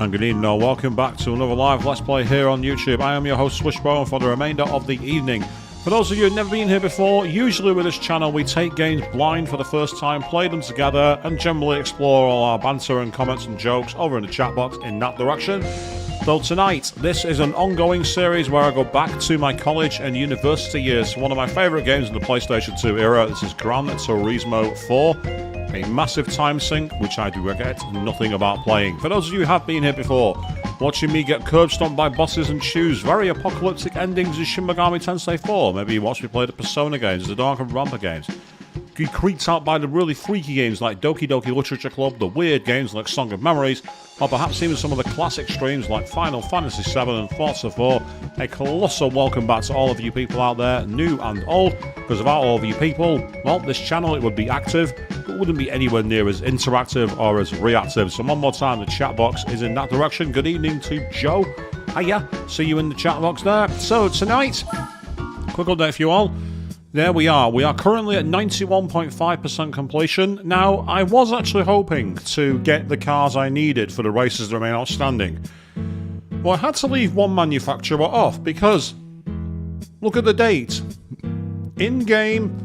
And good evening, or welcome back to another live Let's Play here on YouTube. I am your host Swishbone for the remainder of the evening. For those of you who've never been here before, usually with this channel we take games blind for the first time, play them together, and generally explore all our banter and comments and jokes over in the chat box in that direction. Though tonight, this is an ongoing series where I go back to my college and university years. One of my favourite games in the PlayStation 2 era. This is Gran Turismo 4. A massive time sink, which I do regret nothing about playing. For those of you who have been here before, watching me get curb stomped by bosses and choose very apocalyptic endings in Shin Megami Tensei 4. Maybe you watch me play the Persona games, the Dark and Rampa games. You creeped out by the really freaky games like Doki Doki Literature Club, the weird games like Song of Memories, or perhaps even some of the classic streams like Final Fantasy VII and Forza 4. A colossal welcome back to all of you people out there, new and old, because without all of you people, well, this channel, it would be active, but wouldn't be anywhere near as interactive or as reactive. So one more time, the chat box is in that direction. Good evening to Joe. Hiya, see you in the chat box there. So tonight, quick update for you all. There we are. We are currently at 91.5% completion. Now, I was actually hoping to get the cars I needed for the races that remain outstanding. Well, I had to leave one manufacturer off because, look at the date. In-game,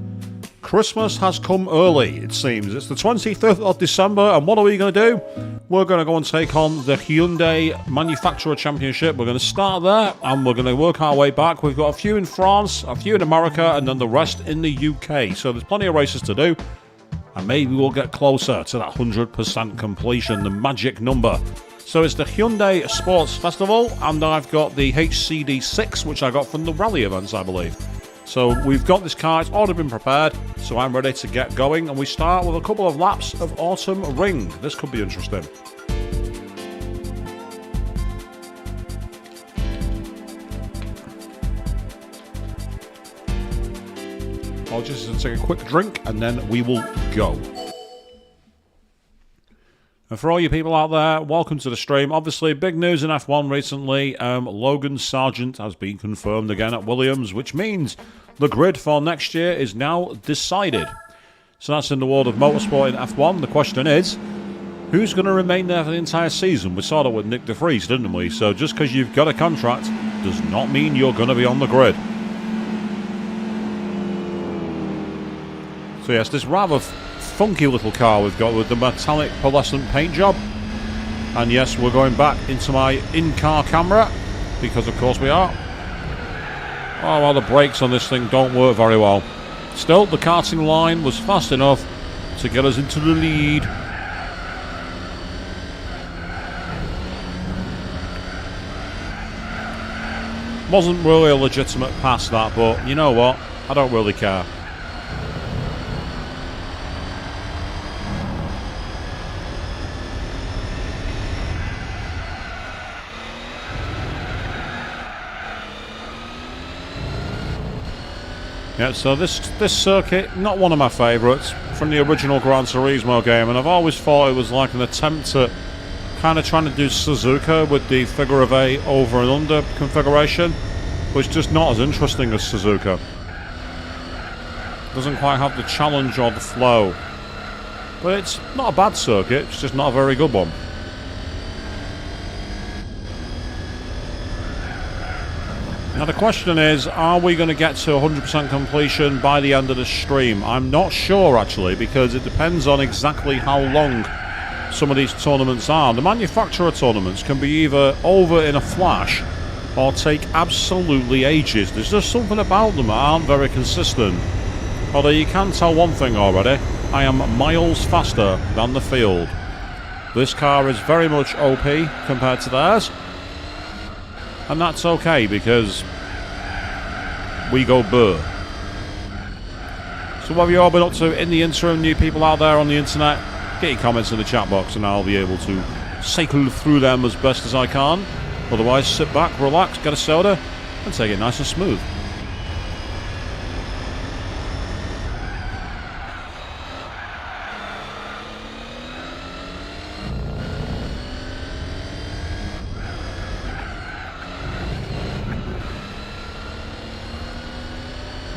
Christmas has come early, it seems. It's the 25th of December, and what are we going to do? We're going to go and take on the Hyundai Manufacturer Championship. We're going to start there, and we're going to work our way back. We've got a few in France, a few in America, and then the rest in the UK. So there's plenty of races to do, and maybe we'll get closer to that 100% completion, the magic number. So it's the Hyundai Sports Festival, and I've got the HCD6, which I got from the rally events, I believe. So we've got this car, it's already been prepared, so I'm ready to get going, and we start with a couple of laps of Autumn Ring. This could be interesting. I'll just take a quick drink, and then we will go. And for all you people out there, welcome to the stream. Obviously, big news in F1 recently. Logan Sargent has been confirmed again at Williams, which means the grid for next year is now decided. So that's in the world of motorsport in F1. The question is, who's going to remain there for the entire season? We saw that with Nick de Vries, didn't we? So just because you've got a contract does not mean you're going to be on the grid. So yes, this rather funky little car we've got with the metallic pearlescent paint job. And yes, we're going back into my in-car camera, because of course we are. Oh, well, the brakes on this thing don't work very well. Still, the karting line was fast enough to get us into the lead. Wasn't really a legitimate pass, that, but you know what? I don't really care. Yeah, so this circuit, not one of my favourites from the original Gran Turismo game, and I've always thought it was like an attempt at kind of trying to do Suzuka with the figure of 8 over and under configuration, but it's just not as interesting as Suzuka. Doesn't quite have the challenge or the flow. But it's not a bad circuit, it's just not a very good one. Now the question is, are we going to get to 100% completion by the end of the stream? I'm not sure actually, because it depends on exactly how long some of these tournaments are. The manufacturer tournaments can be either over in a flash or take absolutely ages. There's just something about them that aren't very consistent. Although you can tell one thing already, I am miles faster than the field. This car is very much OP compared to theirs. And that's okay, because we go burr. So what have you all been up to in the interim, new people out there on the internet? Get your comments in the chat box and I'll be able to cycle through them as best as I can. Otherwise, sit back, relax, get a soda, and take it nice and smooth.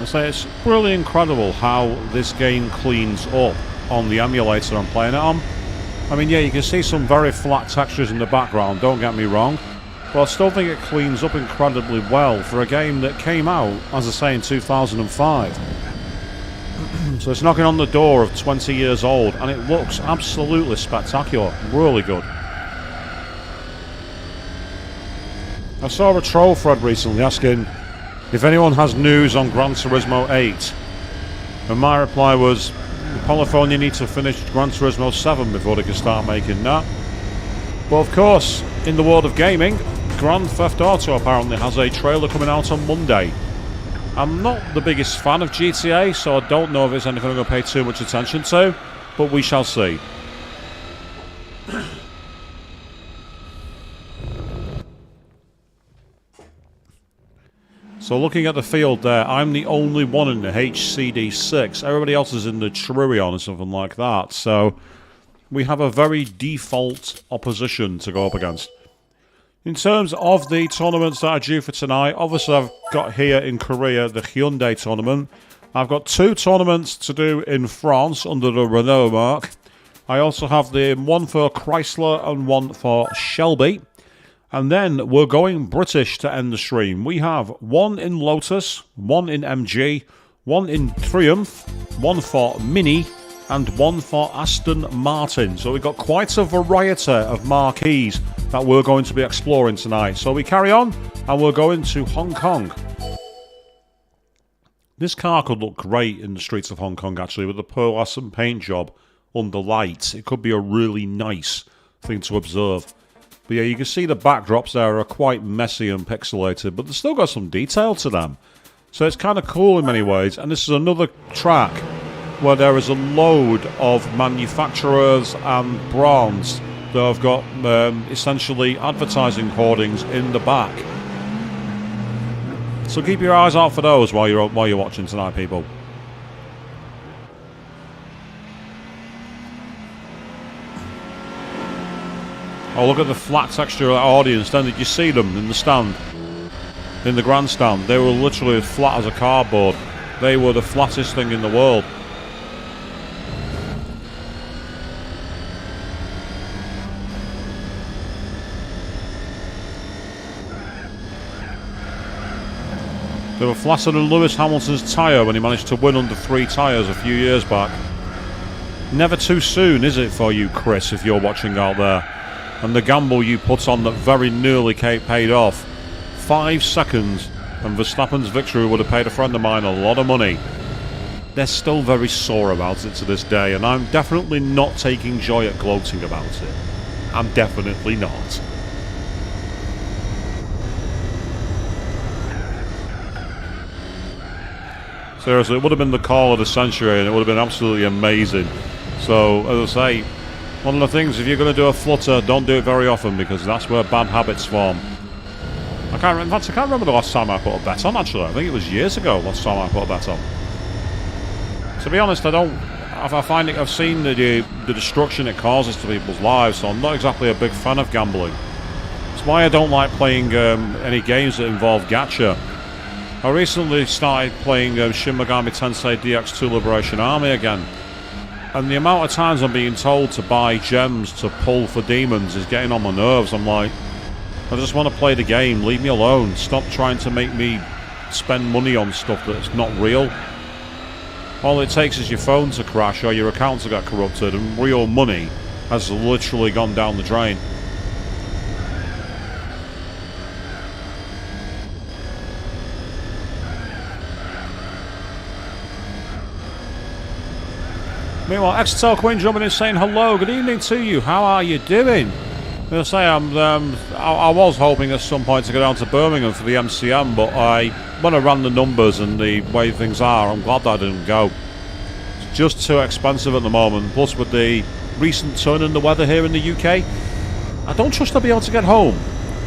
I say it's really incredible how this game cleans up on the emulator I'm playing it on. I mean, yeah, you can see some very flat textures in the background, don't get me wrong, but I still think it cleans up incredibly well for a game that came out, as I say, in 2005. So it's knocking on the door of 20 years old, and it looks absolutely spectacular. Really good. I saw a troll thread recently asking if anyone has news on Gran Turismo 8. And my reply was, Polyphony need to finish Gran Turismo 7 before they can start making that. But of course, in the world of gaming, Grand Theft Auto apparently has a trailer coming out on Monday. I'm not the biggest fan of GTA, so I don't know if it's anything I'm going to pay too much attention to, but we shall see. So looking at the field there, I'm the only one in the HCD6. Everybody else is in the Trurion or something like that. So we have a very default opposition to go up against. In terms of the tournaments that are due for tonight, obviously I've got here in Korea the Hyundai tournament. I've got 2 tournaments to do in France under the Renault mark. I also have the one for Chrysler and one for Shelby. And then we're going British to end the stream. We have one in Lotus, one in MG, one in Triumph, one for Mini, and one for Aston Martin. So we've got quite a variety of marquees that we're going to be exploring tonight. So we carry on, and we're going to Hong Kong. This car could look great in the streets of Hong Kong, actually, with the pearlescent paint job under lights. It could be a really nice thing to observe. But yeah, you can see the backdrops there are quite messy and pixelated, but they've still got some detail to them. So it's kind of cool in many ways. And this is another track where there is a load of manufacturers and brands that have got essentially advertising hoardings in the back. So keep your eyes out for those while you're watching tonight, people. Oh, look at the flat texture of that audience. Then did you see them in the stand? In the grandstand? They were literally as flat as a cardboard. They were the flattest thing in the world. They were flatter than Lewis Hamilton's tyre when he managed to win under 3 tyres a few years back. Never too soon, is it, for you, Chris, if you're watching out there? And the gamble you put on that very nearly paid off. 5 seconds, and Verstappen's victory would have paid a friend of mine a lot of money. They're still very sore about it to this day, and I'm definitely not taking joy at gloating about it. I'm definitely not. Seriously, it would have been the call of the century, and it would have been absolutely amazing. So, as I say, one of the things, if you're going to do a flutter, don't do it very often, because that's where bad habits form. In fact, I can't remember the last time I put a bet on, actually. I think it was years ago last time I put a bet on. To be honest, I've seen the destruction it causes to people's lives, so I'm not exactly a big fan of gambling. That's why I don't like playing any games that involve gacha. I recently started playing Shin Megami Tensei DX2 Liberation Army again. And the amount of times I'm being told to buy gems to pull for demons is getting on my nerves. I'm like, I just want to play the game, leave me alone. Stop trying to make me spend money on stuff that's not real. All it takes is your phone to crash or your account to get corrupted, and real money has literally gone down the drain. Meanwhile, Exetel Queen jumping in saying hello, good evening to you, how are you doing? I'll say I was hoping at some point to go down to Birmingham for the MCM, but when I ran the numbers and the way things are, I'm glad that I didn't go. It's just too expensive at the moment, plus with the recent turn in the weather here in the UK, I don't trust I'll be able to get home.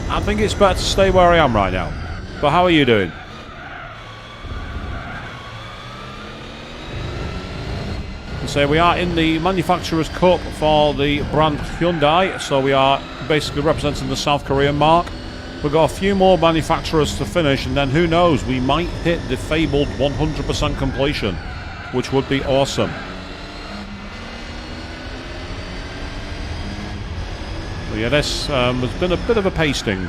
I think it's better to stay where I am right now. But how are you doing? So we are in the Manufacturers' Cup for the brand Hyundai, so we are basically representing the South Korean mark. We've got a few more manufacturers to finish, and then who knows, we might hit the fabled 100% completion, which would be awesome. But yeah, this has been a bit of a pasting.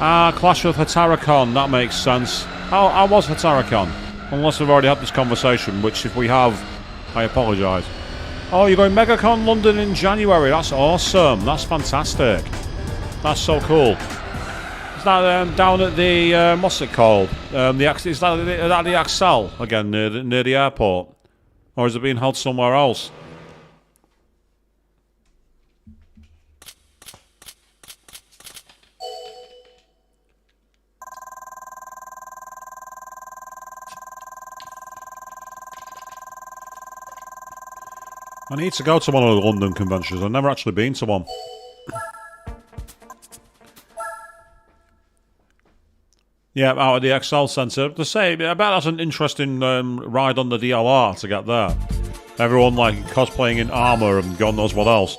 Ah, Clash with Hataracon, that makes sense. I was Hataracon. Unless we've already had this conversation, which if we have, I apologise. Oh, you're going MegaCon London in January. That's awesome. That's fantastic. That's so cool. Is that down at the, what's it called? Is that the Axel, again, near the airport? Or is it being held somewhere else? I need to go to one of the London conventions. I've never actually been to one. Yeah, out of the Excel Centre. To say, I bet that's an interesting ride on the DLR to get there. Everyone like cosplaying in armour and God knows what else.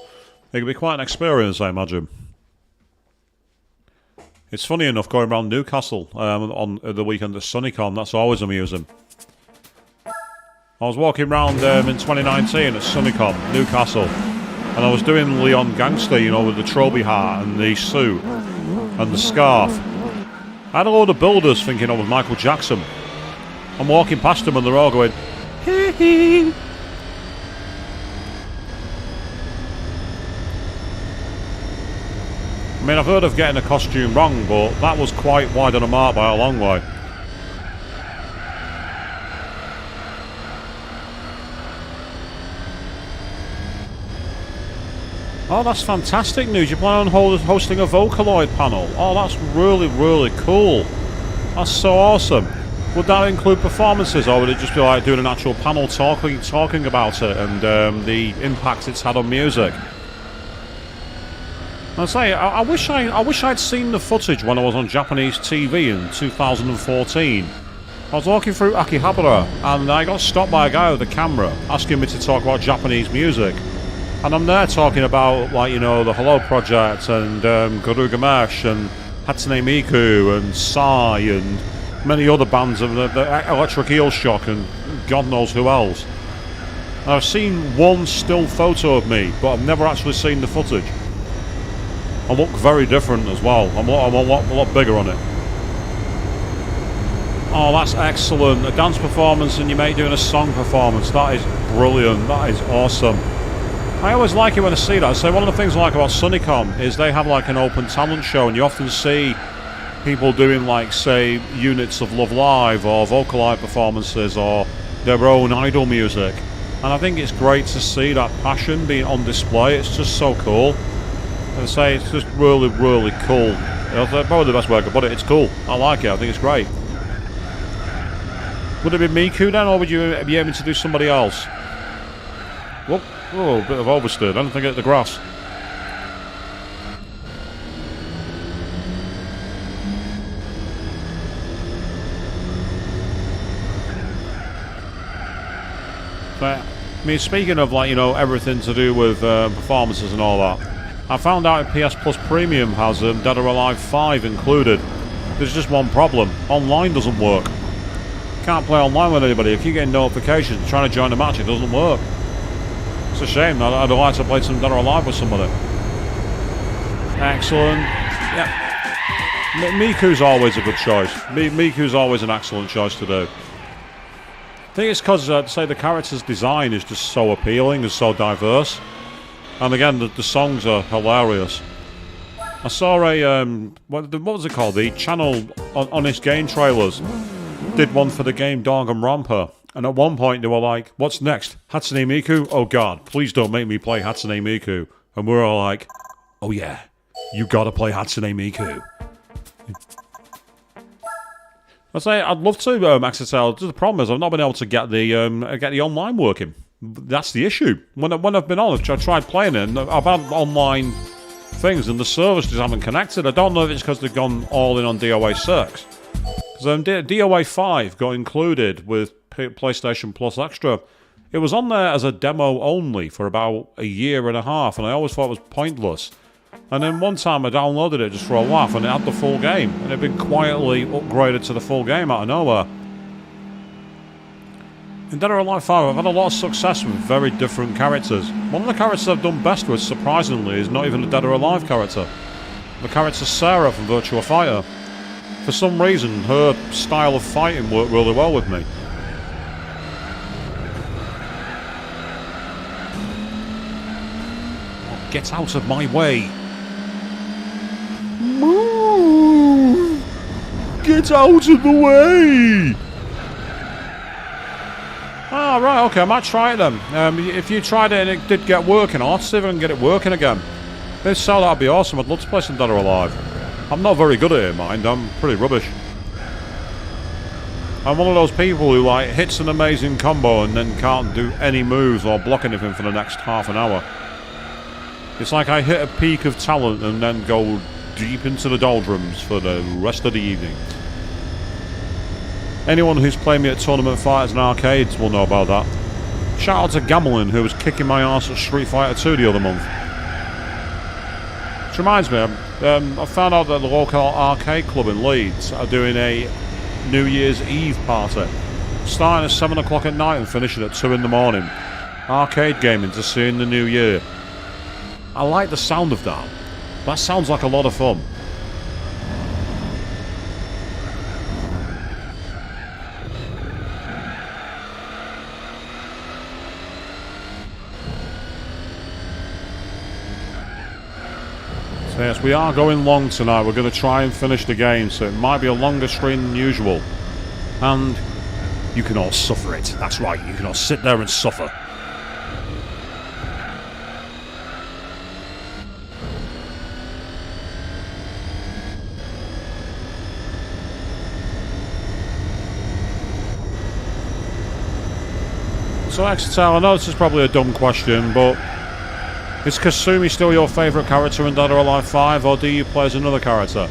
It could be quite an experience, I imagine. It's funny enough going around Newcastle on the weekend at SunnyCon. That's always amusing. I was walking around in 2019 at SunnyCon, Newcastle, and I was doing Leon Gangster, you know, with the trophy hat and the suit and the scarf. I had a load of builders thinking I was Michael Jackson. I'm walking past them and they're all going, hee hee. I mean, I've heard of getting a costume wrong, but that was quite wide on a mark by a long way. Oh, that's fantastic news. You plan on hosting a Vocaloid panel. Oh, that's really, really cool. That's so awesome. Would that include performances, or would it just be like doing an actual panel talking about it and the impact it's had on music? I say, I wish I'd seen the footage when I was on Japanese TV in 2014. I was walking through Akihabara and I got stopped by a guy with a camera asking me to talk about Japanese music. And I'm there talking about, like, you know, the Hello Project and Garugamesh and Hatsune Miku and Psy and many other bands of the Electric Eel Shock and God knows who else. And I've seen one still photo of me, but I've never actually seen the footage. I look very different as well. I'm a lot bigger on it. Oh, that's excellent. A dance performance and your mate doing a song performance. That is brilliant. That is awesome. I always like it when I see that. So one of the things I like about SunnyCon is they have like an open talent show, and you often see people doing, like, say, units of Love Live or Vocaloid performances or their own idol music. And I think it's great to see that passion being on display. It's just so cool. And I say it's just really, really cool. Probably the best way I could put it. It's cool. I like it. I think it's great. Would it be Miku then, or would you be aiming to do somebody else? Whoop. Oh, a bit of oversteer. I don't think I hit the grass. But, I mean, speaking of, like, you know, everything to do with performances and all that, I found out PS Plus Premium has Dead or Alive 5 included. There's just one problem. Online doesn't work. Can't play online with anybody. I keep getting notifications trying to join a match. It doesn't work. It's a shame. I'd like to play some Dead or Alive with somebody. Excellent. Yeah. Miku's always a good choice. Miku's always an excellent choice to do. I think it's because, say, the character's design is just so appealing and so diverse. And again, the songs are hilarious. I saw a, what was it called? The channel Honest Game Trailers did one for the game Danganronpa. And at one point they were like, what's next? Hatsune Miku? Oh god, please don't make me play Hatsune Miku. And we're all like, oh yeah, you gotta play Hatsune Miku. I say, I'd love to access it. The problem is I've not been able to get the online working. That's the issue. When I've been on, I've tried playing it, and I've had online things, and the servers just haven't connected. I don't know if it's because they've gone all in on DOA 6. Because DOA 5 got included with PlayStation Plus Extra. It was on there as a demo only for about a year and a half, and I always thought it was pointless. And then one time I downloaded it just for a laugh, and it had the full game, and it had been quietly upgraded to the full game out of nowhere. In Dead or Alive 5, I've had a lot of success with very different characters. One of the characters I've done best with, surprisingly, is not even a Dead or Alive character. The character Sarah from Virtua Fighter. For some reason, her style of fighting worked really well with me. Oh, get out of my way! Move! Get out of the way! Ah, right, okay, I might try it then. If you tried it and it did get working, I'll have to see if I can get it working again. If so, that'd be awesome. I'd love to play some Dead or Alive. I'm not very good at it, mind. I'm pretty rubbish. I'm one of those people who, like, hits an amazing combo and then can't do any moves or block anything for the next half an hour. It's like I hit a peak of talent and then go deep into the doldrums for the rest of the evening. Anyone who's played me at tournament fighters and arcades will know about that. Shout out to Gamelin, who was kicking my ass at Street Fighter 2 the other month. Which reminds me, I found out that the local arcade club in Leeds are doing a New Year's Eve party. Starting at 7 o'clock at night and finishing at 2 in the morning. Arcade gaming to see in the new year. I like the sound of that. That sounds like a lot of fun. Yes, we are going long tonight. We're going to try and finish the game, so it might be a longer stream than usual. And you can all suffer it. That's right, you can all sit there and suffer. So, Exetel, I know this is probably a dumb question, but is Kasumi still your favourite character in Dead or Alive 5, or do you play as another character?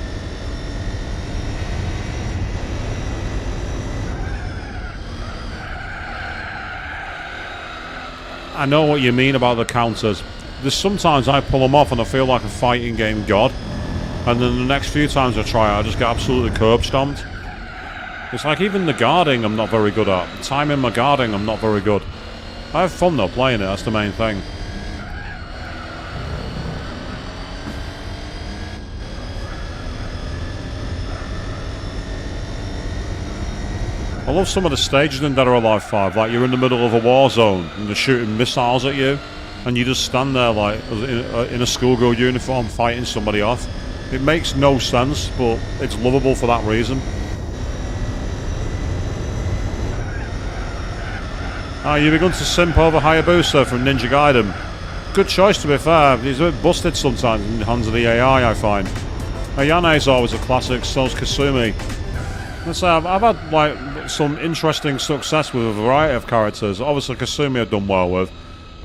I know what you mean about the counters. There's sometimes I pull them off and I feel like a fighting game god, and then the next few times I try it, I just get absolutely curb stomped. It's like even the guarding I'm not very good at. Timing my guarding I'm not very good. I have fun though playing it, that's the main thing. I love some of the stages in Dead or Alive 5, like you're in the middle of a war zone and they're shooting missiles at you and you just stand there like in a schoolgirl uniform fighting somebody off. It makes no sense, but it's lovable for that reason. You've begun to simp over Hayabusa from Ninja Gaiden. Good choice, to be fair. He's a bit busted sometimes in the hands of the AI, I find. Ayane's always a classic, so's Kasumi. Let's say I've had like some interesting success with a variety of characters. Obviously Kasumi I've done well with.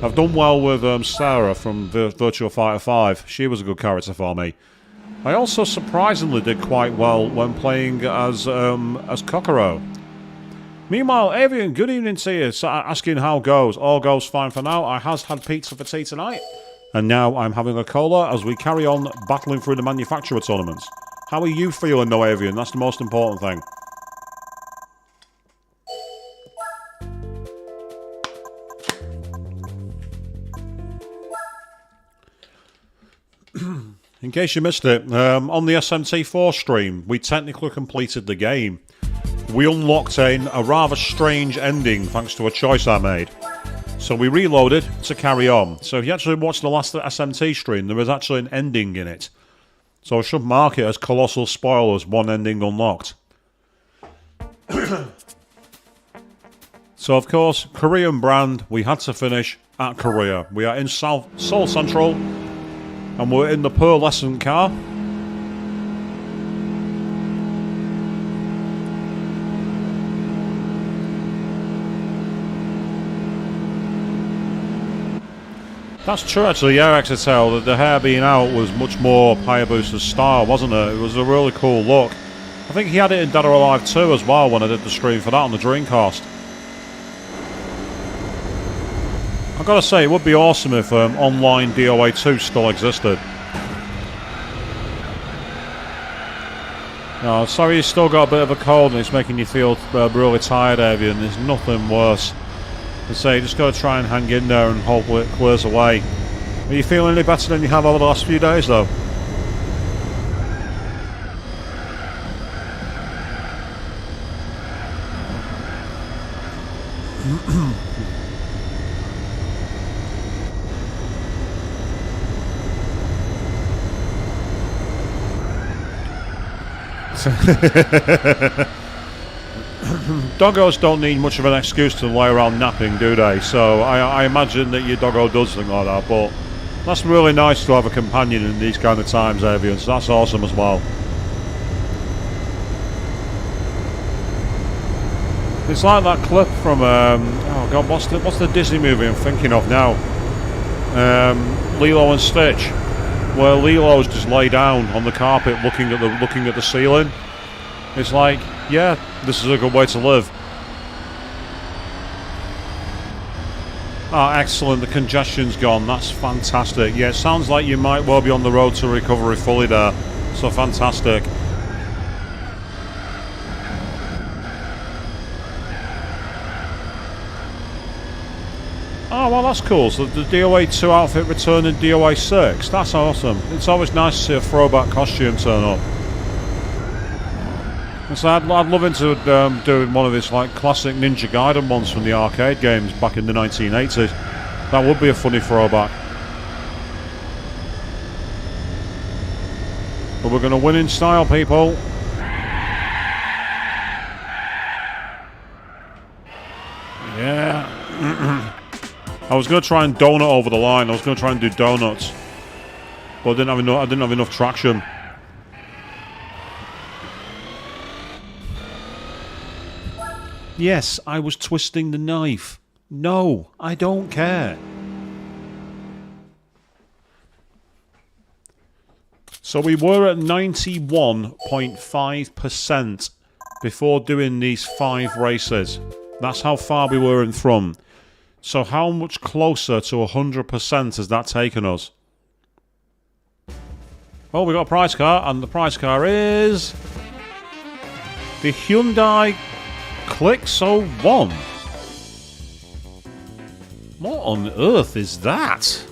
I've done well with Sarah from Virtua Fighter 5. She was a good character for me. I also surprisingly did quite well when playing as Kokoro. Meanwhile, Avian, good evening to you. So asking how goes. All goes fine for now. I has had pizza for tea tonight. And now I'm having a cola as we carry on battling through the manufacturer tournaments. How are you feeling though, Avian? That's the most important thing. In case you missed it, on the SMT4 stream, we technically completed the game. We unlocked a rather strange ending thanks to a choice I made. So we reloaded to carry on. So if you actually watched the last SMT stream, there was actually an ending in it. So I should mark it as colossal spoilers, one ending unlocked. So of course, Korean brand, we had to finish at Korea. We are in Seoul Central, and we're in the pearlescent car. That's true actually, yeah, Exetel, that the hair being out was much more Hayabusa's style, wasn't it? It was a really cool look. I think he had it in Dead or Alive 2 as well when I did the stream for that on the Dreamcast. I've got to say, it would be awesome if online DOA 2 still existed. Oh, sorry you still got a bit of a cold and it's making you feel really tired, Avian. There's nothing worse And say, just got to try and hang in there and hopefully it clears away. Are you feeling any better than you have over the last few days, though? Doggos don't need much of an excuse to lie around napping, do they? So I imagine that your doggo does something like that, but that's really nice to have a companion in these kind of times, Avian, so that's awesome as well. It's like that clip from, oh god, what's the Disney movie I'm thinking of now? Lilo and Stitch, where Lilo's just lay down on the carpet looking at the ceiling. It's like, yeah, this is a good way to live. Ah, excellent, the congestion's gone, that's fantastic. Yeah, it sounds like you might well be on the road to recovery fully there, so fantastic. Oh, well, that's cool. So the DOA 2 outfit returned in DOA 6. That's awesome. It's always nice to see a throwback costume turn up. And so I'd love into doing one of these like classic Ninja Gaiden ones from the arcade games back in the 1980s. That would be a funny throwback. But we're going to win in style, people. Yeah. I was going to try and donut over the line. I was going to try and do donuts, but I didn't have enough traction. Yes, I was twisting the knife. No, I don't care. So we were at 91.5% before doing these 5 races. That's how far we were in front. So how much closer to 100% has that taken us? Well, we got a prize car, and the prize car is the Hyundai Clixo 1. What on earth is that?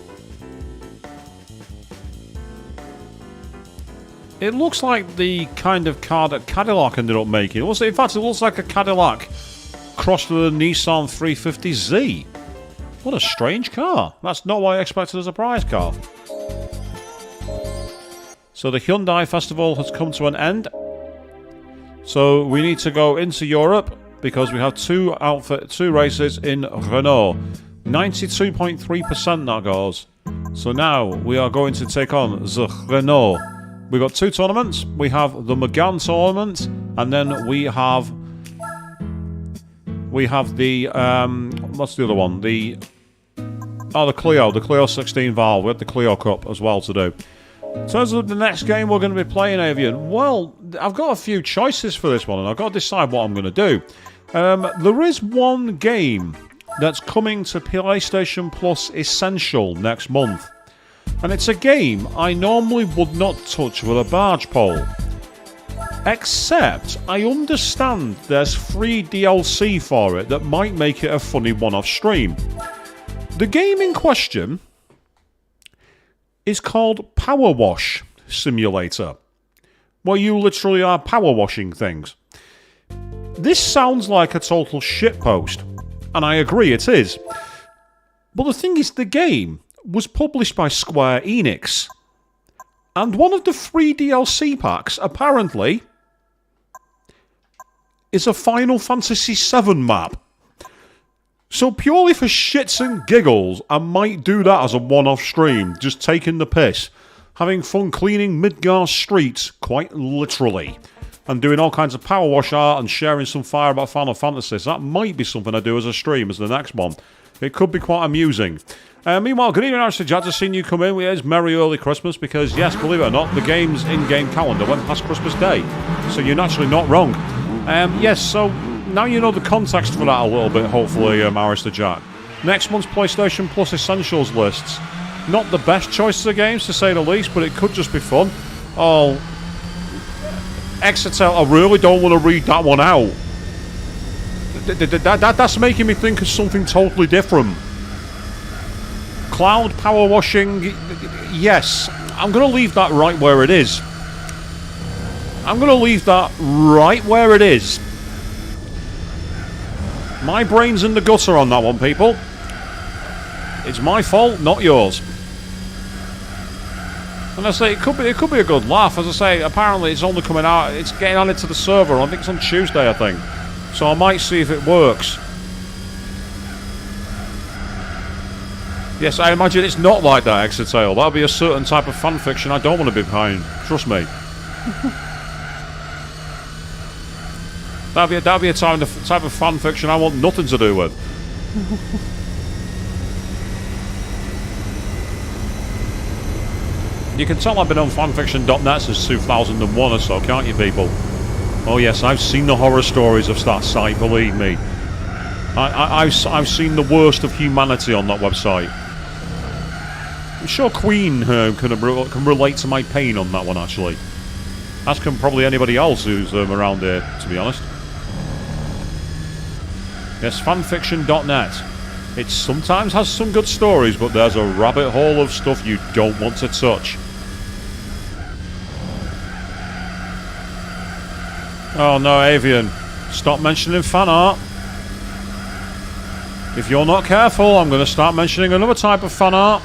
It looks like the kind of car that Cadillac ended up making. In fact, it looks like a Cadillac crossed with a Nissan 350Z. What a strange car. That's not what I expected as a prize car. So the Hyundai Festival has come to an end. So we need to go into Europe because we have two races in Renault. 92.3% that goes. So now we are going to take on the Renault. We've got 2 tournaments. We have the Megane tournament, and then we have the what's the other one? The Clio 16 valve. We have the Clio Cup as well to do. In terms of the next game we're going to be playing, Avian, well, I've got a few choices for this one, and I've got to decide what I'm going to do. There is one game that's coming to PlayStation Plus Essential next month, and it's a game I normally would not touch with a barge pole. Except, I understand there's free DLC for it that might make it a funny one-off stream. The game in question is called Power Wash Simulator, where you literally are power washing things. This sounds like a total shitpost, and I agree it is. But the thing is, the game was published by Square Enix, and one of the free DLC packs, apparently, is a Final Fantasy VII map. So purely for shits and giggles, I might do that as a one-off stream, just taking the piss, having fun cleaning Midgar streets, quite literally, and doing all kinds of power wash art and sharing some fire about Final Fantasy. So that might be something I do as a stream as the next one. It could be quite amusing. Meanwhile, good evening, Archie Jad. Just seen you come in. It's Merry Early Christmas because, yes, believe it or not, the game's in-game calendar went past Christmas Day. So you're naturally not wrong. Yes, so now you know the context for that a little bit, hopefully, Marister Jack. Next month's PlayStation Plus Essentials lists. Not the best choices of games, to say the least, but it could just be fun. Oh, Exetel, I really don't want to read that one out. That's making me think of something totally different. Cloud power washing, yes. I'm going to leave that right where it is. I'm going to leave that right where it is. My brain's in the gutter on that one, people. It's my fault, not yours. And I say it could be a good laugh. As I say, apparently it's only coming out. It's getting added to the server. I think it's on Tuesday. I think so. I might see if it works. Yes, I imagine it's not like that, Exeter. That'll be a certain type of fan fiction I don't want to be behind. Trust me. That'll be a type of fan fiction I want nothing to do with. You can tell I've been on fanfiction.net since 2001 or so, can't you, people? Oh yes, I've seen the horror stories of that site, believe me. I've seen the worst of humanity on that website. I'm sure Queen can relate to my pain on that one, actually. As can probably anybody else who's around here, to be honest. Yes, fanfiction.net. It sometimes has some good stories, but there's a rabbit hole of stuff you don't want to touch. Oh no, Avian. Stop mentioning fan art. If you're not careful, I'm going to start mentioning another type of fan art.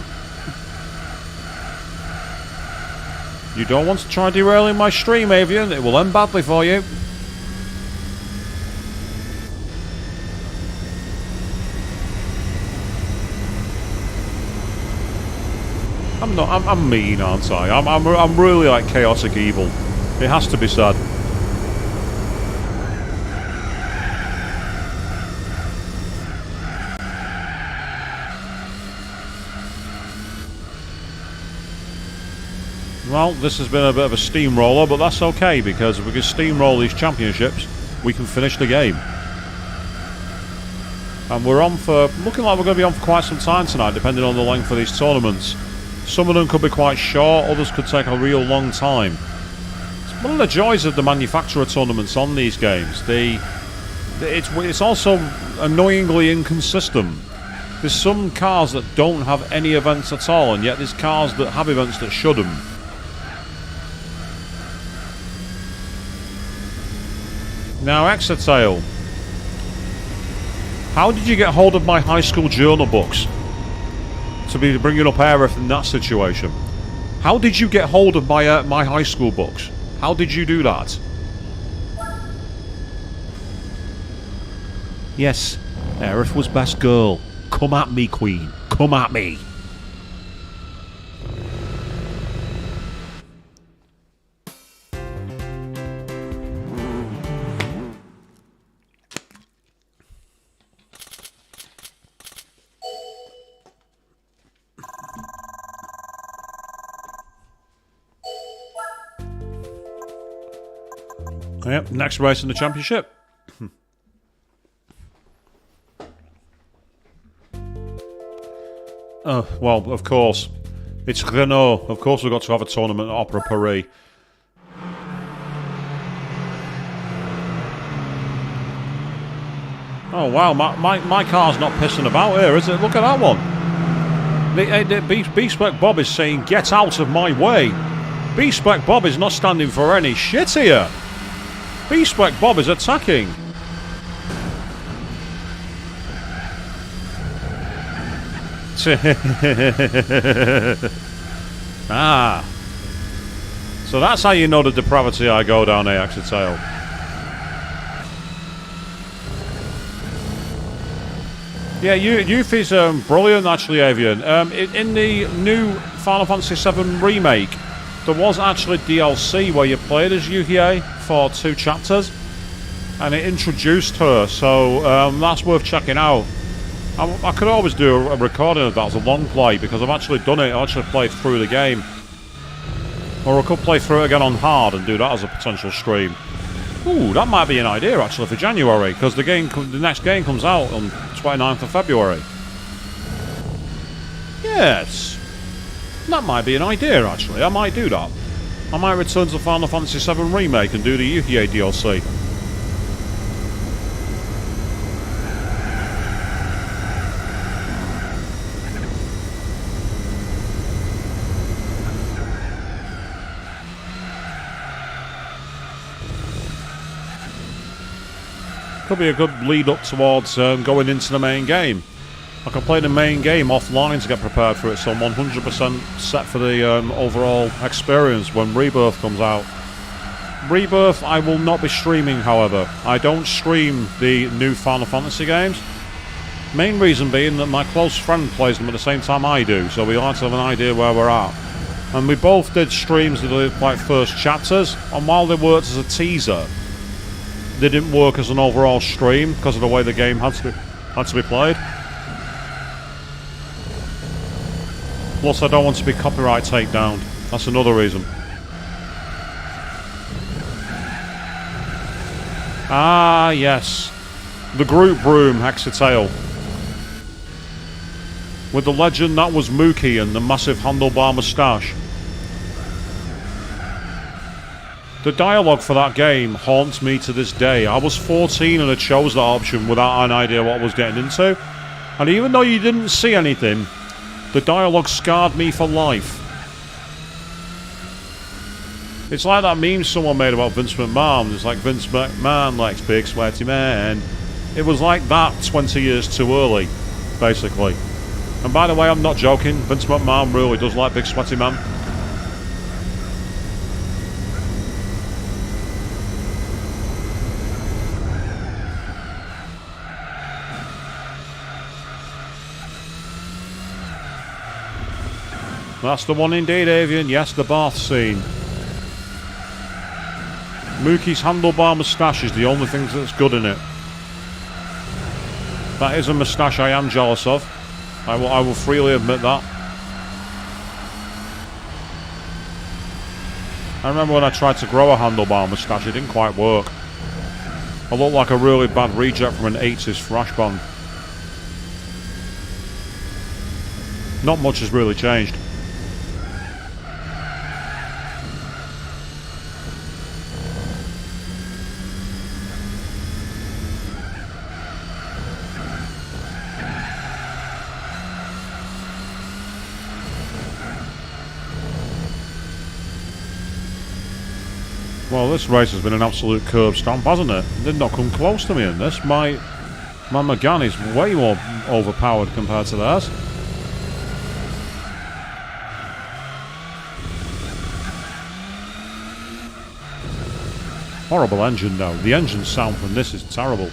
You don't want to try derailing my stream, Avian. It will end badly for you. I'm mean, aren't I? I'm really like chaotic evil. It has to be said. Well, this has been a bit of a steamroller, but that's okay, because if we can steamroll these championships, we can finish the game. And we're on for, looking like we're going to be on for quite some time tonight, depending on the length of these tournaments. Some of them could be quite short, others could take a real long time. It's one of the joys of the manufacturer tournaments on these games. It's also annoyingly inconsistent. There's some cars that don't have any events at all, and yet there's cars that have events that shouldn't. Now, Exertail, how did you get hold of my high school journal books to be bringing up Aerith in that situation? How did you get hold of my high school books? How did you do that? Yes, Aerith was best girl. Come at me, Queen. Come at me. Yep, next race in the championship. Well, of course. It's Renault. Of course we've got to have a tournament at Opera Paris. Oh, wow. My car's not pissing about here, is it? Look at that one. B-Spec Bob is saying, get out of my way. B-Spec Bob is not standing for any shit here. B-Spec Bob is attacking. Ah. So that's how you know the depravity I go down here, Exeter. Yeah, Yuffie's brilliant, actually, Avian. In the new Final Fantasy VII Remake, there was actually DLC where you played as Yuffie for 2 chapters, and it introduced her, so that's worth checking out. I could always do a recording of that as a long play, because I've actually done it. I actually played through the game. Or I could play through it again on hard and do that as a potential stream. Ooh, that might be an idea, actually, for January, because the next game comes out on 29th of February. Yes. That might be an idea, actually. I might do that. I might return to Final Fantasy VII Remake and do the Yuffie DLC. Could be a good lead up towards going into the main game. I can play the main game offline to get prepared for it, so I'm 100% set for the overall experience when Rebirth comes out. Rebirth I will not be streaming, however. I don't stream the new Final Fantasy games. Main reason being that my close friend plays them at the same time I do, so we like to have an idea where we're at. And we both did streams that did like first chapters, and while they worked as a teaser, they didn't work as an overall stream because of the way the game had to be played. Plus, I don't want to be copyright takedown. That's another reason. Ah, yes. The group room, Hexatale. With the legend that was Mookie and the massive handlebar moustache. The dialogue for that game haunts me to this day. I was 14 and I chose that option without an idea what I was getting into. And even though you didn't see anything, the dialogue scarred me for life. It's like that meme someone made about Vince McMahon. It's like Vince McMahon likes big sweaty men. It was like that 20 years too early, basically. And by the way, I'm not joking. Vince McMahon really does like big sweaty men. That's the one indeed, Avian. Yes, the bath scene. Mookie's handlebar moustache is the only thing that's good in it. That is a moustache I am jealous of. I will freely admit that. I remember when I tried to grow a handlebar moustache, it didn't quite work. I looked like a really bad reject from an 80s thrash band. Not much has really changed. Well, this race has been an absolute curb stomp, hasn't it? It did not come close to me in this. My Megane is way more overpowered compared to theirs. Horrible engine though. The engine sound from this is terrible.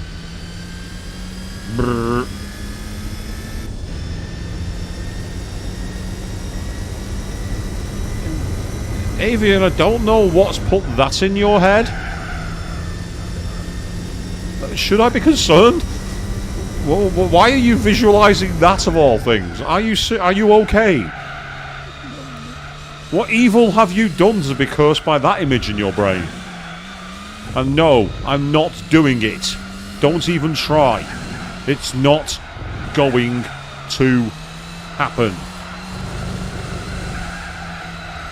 Brrr. Avian, I don't know what's put that in your head. Should I be concerned? Why are you visualising that of all things? Are you okay? What evil have you done to be cursed by that image in your brain? And no, I'm not doing it. Don't even try. It's not going to happen.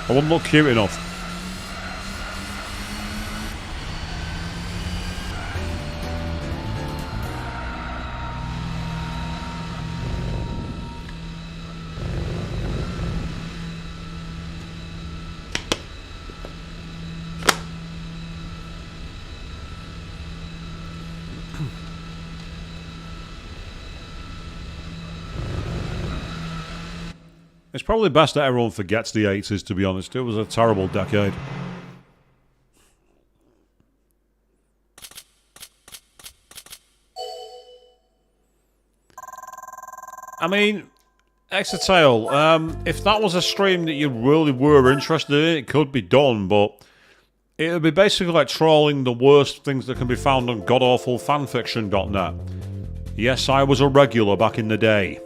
I wouldn't look cute enough. It's probably best that everyone forgets the 80s, to be honest. It was a terrible decade. I mean, Exatale, if that was a stream that you really were interested in, it could be done, but it would be basically like trolling the worst things that can be found on godawfulfanfiction.net. Yes, I was a regular back in the day.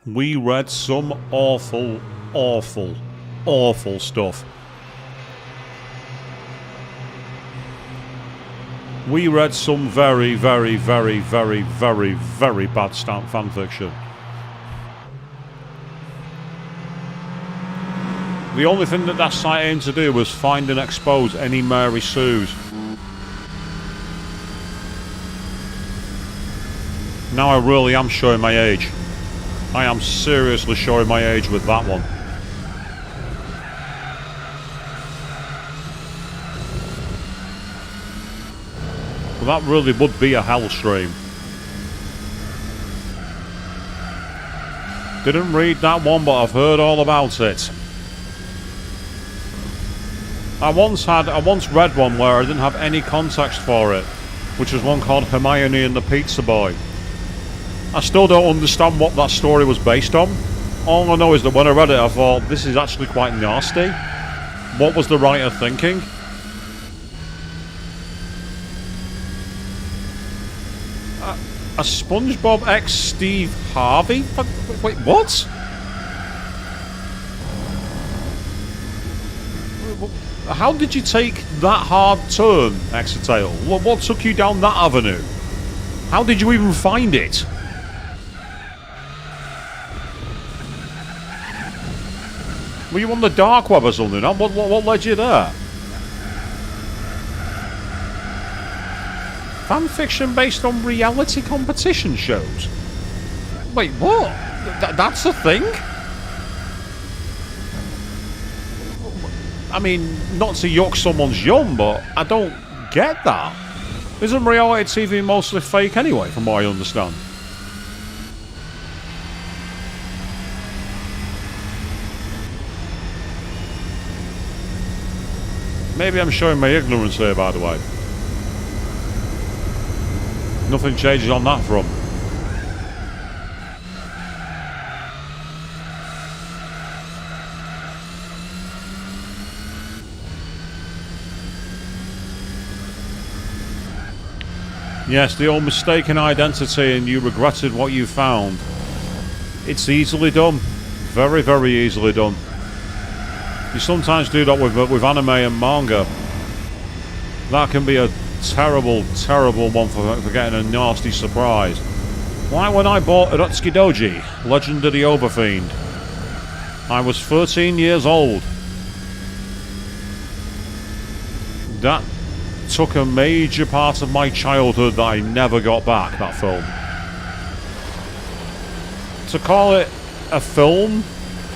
We read some awful, awful, awful stuff. We read some very, very, very, very, very, very bad fanfiction. The only thing that site aimed to do was find and expose any Mary Sues. Now I really am showing my age. I am seriously showing my age with that one. Well, that really would be a hell stream. Didn't read that one, but I've heard all about it. I once read one where I didn't have any context for it, which was one called Hermione and the Pizza Boy. I still don't understand what that story was based on. All I know is that when I read it, I thought, this is actually quite nasty. What was the writer thinking? A SpongeBob X Steve Harvey? Wait, what? How did you take that hard turn, Exeter? What took you down that avenue? How did you even find it? Were you on the dark web or something? What led you there? Fan fiction based on reality competition shows? Wait, what? That's a thing? I mean, not to yuck someone's yum, but I don't get that. Isn't reality TV mostly fake anyway, from what I understand? Maybe I'm showing my ignorance here, by the way. Nothing changes on that front. Yes, the old mistaken identity and you regretted what you found. It's easily done. Very, very easily done. You sometimes do that with anime and manga. That can be a terrible, terrible one for getting a nasty surprise. Like when I bought Urotsuki Doji, Legend of the Overfiend. I was 13 years old. That took a major part of my childhood that I never got back, that film. To call it a film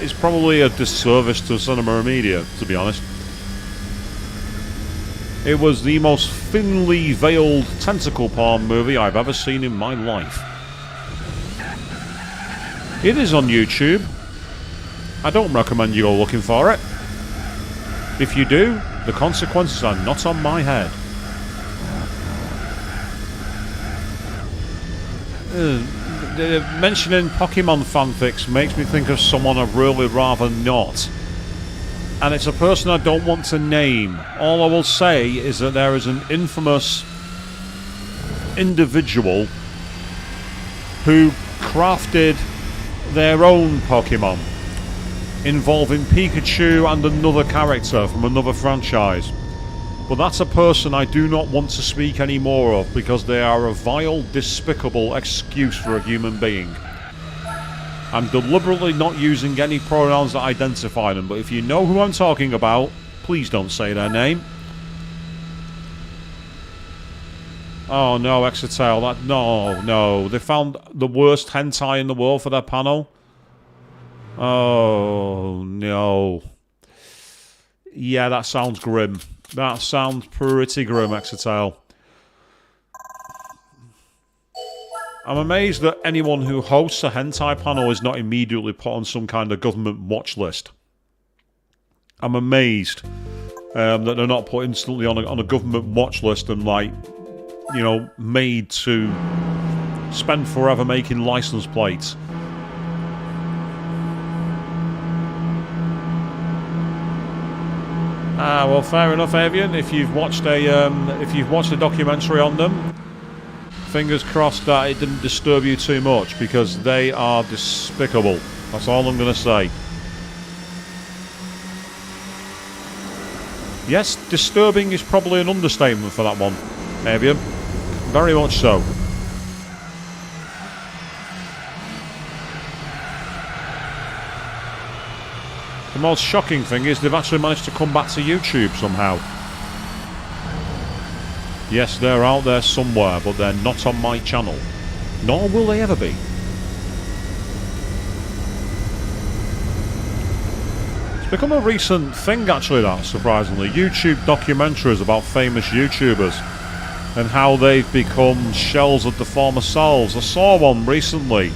is probably a disservice to cinema media, to be honest. It was the most thinly veiled tentacle porn movie I've ever seen in my life. It is on YouTube. I don't recommend you go looking for it. If you do, the consequences are not on my head. Mentioning Pokemon fanfics makes me think of someone I'd really rather not. And it's a person I don't want to name. All I will say is that there is an infamous individual who crafted their own Pokemon involving Pikachu and another character from another franchise. But that's a person I do not want to speak any more of because they are a vile, despicable excuse for a human being. I'm deliberately not using any pronouns that identify them, but if you know who I'm talking about, please don't say their name. Oh no, Exetel, no. They found the worst hentai in the world for their panel. Oh no. Yeah, that sounds grim. That sounds pretty grim, Exetel. I'm amazed that anyone who hosts a hentai panel is not immediately put on some kind of government watch list. I'm amazed that they're not put instantly on a government watch list and, like, you know, made to spend forever making license plates. Ah, well, fair enough, Avian. If you've watched a documentary on them, fingers crossed that it didn't disturb you too much, because they are despicable. That's all I'm going to say. Yes, disturbing is probably an understatement for that one, Avian. Very much so. The most shocking thing is they've actually managed to come back to YouTube somehow. Yes, they're out there somewhere, but they're not on my channel. Nor will they ever be. It's become a recent thing, actually, that, surprisingly. YouTube documentaries about famous YouTubers. and how they've become shells of the former selves. I saw one recently,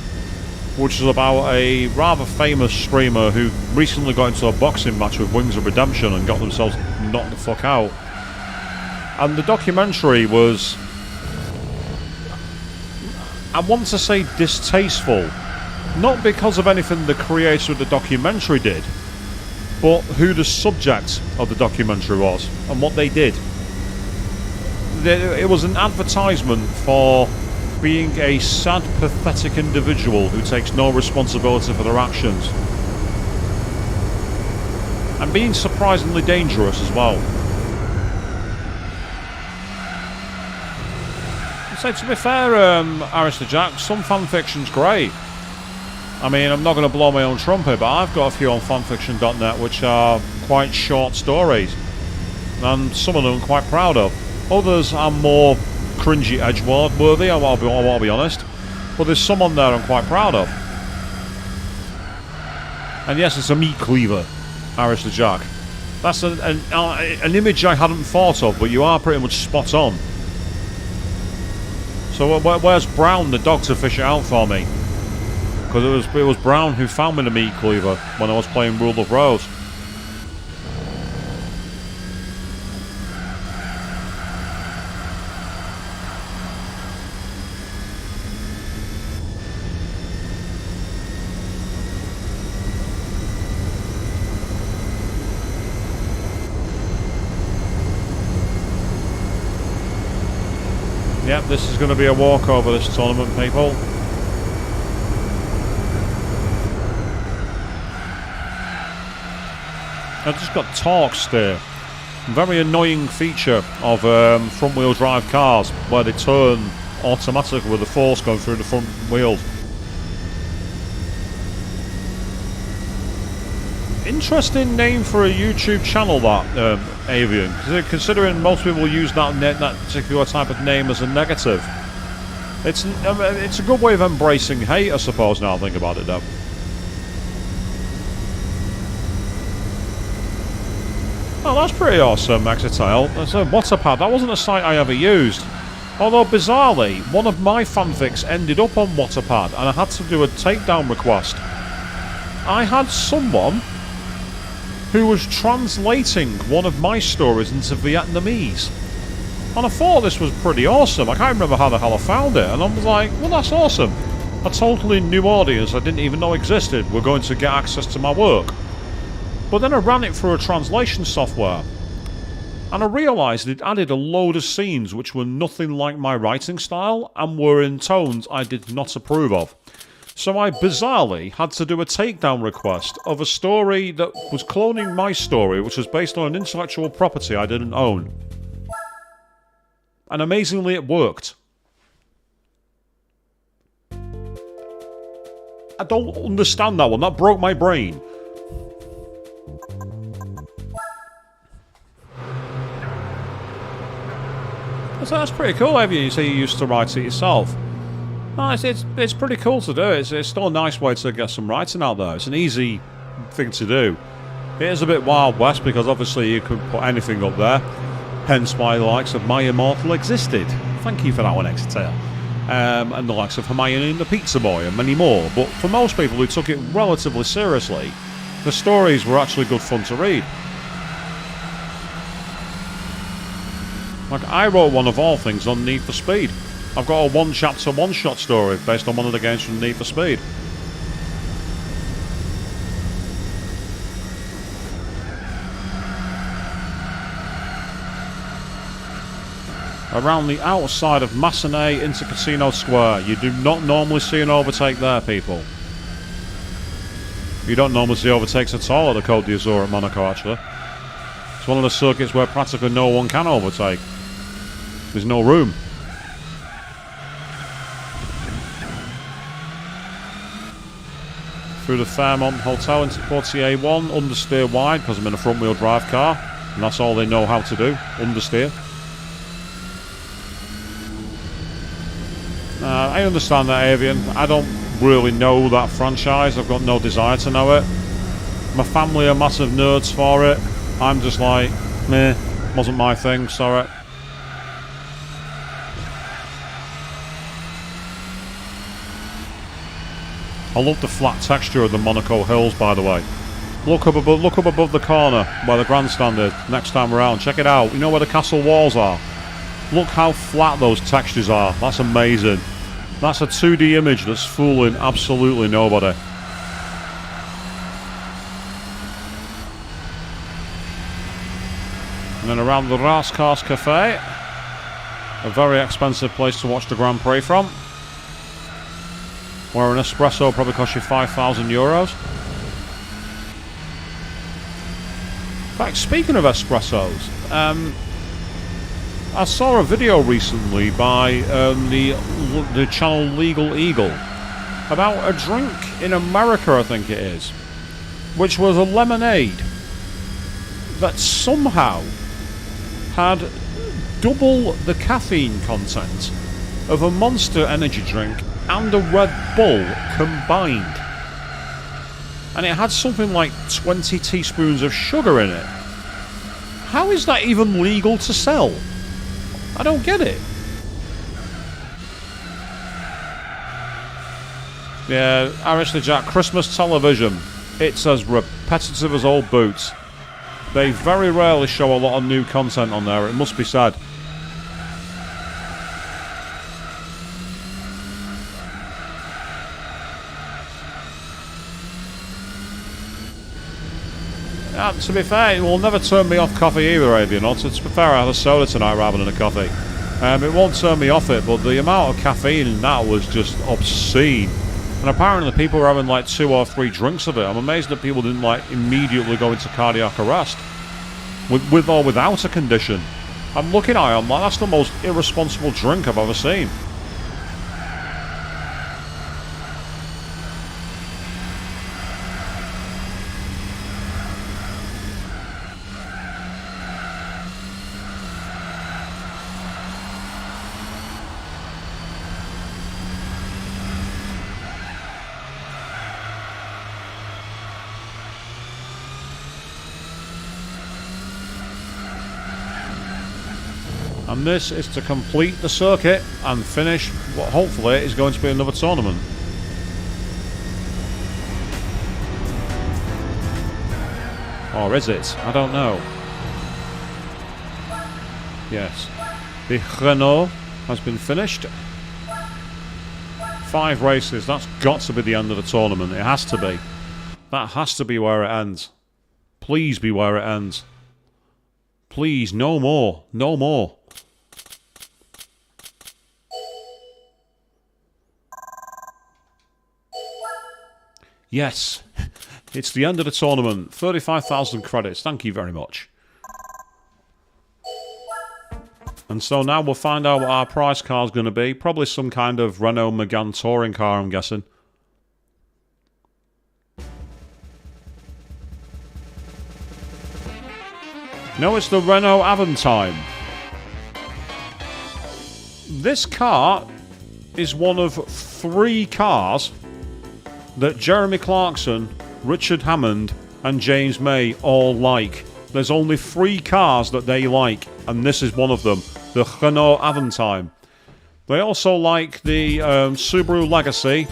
which is about a rather famous streamer who recently got into a boxing match with Wings of Redemption and got themselves knocked the fuck out. And the documentary was, I want to say, distasteful. Not because of anything the creator of the documentary did, but who the subject of the documentary was and what they did. It was an advertisement for being a sad, pathetic individual who takes no responsibility for their actions. And being surprisingly dangerous as well. So to be fair, Arista Jack, some fanfiction's great. I mean, I'm not going to blow my own trumpet, but I've got a few on fanfiction.net which are quite short stories. And some of them I'm quite proud of. Others are more cringy edgelord worthy, I want to be honest. But there's some on there I'm quite proud of. And yes, it's a meat cleaver, Arista Jack. That's an image I hadn't thought of, but you are pretty much spot on. So where's Brown, the dog, to fish it out for me? Because it was Brown who found me the meat cleaver when I was playing Rule of Rose. Yep, this is going to be a walkover, this tournament, people. I just got torqued there. Very annoying feature of front-wheel drive cars, where they turn automatically with the force going through the front wheels. Interesting name for a YouTube channel, that Avian. Considering most people use that particular type of name as a negative, it's a good way of embracing hate, I suppose. Now I think about it, though. Oh, that's pretty awesome, Exitail. That's a Waterpad. That wasn't a site I ever used. Although, bizarrely, one of my fanfics ended up on Waterpad, and I had to do a takedown request. I had someone who was translating one of my stories into Vietnamese. And I thought this was pretty awesome. I can't remember how the hell I found it, and I was like, well, that's awesome. A totally new audience I didn't even know existed were going to get access to my work. But then I ran it through a translation software, and I realised it added a load of scenes which were nothing like my writing style and were in tones I did not approve of. So I bizarrely had to do a takedown request of a story that was cloning my story, which was based on an intellectual property I didn't own. And amazingly it worked. I don't understand that one, that broke my brain. So that's pretty cool, have you? You say you used to write it yourself. No, it's pretty cool to do. It's still a nice way to get some writing out there. It's an easy thing to do. It is a bit Wild West because obviously you could put anything up there. Hence why the likes of My Immortal existed. Thank you for that one, Exitail. And the likes of Hermione and the Pizza Boy and many more. But for most people who took it relatively seriously, the stories were actually good fun to read. Like, I wrote one of all things on Need for Speed. I've got a one-chapter, one-shot story based on one of the games from Need for Speed. Around the outside of Massenet into Casino Square. You do not normally see an overtake there, people. You don't normally see overtakes at all at the Côte d'Azur at Monaco, actually. It's one of the circuits where practically no one can overtake. There's no room. Through the Fairmont Hotel into Portier 1, understeer wide because I'm in a front-wheel drive car, and that's all they know how to do, understeer. I understand that, Avian. I don't really know that franchise. I've got no desire to know it. My family are massive nerds for it. I'm just like, meh, wasn't my thing, sorry. I love the flat texture of the Monaco hills, by the way. Look up above the corner where the grandstand is next time around. Check it out. You know where the castle walls are? Look how flat those textures are. That's amazing. That's a 2D image that's fooling absolutely nobody. And then around the Sportscars Cafe, a very expensive place to watch the Grand Prix from, where an espresso probably costs you €5,000. In fact, speaking of espressos, I saw a video recently by the channel Legal Eagle about a drink in America, I think it is, which was a lemonade that somehow had double the caffeine content of a Monster energy drink and a Red Bull combined. And it had something like 20 teaspoons of sugar in it. How is that even legal to sell? I don't get it. Yeah, Aristocrat Jack, Christmas television. It's as repetitive as old boots. They very rarely show a lot of new content on there, it must be said. To be fair, it will never turn me off coffee either, Avian. To be fair, I had a soda tonight rather than a coffee. It won't turn me off it, but the amount of caffeine in that was just obscene. And apparently people were having like 2 or 3 drinks of it. I'm amazed that people didn't like immediately go into cardiac arrest. With or without a condition. I'm looking at it, I'm like, that's the most irresponsible drink I've ever seen. And this is to complete the circuit and finish what hopefully is going to be another tournament. Or is it? I don't know. Yes. The Renault has been finished. 5 races. That's got to be the end of the tournament. It has to be. That has to be where it ends. Please be where it ends. Please, no more. No more. Yes, it's the end of the tournament. 35,000 credits. Thank you very much. And so now we'll find out what our prize car is going to be. Probably some kind of Renault Megane touring car, I'm guessing. No, it's the Renault Aventime. This car is one of 3 cars that Jeremy Clarkson, Richard Hammond and James May all like. There's only 3 cars that they like, and this is one of them, the Renault Aventime. They also like the Subaru Legacy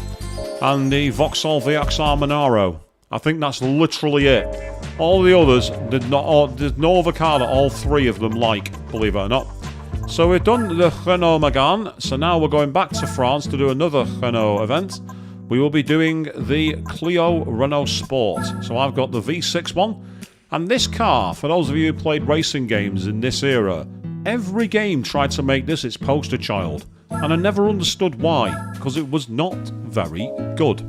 and the Vauxhall VXR Monaro. I think that's literally it. All the others, there's no other car that all 3 of them like, believe it or not. So we've done the Renault Megane, so now we're going back to France to do another Renault event. We will be doing the Clio Renault Sport. So I've got the V6 one. And this car, for those of you who played racing games in this era, every game tried to make this its poster child. And I never understood why, because it was not very good,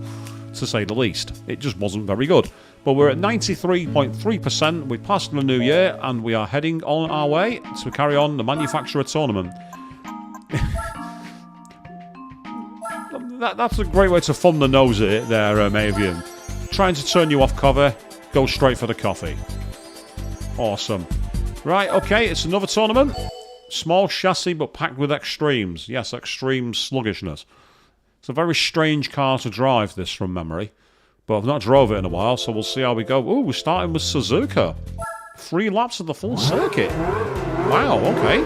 to say the least. It just wasn't very good. But we're at 93.3%, we passed the new year, and we are heading on our way to carry on the manufacturer tournament. That's a great way to thumb the nose at it there, Avian. Trying to turn you off cover, go straight for the coffee. Awesome. Right, okay, it's another tournament. Small chassis, but packed with extremes. Yes, extreme sluggishness. It's a very strange car to drive, this, from memory. But I've not drove it in a while, so we'll see how we go. Ooh, we're starting with Suzuka. 3 laps of the full circuit. Wow, okay.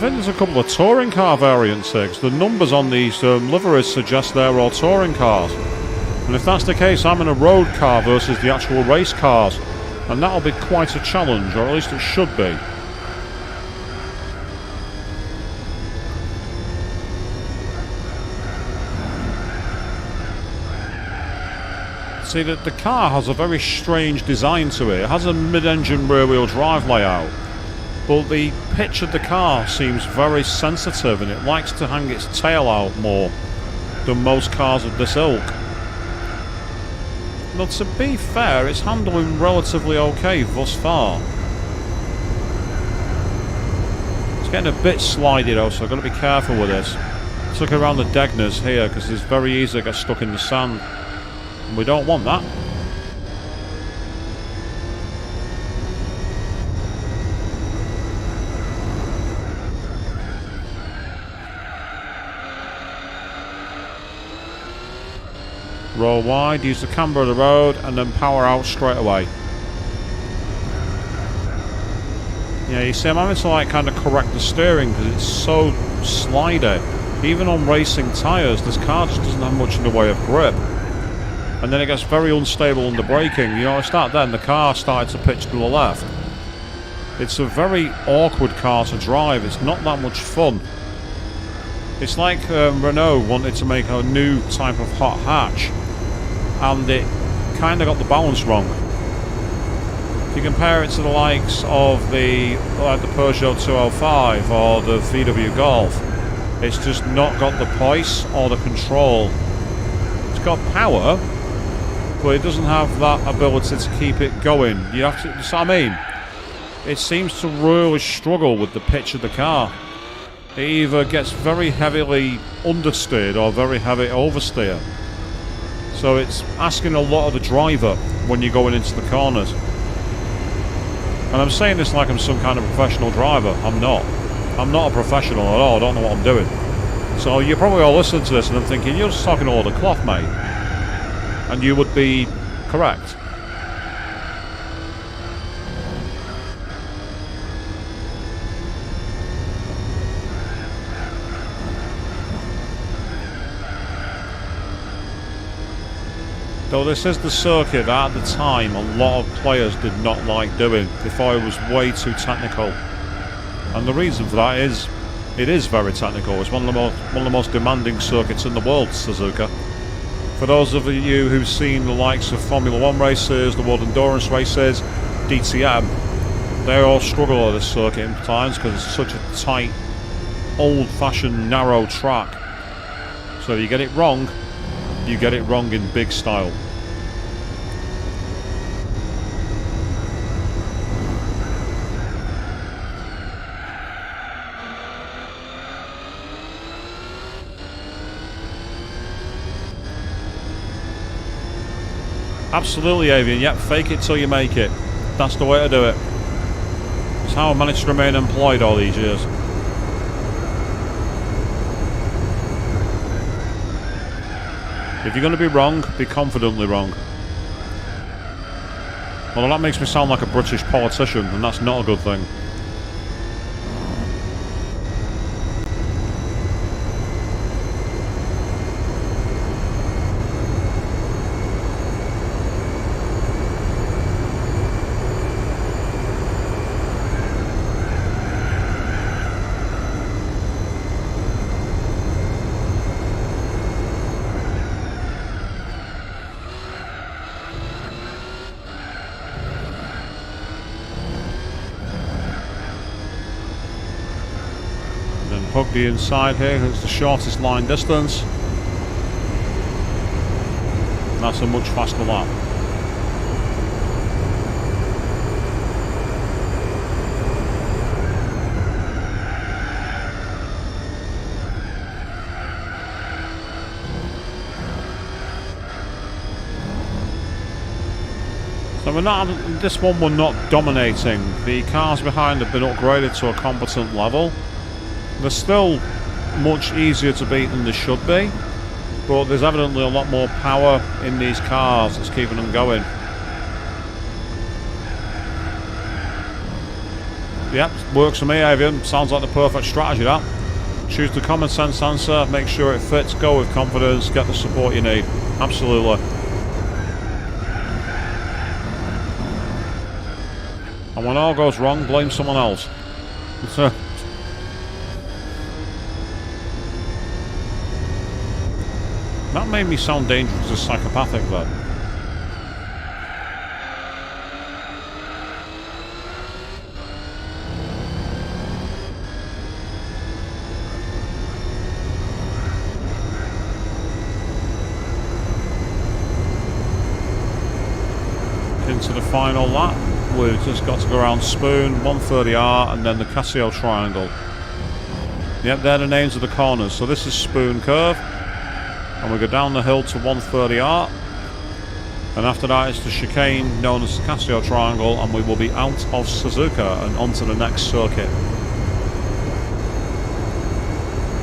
think there's a couple of touring car variants here, 'cause the numbers on these liveries suggest they're all touring cars. And if that's the case, I'm in a road car versus the actual race cars, and that'll be quite a challenge, or at least it should be. See, the car has a very strange design to it. It has a mid-engine rear-wheel drive layout, but the pitch of the car seems very sensitive, and it likes to hang its tail out more than most cars of this ilk. Now, to be fair, it's handling relatively okay thus far. It's getting a bit slidey though, so I've got to be careful with this. Let's look around the degners here, because it's very easy to get stuck in the sand. We don't want that. Roll wide, use the camber of the road, and then power out straight away. Yeah, you see, I'm having to like kind of correct the steering because it's so slidey. Even on racing tyres, this car just doesn't have much in the way of grip. And then it gets very unstable under braking. You know, I start then, the car started to pitch to the left. It's a very awkward car to drive. It's not that much fun. It's like Renault wanted to make a new type of hot hatch, and it kind of got the balance wrong. If you compare it to the likes of the Peugeot 205 or the VW Golf, it's just not got the poise or the control. It's got power, but it doesn't have that ability to keep it going. You have to, you see what I mean? It seems to really struggle with the pitch of the car. It either gets very heavily understeered or very heavy oversteer. So it's asking a lot of the driver when you're going into the corners. And I'm saying this like I'm some kind of professional driver. I'm not. I'm not a professional at all. I don't know what I'm doing. So you're probably all listening to this and I'm thinking, you're just talking all the cloth, mate. And you would be correct. Though this is the circuit that at the time a lot of players did not like doing. They thought it was way too technical. And the reason for that is, it is very technical. It's one of the most demanding circuits in the world, Suzuka. For those of you who've seen the likes of Formula 1 races, the World Endurance races, DTM, they all struggle at this circuit in times because it's such a tight, old-fashioned, narrow track. So if you get it wrong, you get it wrong in big style. Absolutely, Avian. Yep, fake it till you make it. That's the way to do it. It's how I managed to remain employed all these years. If you're going to be wrong, be confidently wrong. Well, that makes me sound like a British politician, and that's not a good thing. Hug the inside here, it's the shortest line distance. And that's a much faster lap. So we're not, this one we're not dominating. The cars behind have been upgraded to a competent level. They're still much easier to beat than they should be, but there's evidently a lot more power in these cars that's keeping them going. Yep, works for me, Avian. Sounds like the perfect strategy, that. Choose the common sense answer, make sure it fits, go with confidence, get the support you need. Absolutely. And when all goes wrong, blame someone else. That made me sound dangerous as psychopathic, though. Into the final lap. We've just got to go around Spoon, 130R, and then the Casio Triangle. Yep, they're the names of the corners. So this is Spoon Curve, and we go down the hill to 130R, and after that it's the chicane known as the Casio Triangle, and we will be out of Suzuka and onto the next circuit.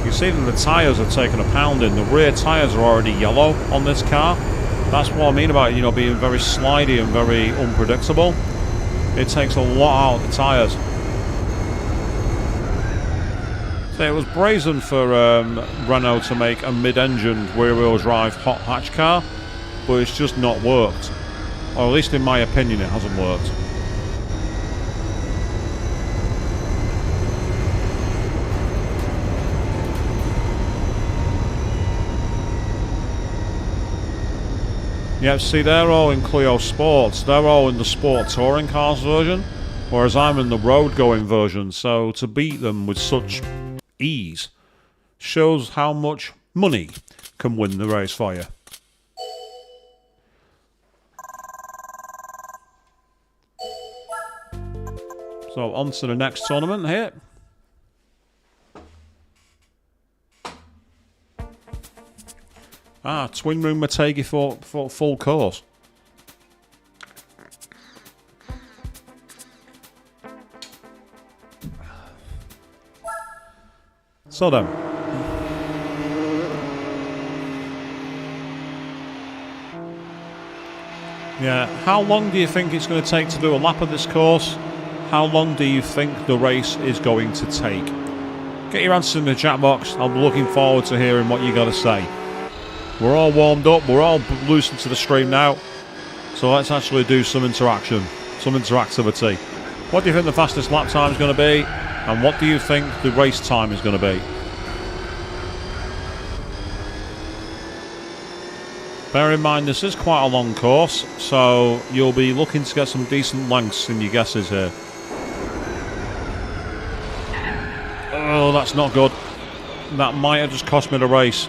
You see that the tyres have taken a pounding. The rear tyres are already yellow on this car. That's what I mean about, you know, being very slidey and very unpredictable. It takes a lot out of the tyres. So it was brazen for Renault to make a mid-engined rear-wheel drive hot hatch car, but it's just not worked. Or at least in my opinion it hasn't worked. Yeah, see, they're all in Clio Sports. They're all in the Sport Touring Cars version, whereas I'm in the road-going version. So to beat them with such ease shows how much money can win the race for you. So on to the next tournament here. Ah, twin room Motegi for full course. So then. Yeah, how long do you think it's going to take to do a lap of this course? How long do you think the race is going to take? Get your answers in the chat box. I'm looking forward to hearing what you got to say. We're all warmed up, we're all loosened to the stream now, so let's actually do some interaction, some interactivity. What do you think the fastest lap time is going to be, and what do you think the race time is going to be? Bear in mind this is quite a long course, so you'll be looking to get some decent lengths in your guesses here. Oh, that's not good. That might have just cost me the race.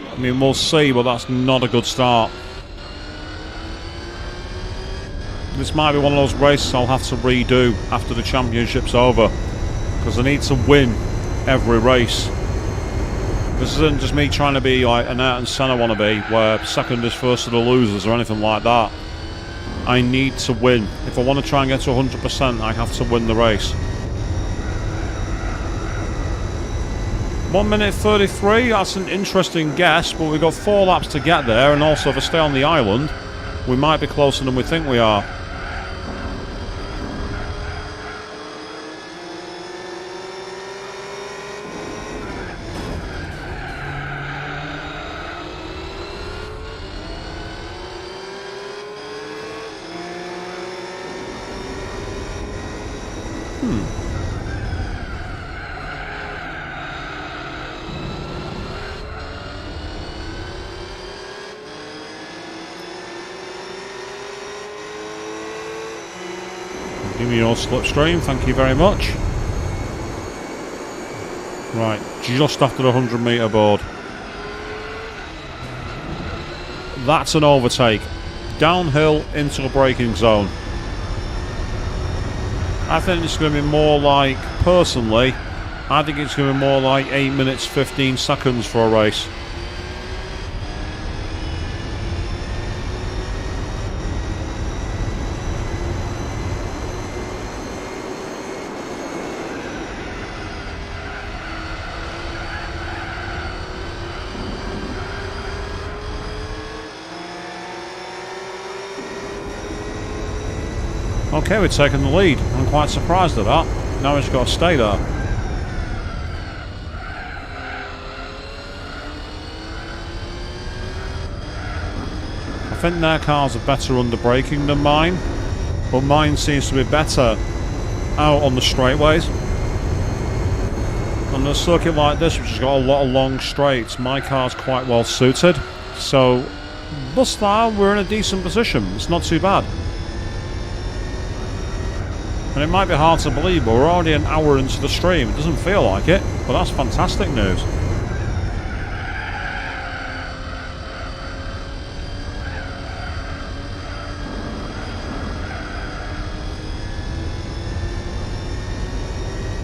I mean, we'll see, but that's not a good start. This might be one of those races I'll have to redo after the championship's over, because I need to win every race. This isn't just me trying to be like an Ayrton Senna wannabe, where second is first of the losers or anything like that. I need to win. If I want to try and get to 100%, I have to win the race. 1 minute 33, that's an interesting guess, but we've got 4 laps to get there, and also if I stay on the island, we might be closer than we think we are. Give me your slipstream, thank you very much. Right, just after the 100 metre board. That's an overtake. Downhill into the braking zone. I think it's going to be more like, personally, I think it's going to be more like 8 minutes 15 seconds for a race. Okay, we're taking the lead. I'm quite surprised at that. Now he's got to stay there. I think their cars are better under braking than mine, but mine seems to be better out on the straightaways. On a circuit like this, which has got a lot of long straights, my car's quite well suited. So, thus far, we're in a decent position. It's not too bad. And it might be hard to believe, but we're already an hour into the stream. It doesn't feel like it, but that's fantastic news.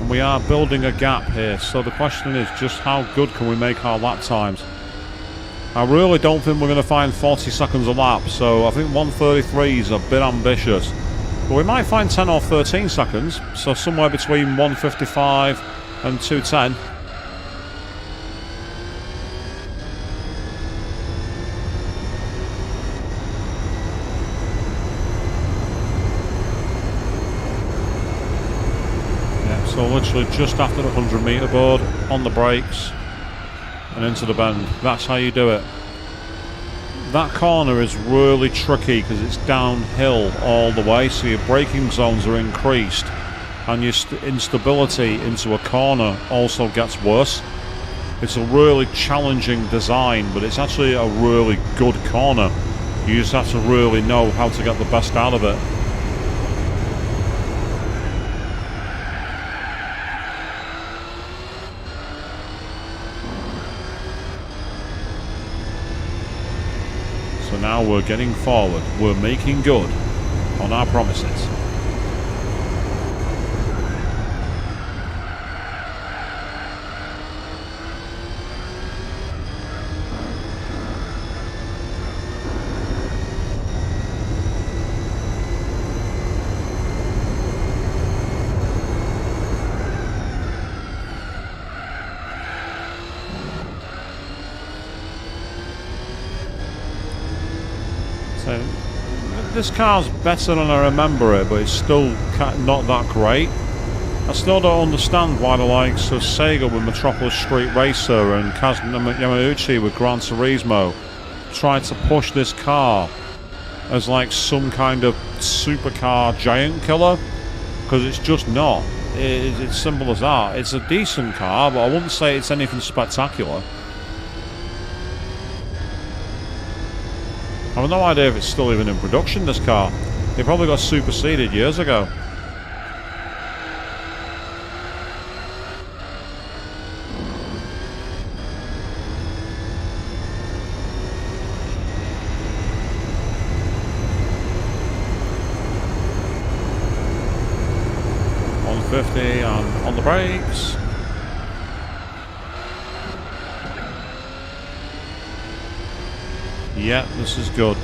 And we are building a gap here, so the question is just how good can we make our lap times? I really don't think we're going to find 40 seconds a lap, so I think 1:33 is a bit ambitious. But we might find 10 or 13 seconds, so somewhere between 1:55 and 2:10. Yeah, so literally just after the 100-metre board, on the brakes, and into the bend. That's how you do it. That corner is really tricky because it's downhill all the way, so your braking zones are increased and your instability into a corner also gets worse. It's a really challenging design, but it's actually a really good corner. You just have to really know how to get the best out of it. So now we're getting forward. We're making good on our promises. So, this car's better than I remember it, but it's still not that great. I still don't understand why the likes of Sega with Metropolis Street Racer and Kaz Yamauchi with Gran Turismo tried to push this car as like some kind of supercar giant killer, because it's just not. It's simple as that. It's a decent car, but I wouldn't say it's anything spectacular. I have no idea if it's still even in production, this car. It probably got superseded years ago. .150 and on the brakes. Yeah, this is good.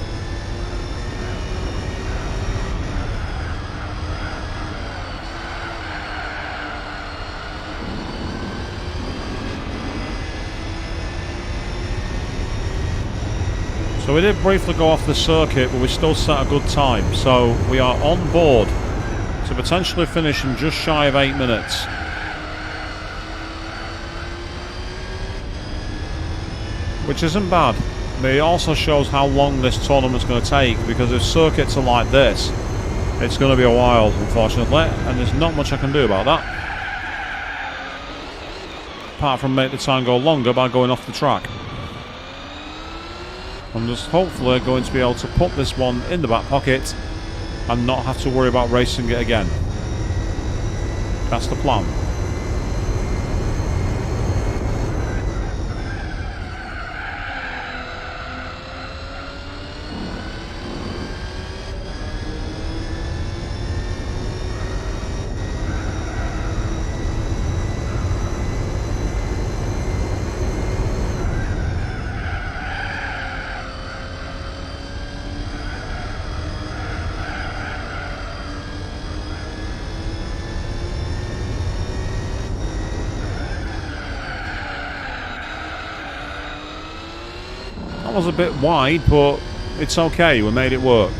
So we did briefly go off the circuit, but we still set a good time. So we are on board to potentially finish in just shy of 8 minutes. Which isn't bad. But it also shows how long this tournament's going to take, because if circuits are like this, it's going to be a while, unfortunately, and there's not much I can do about that. Apart from make the time go longer by going off the track. I'm just hopefully going to be able to put this one in the back pocket and not have to worry about racing it again. That's the plan. Was a bit wide, but it's okay, we made it work.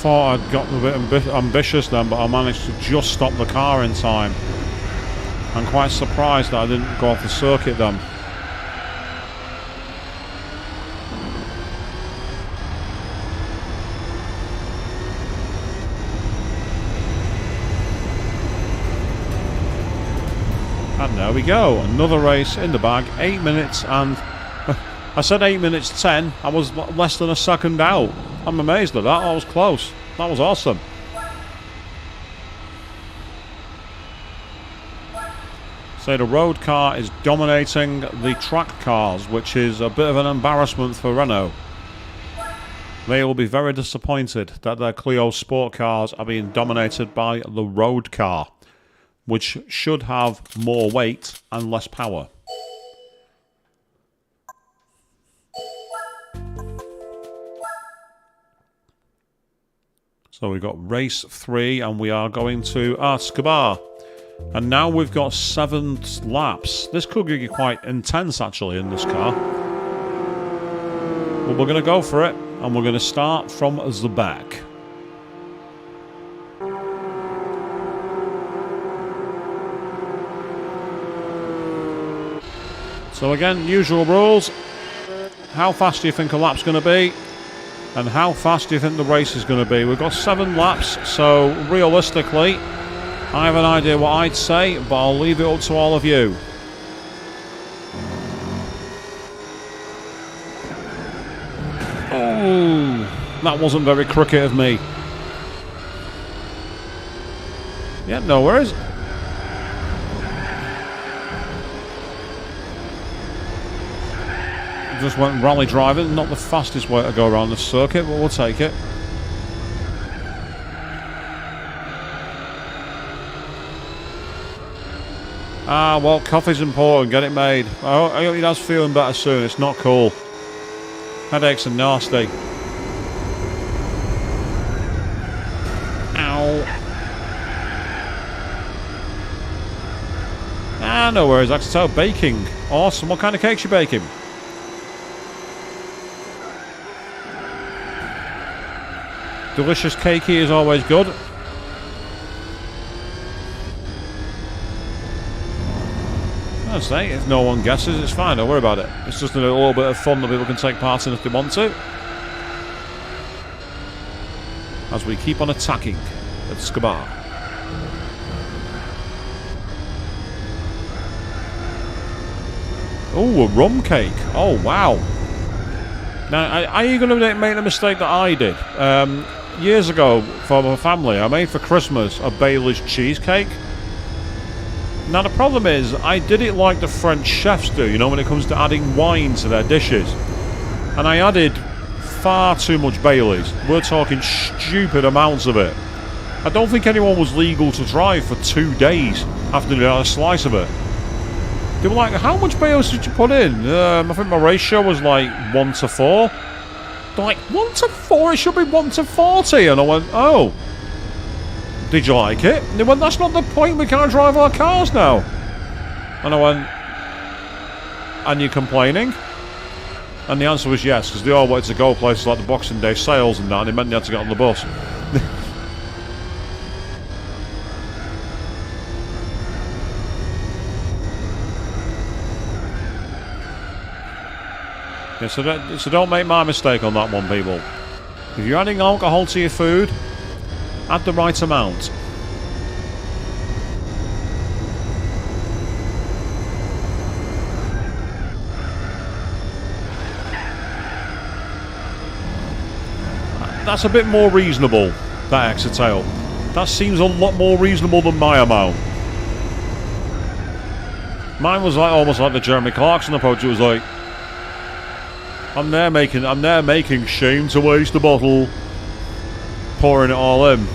thought I'd gotten a bit ambitious then, but I managed to just stop the car in time. I'm quite surprised that I didn't go off the circuit then. And there we go, another race in the bag, 8 minutes and... I said 8 minutes 10, I was less than a second out. I'm amazed at that, that was close. That was awesome. So the road car is dominating the track cars, which is a bit of an embarrassment for Renault. They will be very disappointed that their Clio sport cars are being dominated by the road car, which should have more weight and less power. So we've got race 3 and we are going to Escobar. And now we've got 7 laps. This could get quite intense actually in this car. But we're going to go for it and we're going to start from the back. So again, usual rules. How fast do you think a lap's going to be? And how fast do you think the race is going to be? We've got 7 laps, so realistically, I have an idea what I'd say, but I'll leave it up to all of you. Oh, that wasn't very cricket of me. Yeah, no worries. Just went rally driving, not the fastest way to go around the circuit, but we'll take it. Ah, well, coffee's important, get it made. I hope you guys feeling better soon, it's not cool. Headaches are nasty. Ow. Ah, no worries, I can tell. Baking. Awesome, what kind of cakes you baking? Delicious cakey is always good. I'd say, if no one guesses, it's fine, don't worry about it. It's just a little bit of fun that people can take part in if they want to. As we keep on attacking at Escobar. Oh, a rum cake. Oh, wow. Now, are you going to make the mistake that I did? Years ago, for my family, I made for Christmas a Bailey's cheesecake. Now, the problem is, I did it like the French chefs do, you know, when it comes to adding wine to their dishes. And I added far too much Bailey's. We're talking stupid amounts of it. I don't think anyone was legal to drive for 2 days after they had a slice of it. They were like, how much Bailey's did you put in? I think my ratio was like 1 to 4. They're like, 1 to 4? It should be 1 to 40. And I went, oh. Did you like it? And they went, that's not the point, we can't drive our cars now. And I went, and you're complaining? And the answer was yes, because they all wanted to go places like the Boxing Day sales and that, and it meant they had to get on the bus. Yeah, so don't make my mistake on that one, people. If you're adding alcohol to your food, add the right amount. That's a bit more reasonable, that exit tail. That seems a lot more reasonable than my amount. Mine was like almost like the Jeremy Clarkson approach. It was like, I'm there making shame to waste the bottle, pouring it all in.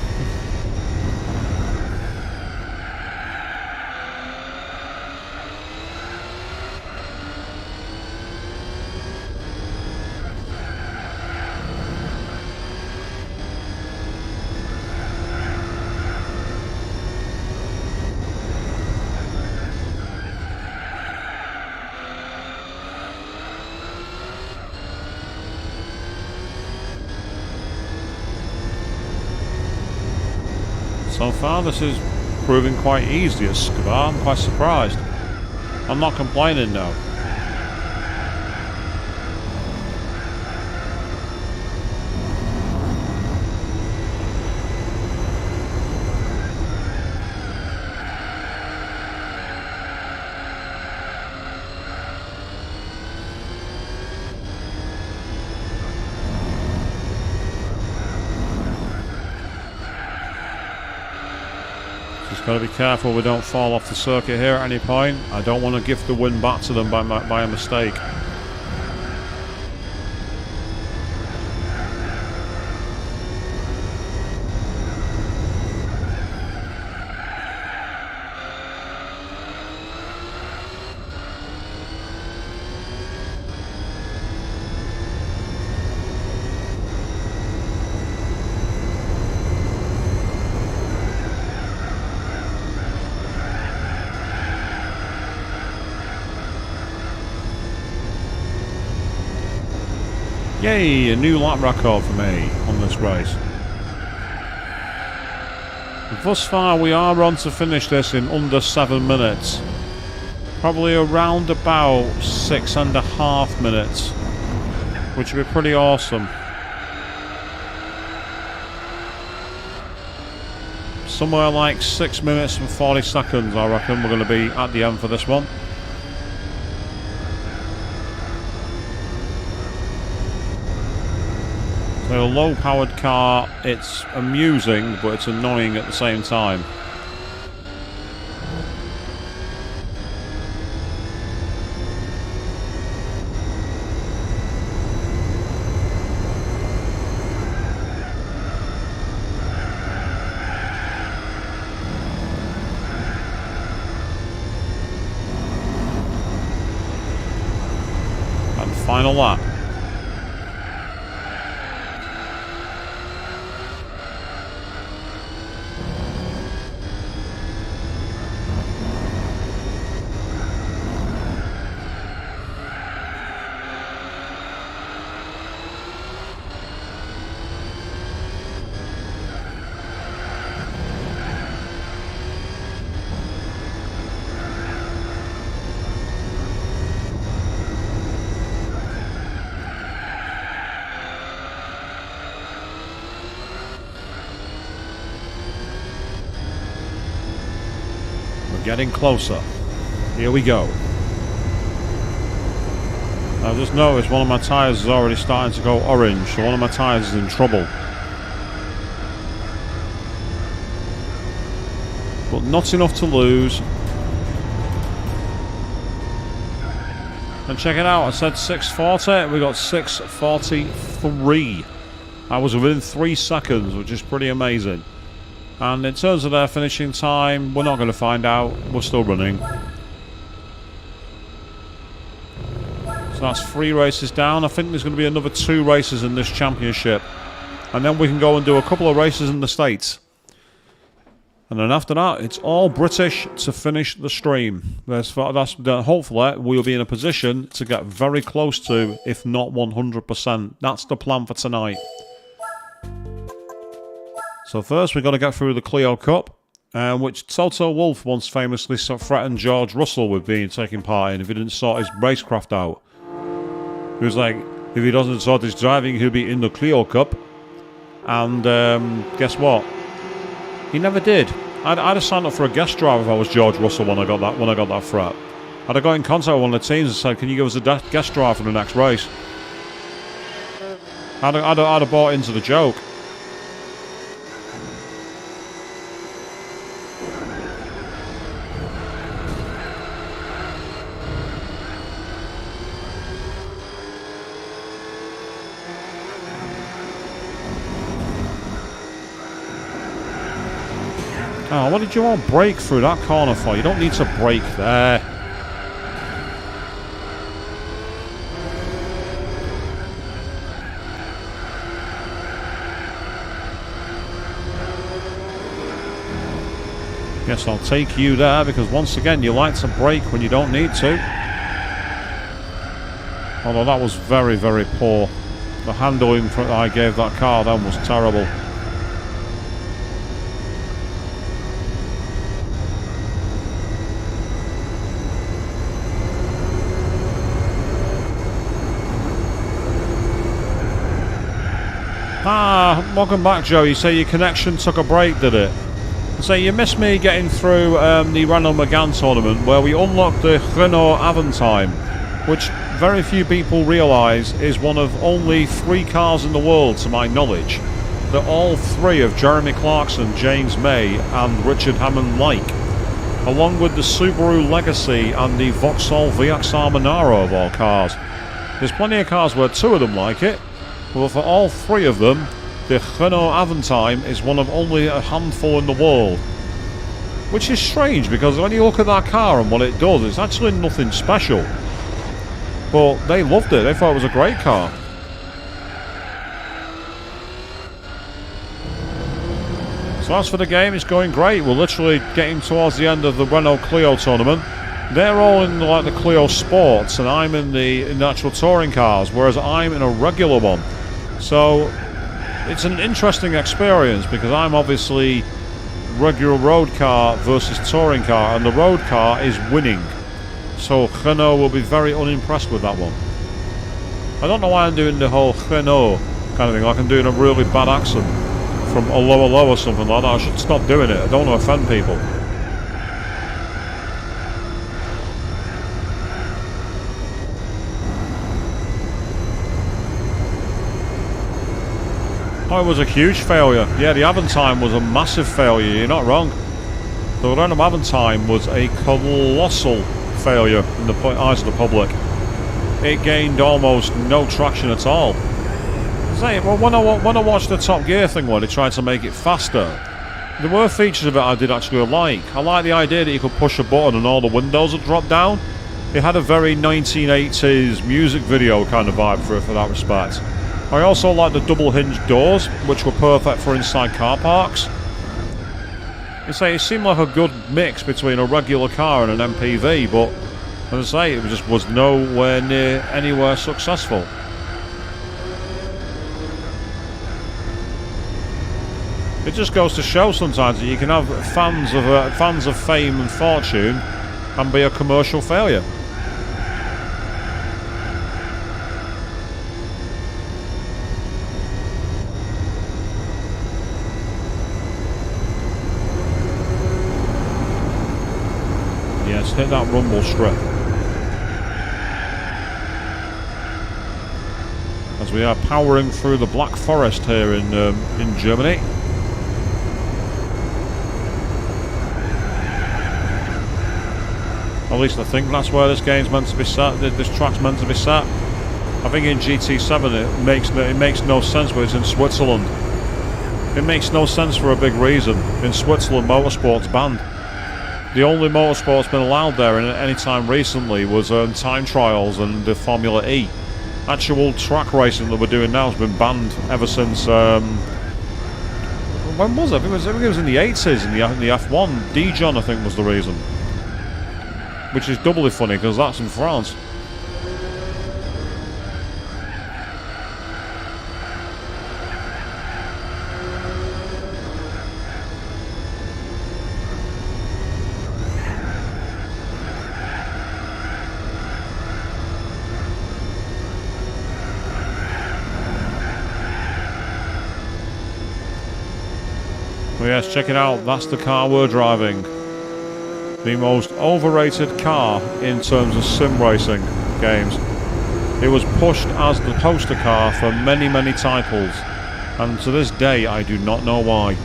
So far, this is proving quite easy at Scabar. I'm quite surprised. I'm not complaining now. Just got to be careful we don't fall off the circuit here at any point. I don't want to give the win back to them by a mistake. Yay, a new lap record for me on this race. Thus far we are on to finish this in under 7 minutes. Probably around about 6.5 minutes, which would be pretty awesome. Somewhere like 6 minutes and 40 seconds I reckon we're going to be at the end for this one. So a low-powered car, it's amusing, but it's annoying at the same time. And final lap. Getting closer. Here we go. I've just noticed one of my tyres is already starting to go orange, so one of my tyres is in trouble. But not enough to lose. And check it out, I said 640, we got 6:43. I was within 3 seconds, which is pretty amazing. And in terms of their finishing time, we're not going to find out. We're still running. So that's 3 races down. I think there's going to be another 2 races in this championship. And then we can go and do a couple of races in the States. And then after that, it's all British to finish the stream. Hopefully, we'll be in a position to get very close to, if not 100%. That's the plan for tonight. So first we've got to get through the Clio Cup, which Toto Wolff once famously threatened George Russell with taking part in if he didn't sort his racecraft out. He was like, if he doesn't sort his driving, he'll be in the Clio Cup. And guess what? He never did. I'd have signed up for a guest driver if I was George Russell when I got that threat. I'd have got in contact with one of the teams and said, can you give us a guest driver for the next race? I'd have bought into the joke. Oh, what did you all brake through that corner for? You don't need to brake there. Guess I'll take you there because once again you like to brake when you don't need to. Although that was very, very poor. The handling I gave that car then was terrible. welcome back, Joe. You say your connection took a break, did it? So you missed me getting through the Renault Megane tournament where we unlocked the Renault Aventime, which very few people realise is one of only 3 cars in the world, to my knowledge, that all 3 of Jeremy Clarkson, James May and Richard Hammond like, along with the Subaru Legacy and the Vauxhall VXR Monaro of all cars. There's plenty of cars where 2 of them like it, but for all 3 of them, the Renault Aventime is one of only a handful in the world. Which is strange, because when you look at that car and what it does, it's actually nothing special. But they loved it, they thought it was a great car. So as for the game, it's going great. We're literally getting towards the end of the Renault Clio tournament. They're all in like the Clio Sports, and I'm in the actual touring cars, whereas I'm in a regular one. So it's an interesting experience, because I'm obviously regular road car versus touring car, and the road car is winning. So Renault will be very unimpressed with that one. I don't know why I'm doing the whole Renault kind of thing, like I'm doing a really bad accent from a lower or something like that. I should stop doing it. I don't want to offend people. Oh, it was a huge failure. Yeah, the Aventime was a massive failure. You're not wrong. The Renault Aventime was a colossal failure in the eyes of the public. It gained almost no traction at all. Well, when I watched the Top Gear thing where they tried to make it faster, there were features of it I did actually like. I like the idea that you could push a button and all the windows would drop down. It had a very 1980s music video kind of vibe for that respect. I also like the double hinged doors, which were perfect for inside car parks. It seemed like a good mix between a regular car and an MPV, but as I say, it just was nowhere near anywhere successful. It just goes to show sometimes that you can have fans of fame and fortune and be a commercial failure. Yes, hit that rumble strip. As we are powering through the Black Forest here in Germany. At least I think that's where this game's meant to be set. This track's meant to be set. I think in GT7 it makes no sense, but it's in Switzerland. It makes no sense for a big reason. In Switzerland, motorsport's banned. The only motorsport's been allowed there in any time recently was time trials and the Formula E. Actual track racing that we're doing now has been banned ever since. When was it? I think it was in the 80s in the F1. Dijon, I think, was the reason. Which is doubly funny because that's in France. Well, yes, check it out. That's the car we're driving. The most overrated car in terms of sim racing games. It was pushed as the poster car for many, many titles, and to this day I do not know why.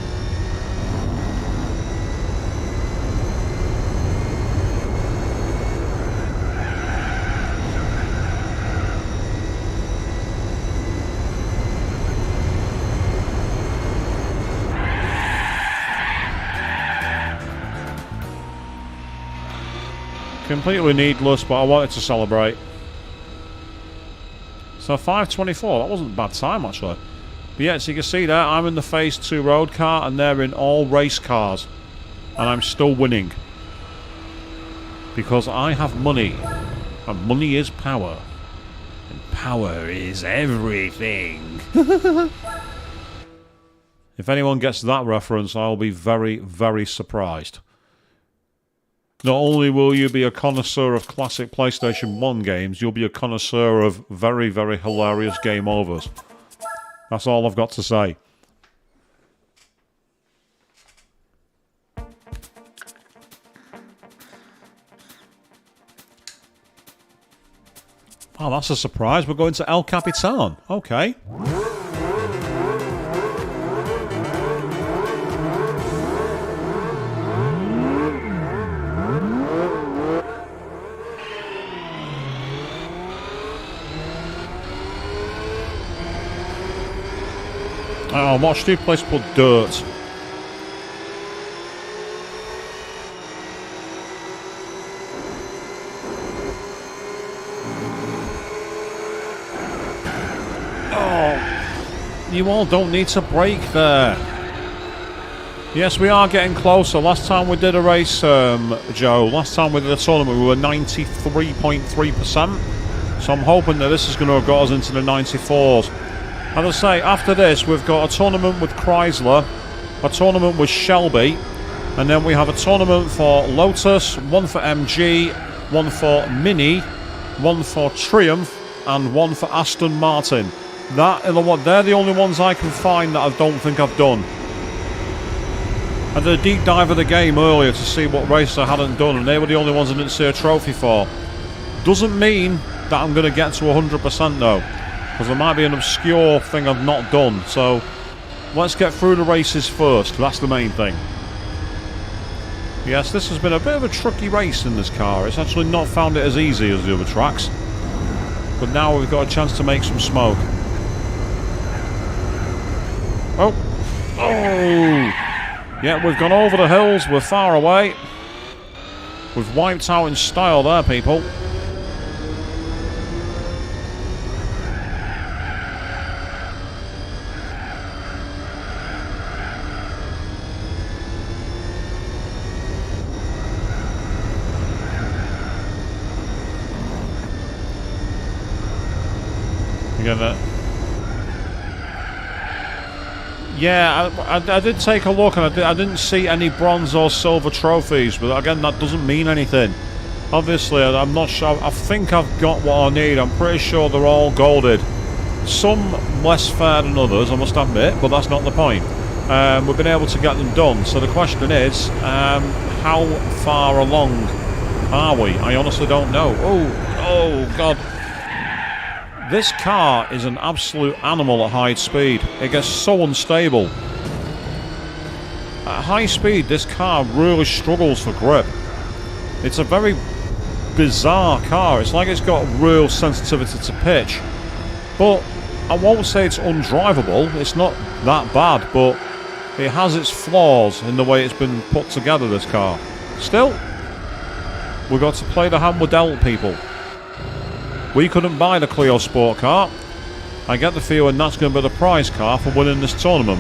Completely needless, but I wanted to celebrate. So 5:24, that wasn't a bad time actually. But yeah, so you can see there, I'm in the Phase 2 road car and they're in all race cars. And I'm still winning. Because I have money. And money is power. And power is everything. If anyone gets that reference, I'll be very, very surprised. Not only will you be a connoisseur of classic PlayStation 1 games, you'll be a connoisseur of very, very hilarious game overs. That's all I've got to say. Oh, that's a surprise. We're going to El Capitan. Okay. Oh, what a stupid place to put dirt. You all don't need to brake there. Yes, we are getting closer. Last time we did a race, Joe, last time we did a tournament, we were 93.3%. So I'm hoping that this is going to have got us into the 94s. As I say, after this, we've got a tournament with Chrysler, a tournament with Shelby, and then we have a tournament for Lotus, one for MG, one for Mini, one for Triumph, and one for Aston Martin. They're the only ones I can find that I don't think I've done. I did a deep dive of the game earlier to see what race I hadn't done, and they were the only ones I didn't see a trophy for. Doesn't mean that I'm going to get to 100% though, because there might be an obscure thing I've not done. So let's get through the races first. That's the main thing. Yes, this has been a bit of a tricky race in this car. It's actually not found it as easy as the other tracks, but now we've got a chance to make some smoke. Oh! Yeah, we've gone over the hills. We're far away. We've wiped out in style there, people. You get that? Yeah, I did take a look, and I didn't see any bronze or silver trophies, but again, that doesn't mean anything. Obviously, I'm not sure. I think I've got what I need. I'm pretty sure they're all golded. Some less fair than others, I must admit, but that's not the point. We've been able to get them done, so the question is, how far along are we? I honestly don't know. Oh, God. This car is an absolute animal at high speed. It gets so unstable. At high speed, this car really struggles for grip. It's a very bizarre car. It's like it's got real sensitivity to pitch. But I won't say it's undrivable. It's not that bad, but it has its flaws in the way it's been put together, this car. Still, we've got to play the hand we're dealt, people. We couldn't buy the Clio Sport car. I get the feeling that's going to be the prize car for winning this tournament.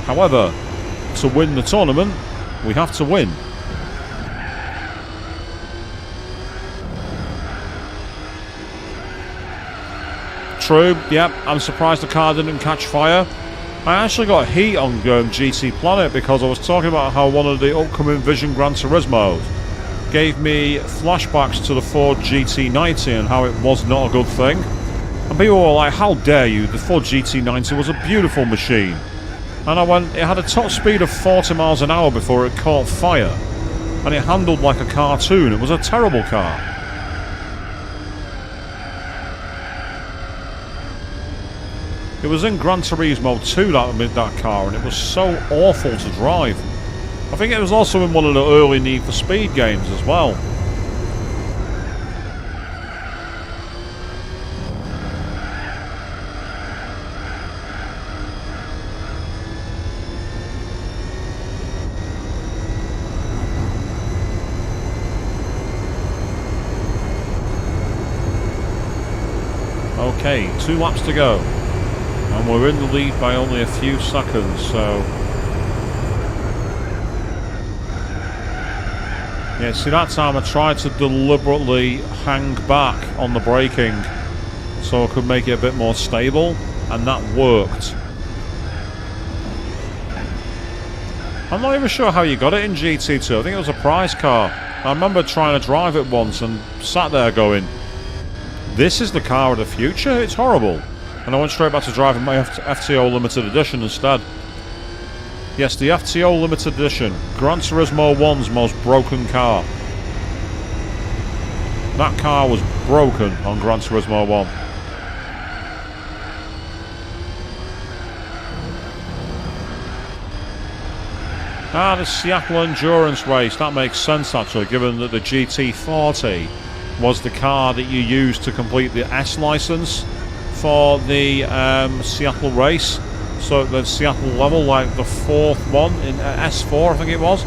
However, to win the tournament, we have to win. True, yep, I'm surprised the car didn't catch fire. I actually got heat on GT Planet because I was talking about how one of the upcoming Vision Gran Turismos gave me flashbacks to the Ford GT90 and how it was not a good thing. And people were like, how dare you, the Ford GT90 was a beautiful machine. And I went, it had a top speed of 40 miles an hour before it caught fire. And it handled like a cartoon. It was a terrible car. It was in Gran Turismo 2, that car, and it was so awful to drive. I think it was also in one of the early Need for Speed games as well. Okay, 2 laps to go. And we're in the lead by only a few seconds, so... Yeah, see, that time I tried to deliberately hang back on the braking so I could make it a bit more stable, and that worked. I'm not even sure how you got it in GT2. I think it was a prize car. I remember trying to drive it once and sat there going, this is the car of the future? It's horrible. And I went straight back to driving my FTO Limited Edition instead. Yes, the FTO Limited Edition. Gran Turismo 1's most broken car. That car was broken on Gran Turismo 1. The Seattle Endurance Race. That makes sense, actually, given that the GT40 was the car that you used to complete the S license for the Seattle race. So the Seattle level, like the fourth one in S4, I think it was.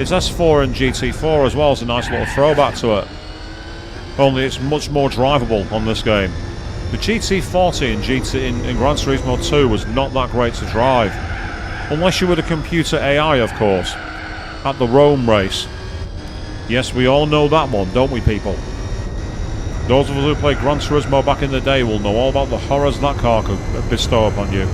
It's S4 and GT4 as well. It's a nice little throwback to it. Only it's much more drivable on this game. The GT40 in Gran Turismo 2 was not that great to drive. Unless you were the computer AI, of course. At the Rome race. Yes, we all know that one, don't we, people? Those of us who played Gran Turismo back in the day will know all about the horrors that car could bestow upon you.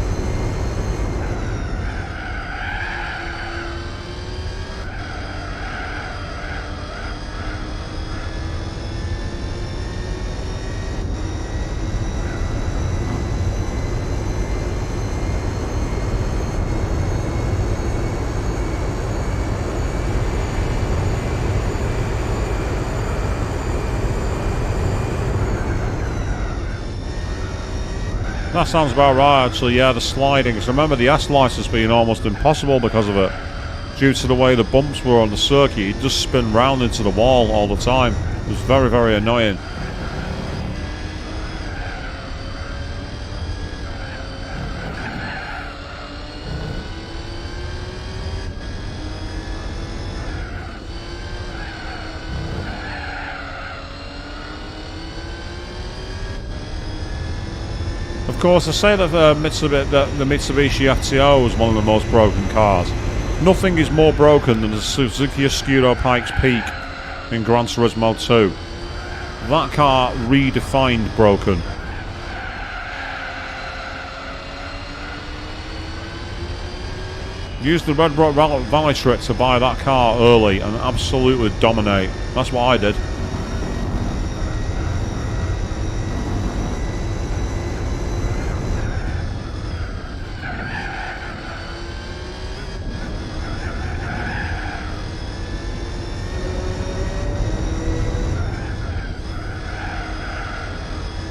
That sounds about right, actually. Yeah, the sliding. Because remember the S license being almost impossible because of it. Due to the way the bumps were on the circuit, you'd just spin round into the wall all the time. It was very, very annoying. Of course, I say that the Mitsubishi FTO is one of the most broken cars. Nothing is more broken than the Suzuki Escudo Pikes Peak in Gran Turismo 2. That car redefined broken. Use the Red Rock Valley trick to buy that car early and absolutely dominate. That's what I did.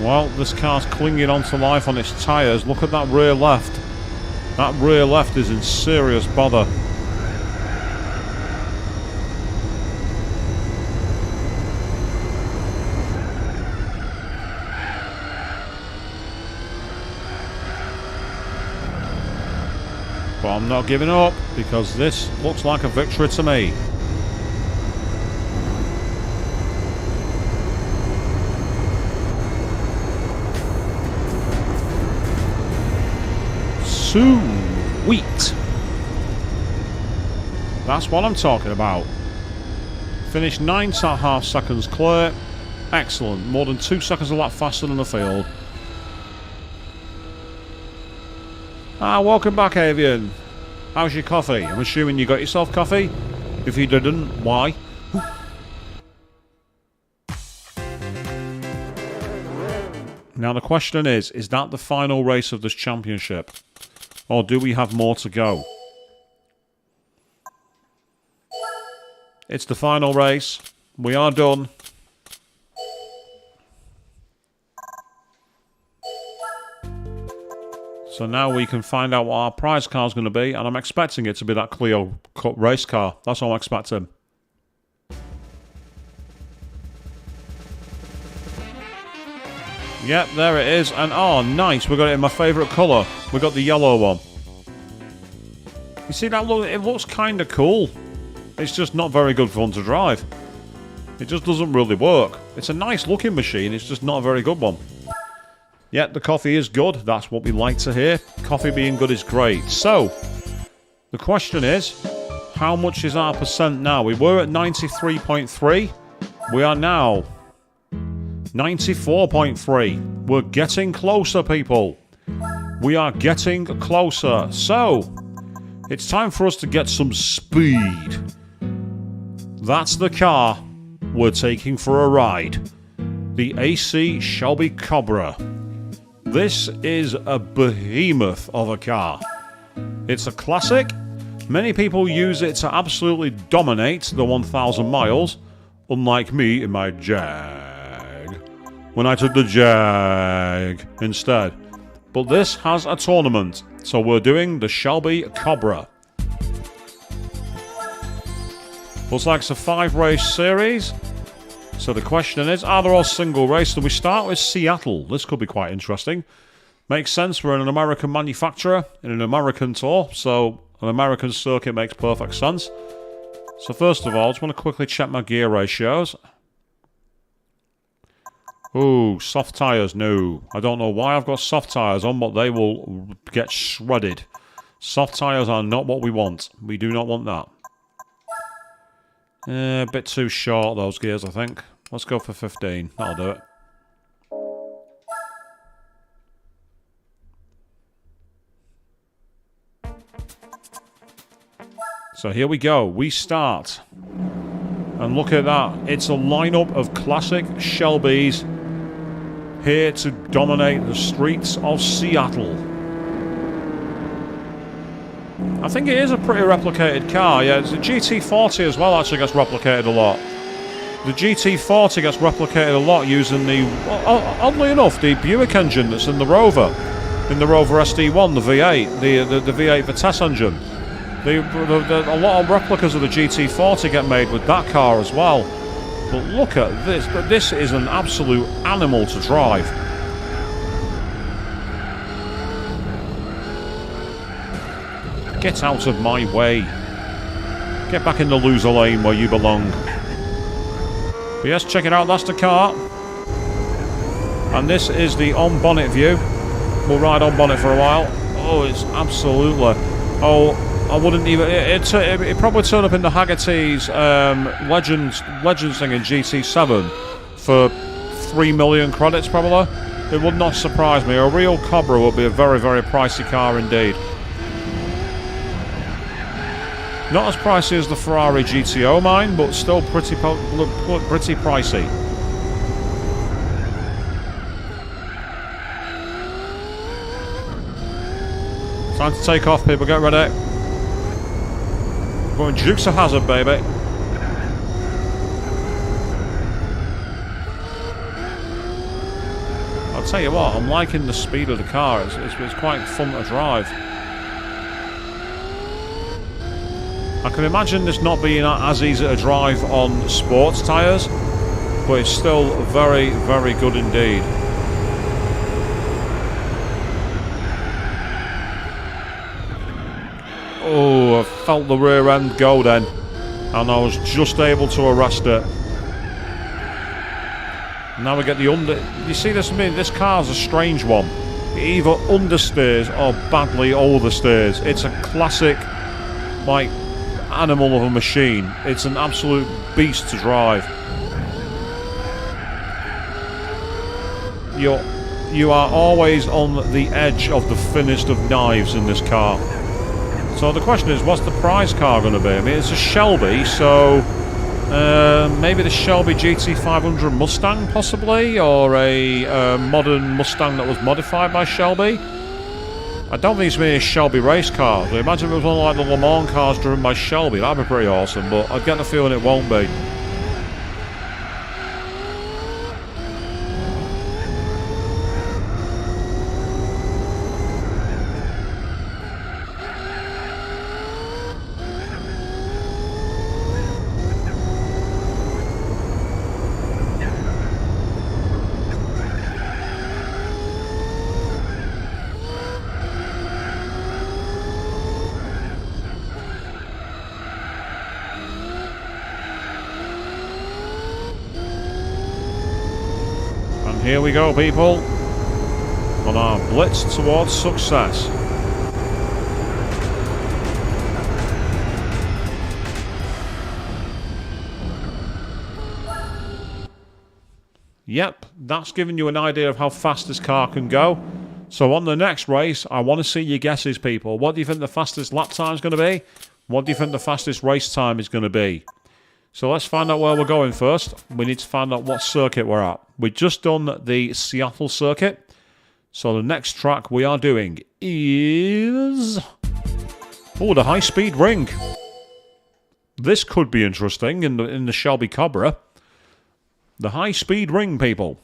Well, this car's clinging onto life on its tyres. Look at that rear left. That rear left is in serious bother. But I'm not giving up, because this looks like a victory to me. Sweet. That's what I'm talking about. Finished 9.5 seconds clear. Excellent. More than 2 seconds a lap faster than the field. Welcome back, Avian. How's your coffee? I'm assuming you got yourself coffee. If you didn't, why? Now the question is that the final race of this championship? Or do we have more to go? It's the final race. We are done. So now we can find out what our prize car is going to be, and I'm expecting it to be that Clio Cup race car. That's all I'm expecting. Yep, there it is. And oh, nice. We got it in my favourite colour. We got the yellow one. You see that look? It looks kind of cool. It's just not very good fun to drive. It just doesn't really work. It's a nice looking machine. It's just not a very good one. Yet the coffee is good. That's what we like to hear. Coffee being good is great. So, the question is, how much is our percent now? We were at 93.3. We are now 94.3. We're getting closer, people. We are getting closer. So, it's time for us to get some speed. That's the car we're taking for a ride. The AC Shelby Cobra. This is a behemoth of a car. It's a classic. Many people use it to absolutely dominate the 1,000 miles, unlike me in my Jag. when I took the Jag instead. But this has a tournament, so we're doing the Shelby Cobra. Looks like it's a 5-race series. So the question is, are they all single race? So we start with Seattle. This could be quite interesting. Makes sense, we're an American manufacturer in an American tour, so an American circuit makes perfect sense. So first of all, I just want to quickly check my gear ratios. Ooh, soft tyres, no. I don't know why I've got soft tyres on, but they will get shredded. Soft tyres are not what we want. We do not want that. A bit too short, those gears, I think. Let's go for 15. That'll do it. So here we go. We start. And look at that. It's a lineup of classic Shelbys here to dominate the streets of Seattle. I think it is a pretty replicated car. Yeah, it's a GT40 as well actually gets replicated a lot. The GT40 gets replicated a lot using the, oddly enough, the Buick engine that's in the Rover SD1, the V8, the V8 Vitesse engine. A lot of replicas of the GT40 get made with that car as well. But look at this. This is an absolute animal to drive. Get out of my way. Get back in the loser lane where you belong. But yes, check it out. That's the car. And this is the on-bonnet view. We'll ride on-bonnet for a while. Oh, it's absolutely... Oh... I wouldn't even... It probably turn up in the Haggerty's Legends thing in GT7 for 3 million credits, probably. It would not surprise me. A real Cobra would be a very, very pricey car indeed. Not as pricey as the Ferrari GTO mine, but still pretty pricey. Time to take off, people. Get ready. Going Dukes of Hazzard, baby. I'll tell you what, I'm liking the speed of the car. It's quite fun to drive. I can imagine this not being as easy to drive on sports tyres, but it's still very, very good indeed. Oh, I felt the rear end go then, and I was just able to arrest it. Now we get the under... You see this? I mean, this car's a strange one. It either understeers or badly oversteers. It's a classic, like, animal of a machine. It's an absolute beast to drive. You are always on the edge of the thinnest of knives in this car. So the question is, what's the prize car going to be? I mean, it's a Shelby, so maybe the Shelby GT500 Mustang, possibly, or a modern Mustang that was modified by Shelby. I don't think it's going to be a Shelby race car. So imagine if it was one like the Le Mans cars driven by Shelby. That'd be pretty awesome, but I get the feeling it won't be. Here we go, people, on our blitz towards success. Yep, that's giving you an idea of how fast this car can go. So on the next race, I want to see your guesses, people. What do you think the fastest lap time is going to be? What do you think the fastest race time is going to be? So let's find out where we're going first. We need to find out what circuit we're at. We've just done the Seattle circuit. So the next track we are doing is... oh, the high-speed ring. This could be interesting in the Shelby Cobra. The high-speed ring, people.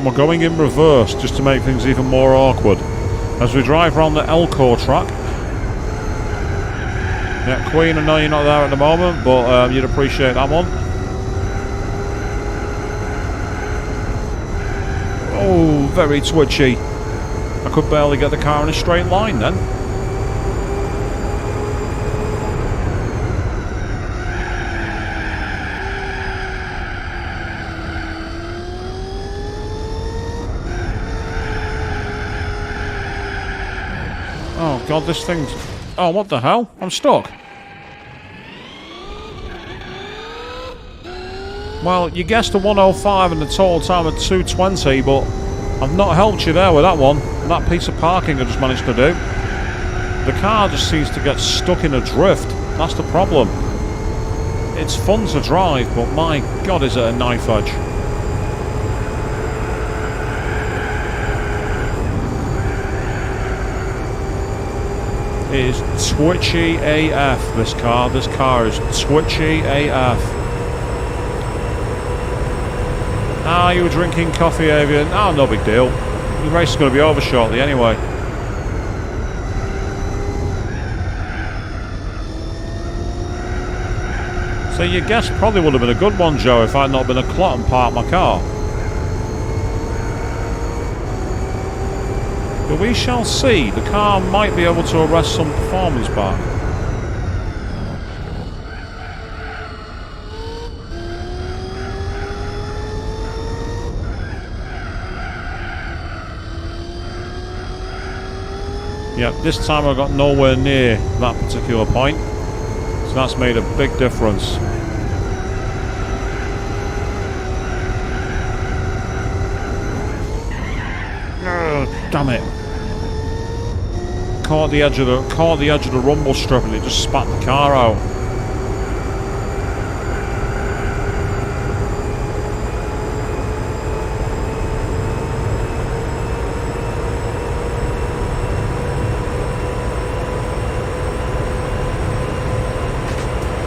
And we're going in reverse just to make things even more awkward. As we drive around the Elco track. Yeah, Queen, I know you're not there at the moment, but you'd appreciate that one. Oh, very twitchy. I could barely get the car in a straight line then. Oh god, this thing's... Oh, what the hell? I'm stuck. Well, you guessed a 105 and the total time of 220, but I've not helped you there with that one. That piece of parking I just managed to do. The car just seems to get stuck in a drift. That's the problem. It's fun to drive, but my god, is it a knife edge. It is twitchy AF, this car. This car is twitchy AF. Ah, you were drinking coffee, Avian. Ah, no big deal. The race is going to be over shortly anyway. So your guess probably would have been a good one, Joe, if I'd not been a clot and parked my car. But we shall see. The car might be able to arrest some performance back. Yep, this time I got nowhere near that particular point. So that's made a big difference. Damn it. Caught the edge of the rumble strip and it just spat the car out.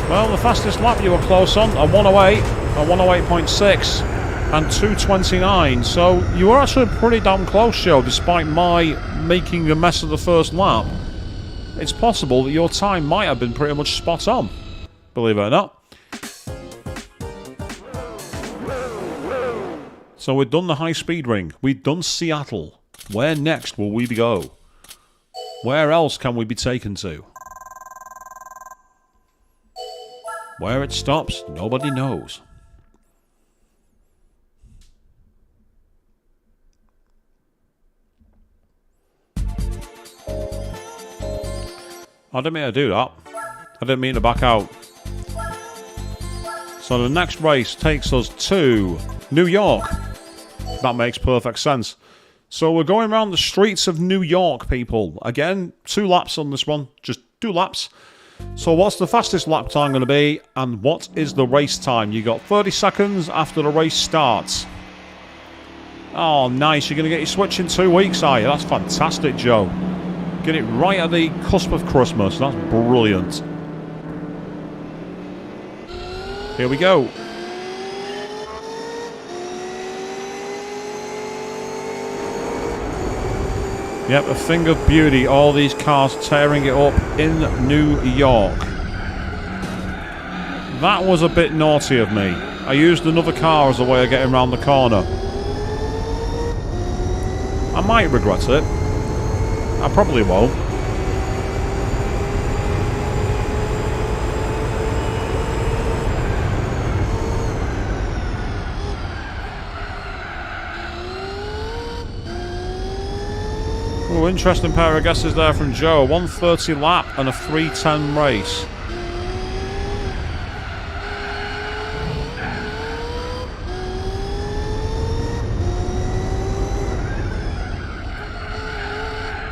Well, the fastest lap you were close on, a 108, a 108.6. And 229, so you were actually pretty damn close, Joe, despite my making a mess of the first lap. It's possible that your time might have been pretty much spot on, believe it or not. So we've done the high-speed ring, we've done Seattle. Where next will we go? Where else can we be taken to? Where it stops, nobody knows. I didn't mean to do that. I didn't mean to back out. So the next race takes us to New York. That makes perfect sense. So we're going around the streets of New York, people. Again, 2 laps on this one. Just 2 laps. So what's the fastest lap time going to be? And what is the race time? You got 30 seconds after the race starts. Oh, nice. You're going to get your switch in 2 weeks, are you? That's fantastic, Joe. Get it right at the cusp of Christmas. That's brilliant. Here we go. Yep, a thing of beauty. All these cars tearing it up in New York. That was a bit naughty of me. I used another car as a way of getting around the corner. I might regret it. I probably won't. Oh, interesting pair of guesses there from Joe. 130 lap and a 310 race.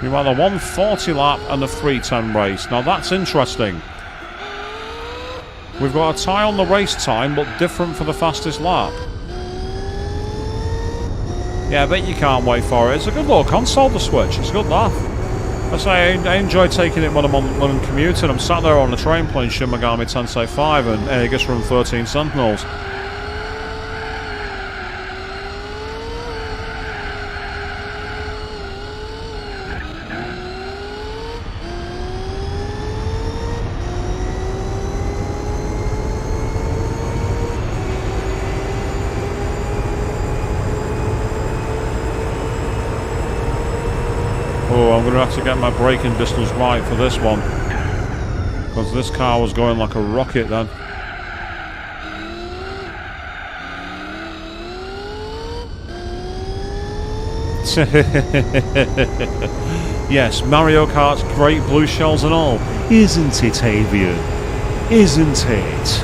Meanwhile, a 140 lap and a 310 race. Now that's interesting. We've got a tie on the race time, but different for the fastest lap. Yeah, I bet you can't wait for it. It's a good little console to switch. It's a good laugh. I say I enjoy taking it when I'm commuting. I'm sat there on the train playing Shin Megami Tensei 5 and Aegis Run 13 Sentinels. Oh, I'm going to have to get my braking distance right for this one. Because this car was going like a rocket then. Yes, Mario Kart's great blue shells and all. Isn't it, Avian? Isn't it?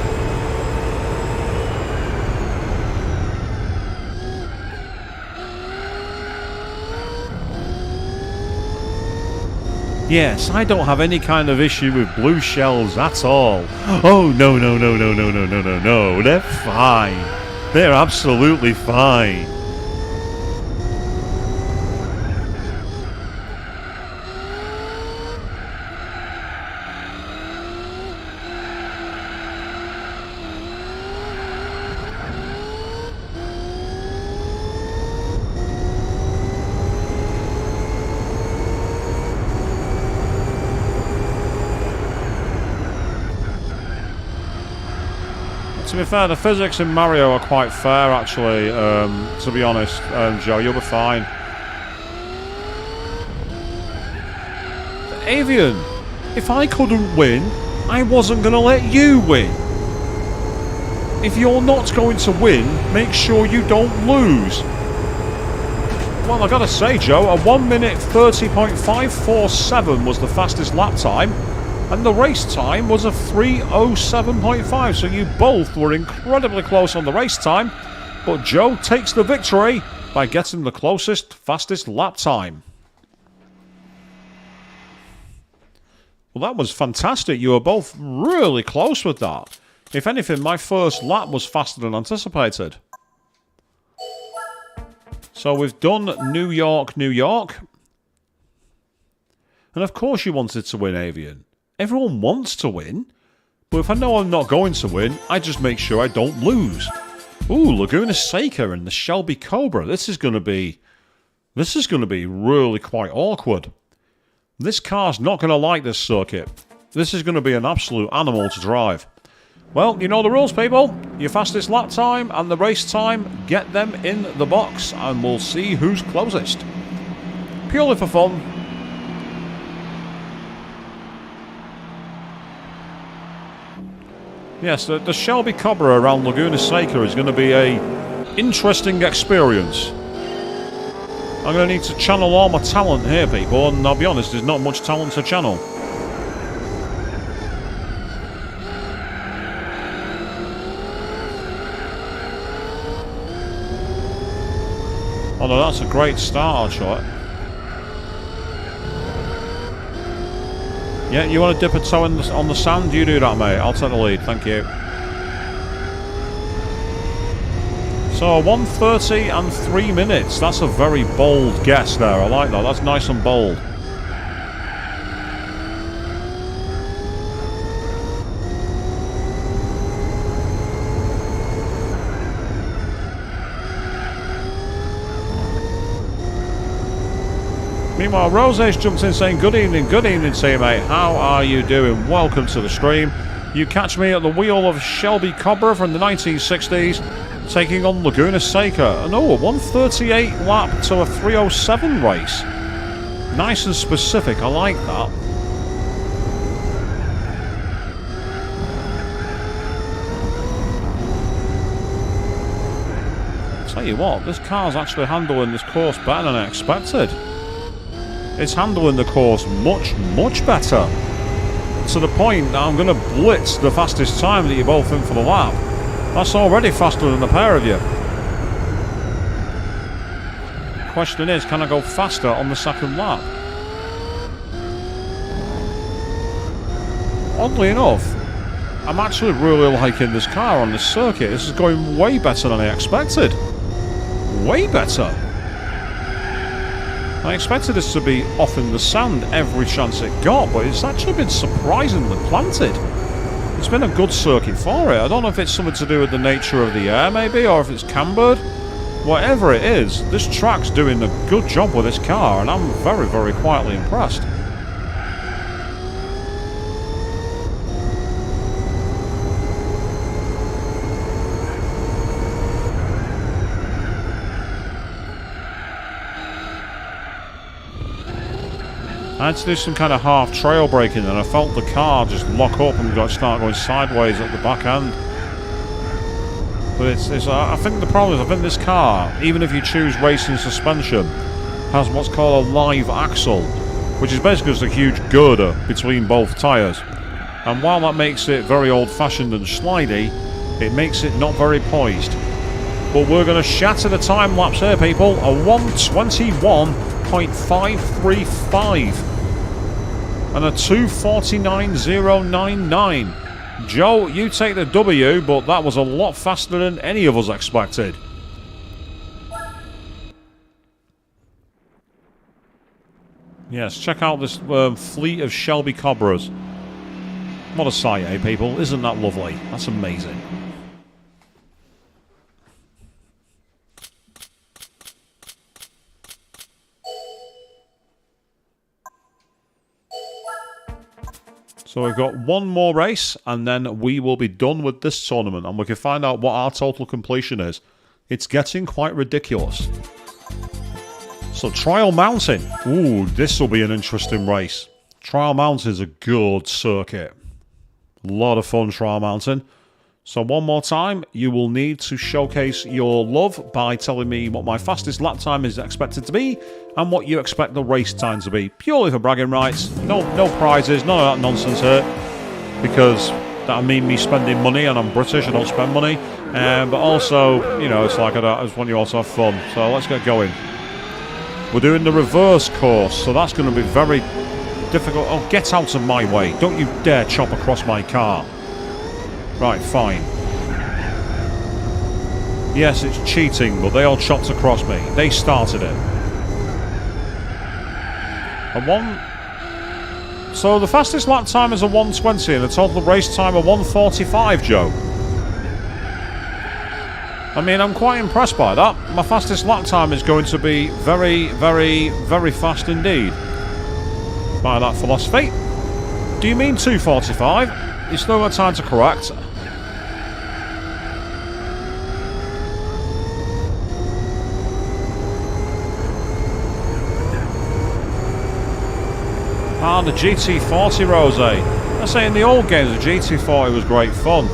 Yes, I don't have any kind of issue with blue shells at all. Oh, no, no, no, no, no, no, no, no, no. They're fine. They're absolutely fine. To be fair, the physics in Mario are quite fair, actually, to be honest, Joe, you'll be fine. Avian, if I couldn't win, I wasn't going to let you win. If you're not going to win, make sure you don't lose. Well, I gotta say, Joe, a 1 minute 30.547 was the fastest lap time. And the race time was a 3:07.5, so you both were incredibly close on the race time. But Joe takes the victory by getting the closest, fastest lap time. Well, that was fantastic. You were both really close with that. If anything, my first lap was faster than anticipated. So we've done New York, New York. And of course you wanted to win, Avian. Everyone wants to win, but if I know I'm not going to win, I just make sure I don't lose. Ooh, Laguna Seca and the Shelby Cobra. This is going to be really quite awkward. This car's not going to like this circuit. This is going to be an absolute animal to drive. Well, you know the rules, people. Your fastest lap time and the race time, get them in the box, and we'll see who's closest. Purely for fun. Yes, the Shelby Cobra around Laguna Seca is going to be a interesting experience. I'm going to need to channel all my talent here, people, and I'll be honest, there's not much talent to channel. Oh no, that's a great start, shot. Yeah, you want to dip a toe on the sand? You do that, mate. I'll take the lead. Thank you. So, 1:30 and 3 minutes. That's a very bold guess there. I like that. That's nice and bold. Meanwhile, Rose's jumped in saying, good evening to you, mate. How are you doing? Welcome to the stream. You catch me at the wheel of Shelby Cobra from the 1960s, taking on Laguna Seca. And oh, a 1:38 lap to a 3:07 race. Nice and specific, I like that. I'll tell you what, this car's actually handling this course better than I expected. It's handling the course much, much better. To the point that I'm going to blitz the fastest time that you're both in for the lap. That's already faster than the pair of you. Question is, can I go faster on the second lap? Oddly enough, I'm actually really liking this car on this circuit. This is going way better than I expected. Way better. I expected this to be off in the sand every chance it got, but it's actually been surprisingly planted. It's been a good circuit for it. I don't know if it's something to do with the nature of the air, maybe, or if it's cambered. Whatever it is, this track's doing a good job with this car, and I'm very, very quietly impressed. I had to do some kind of half trail braking and I felt the car just lock up and start going sideways at the back end. But I think the problem is, I think this car, even if you choose racing suspension, has what's called a live axle, which is basically just a huge girder between both tyres. And while that makes it very old-fashioned and slidey, it makes it not very poised. But we're going to shatter the time lapse here, people. A 1:21.535 and a 2:49.099. Joe, you take the W, but that was a lot faster than any of us expected. Yes, check out this fleet of Shelby Cobras. What a sight, eh, people? Isn't that lovely? That's amazing. So we've got one more race, and then we will be done with this tournament, and we can find out what our total completion is. It's getting quite ridiculous. So Trial Mountain. Ooh, this will be an interesting race. Trial Mountain is a good circuit. A lot of fun, Trial Mountain. So one more time, you will need to showcase your love by telling me what my fastest lap time is expected to be and what you expect the race time to be. Purely for bragging rights. No prizes, none of that nonsense here. Because that'll mean me spending money, and I'm British, I don't spend money. But also, you know, it's like I just want you all to have fun. So let's get going. We're doing the reverse course, so that's going to be very difficult. Oh, get out of my way. Don't you dare chop across my car. Right, fine. Yes, it's cheating, but they all chopped across me. They started it. So the fastest lap time is a 1:20 and the total race time a 1:45, Joe. I mean, I'm quite impressed by that. My fastest lap time is going to be very, very, very fast indeed. By that philosophy. Do you mean 2:45? You still got time to correct. Ah, the GT40 Rose. I say in the old games, the GT40 was great fun.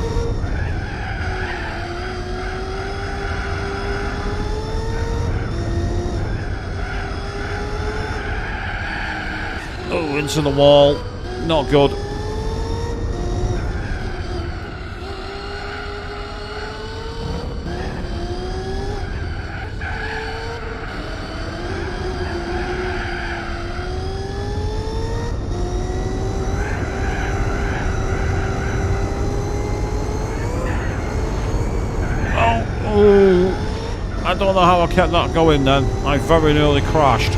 Oh, into the wall. Not good. I don't know how I kept that going then. I very nearly crashed.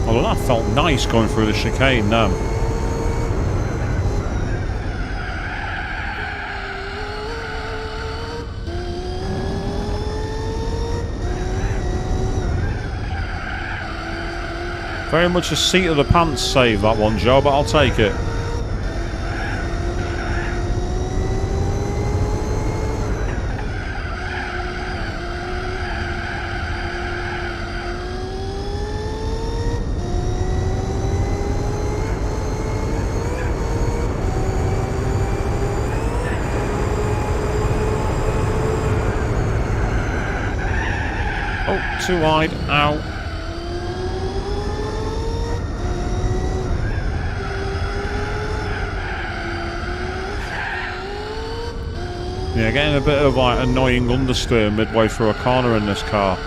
Although that felt nice going through the chicane now. Very much a seat of the pants save, that one, Joe, but I'll take it. Oh, too wide. Ow. Yeah, getting a bit of like annoying understeer midway through a corner in this car.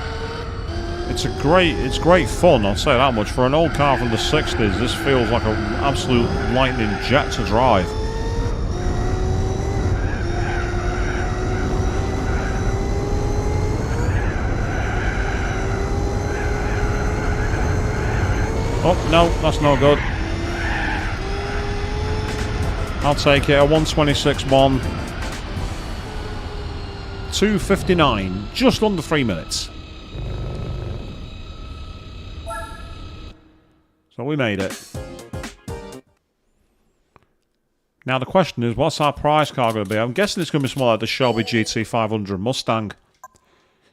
It's great fun, I'll say that much. For an old car from the 60s, this feels like an absolute lightning jet to drive. Oh, no, that's no good. I'll take it, a 1:26.1. 2:59, just under 3 minutes. So we made it. Now the question is, what's our prize car going to be? I'm guessing it's going to be something like the Shelby GT500 Mustang.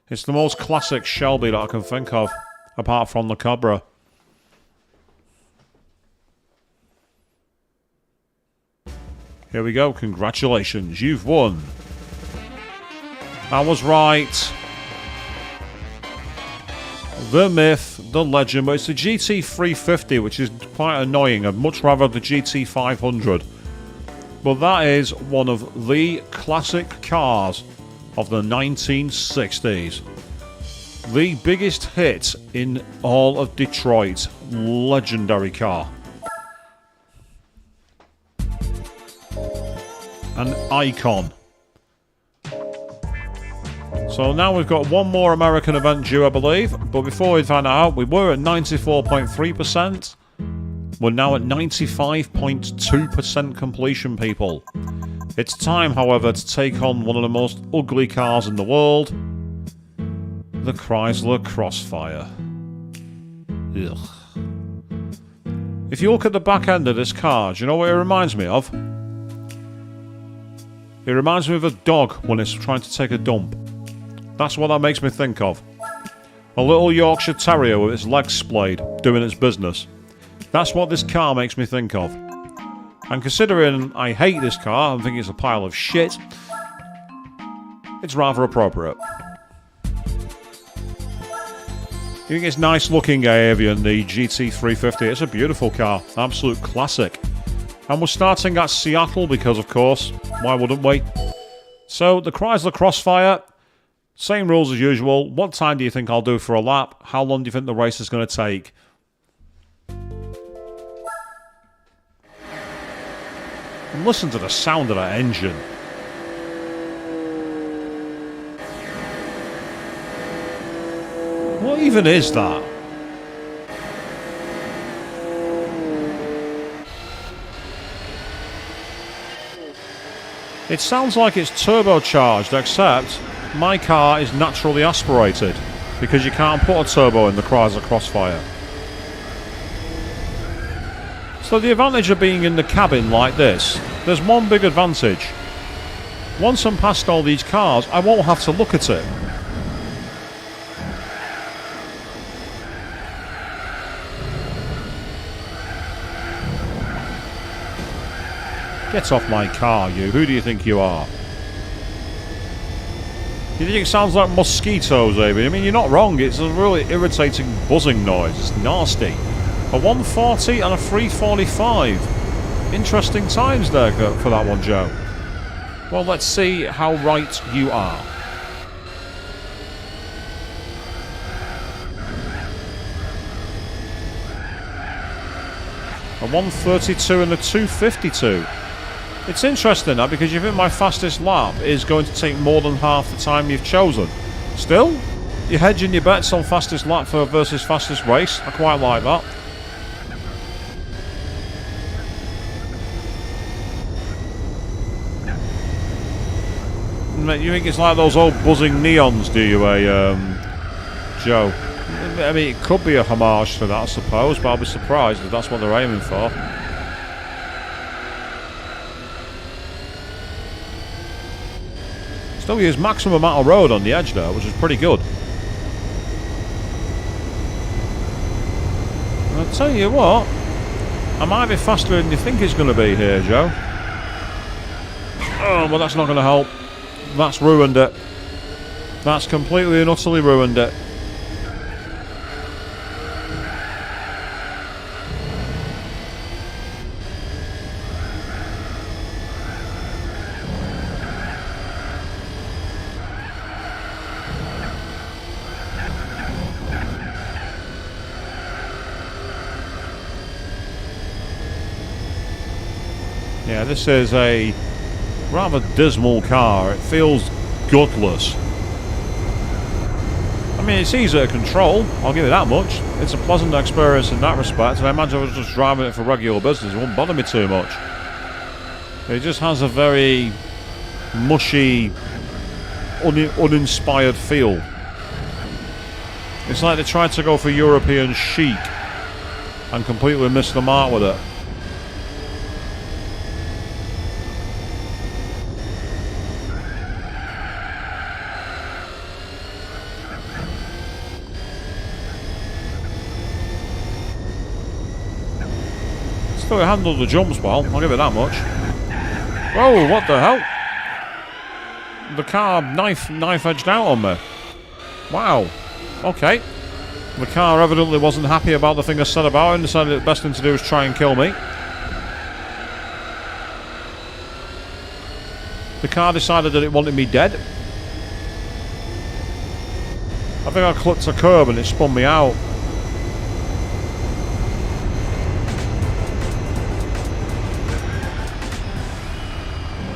It's the most classic Shelby that I can think of, apart from the Cobra. Here we go, congratulations, you've won. I was right. The myth, the legend, but it's the GT350, which is quite annoying. I'd much rather the GT500. But that is one of the classic cars of the 1960s. The biggest hit in all of Detroit. Legendary car. An icon. So now we've got one more American event due, I believe. But before we find out, we were at 94.3%. We're now at 95.2% completion, people. It's time, however, to take on one of the most ugly cars in the world. The Chrysler Crossfire. Ugh. If you look at the back end of this car, do you know what it reminds me of? It reminds me of a dog when it's trying to take a dump. That's what that makes me think of. A little Yorkshire Terrier with its legs splayed, doing its business. That's what this car makes me think of. And considering I hate this car and think it's a pile of shit, it's rather appropriate. You think it's nice looking, Avian, the GT350. It's a beautiful car. Absolute classic. And we're starting at Seattle because, of course, why wouldn't we? So, the Chrysler Crossfire, same rules as usual. What time do you think I'll do for a lap? How long do you think the race is going to take? And listen to the sound of that engine. What even is that? It sounds like it's turbocharged, except my car is naturally aspirated because you can't put a turbo in the Chrysler Crossfire. So the advantage of being in the cabin like this, there's one big advantage. Once I'm past all these cars, I won't have to look at it. Get off my car, you. Who do you think you are? You think it sounds like mosquitoes, Amy? I mean, you're not wrong. It's a really irritating buzzing noise. It's nasty. A 140 and a 345. Interesting times there for that one, Joe. Well, let's see how right you are. A 132 and a 252. It's interesting that because you think my fastest lap is going to take more than half the time you've chosen. Still, you're hedging your bets on fastest lap versus fastest race. I quite like that. You think it's like those old buzzing neons, do you, Joe? I mean, it could be a homage to that, I suppose, but I'll be surprised if that's what they're aiming for. Still use maximum amount of road on the edge there, which is pretty good. And I'll tell you what, I might be faster than you think it's going to be here, Joe. Oh, but that's not going to help. That's ruined it. That's completely and utterly ruined it. Yeah, this is a rather dismal car. It feels gutless. I mean, it's easy to control, I'll give it that much. It's a pleasant experience in that respect, and I imagine if I was just driving it for regular business, it wouldn't bother me too much. It just has a very mushy, uninspired feel. It's like they tried to go for European chic and completely missed the mark with it. Still handled the jumps well, I'll give it that much. Whoa, what the hell? The car knife edged out on me. Wow. Okay. The car evidently wasn't happy about the thing I said about it and decided the best thing to do was try and kill me. The car decided that it wanted me dead. I think I clipped a curb and it spun me out.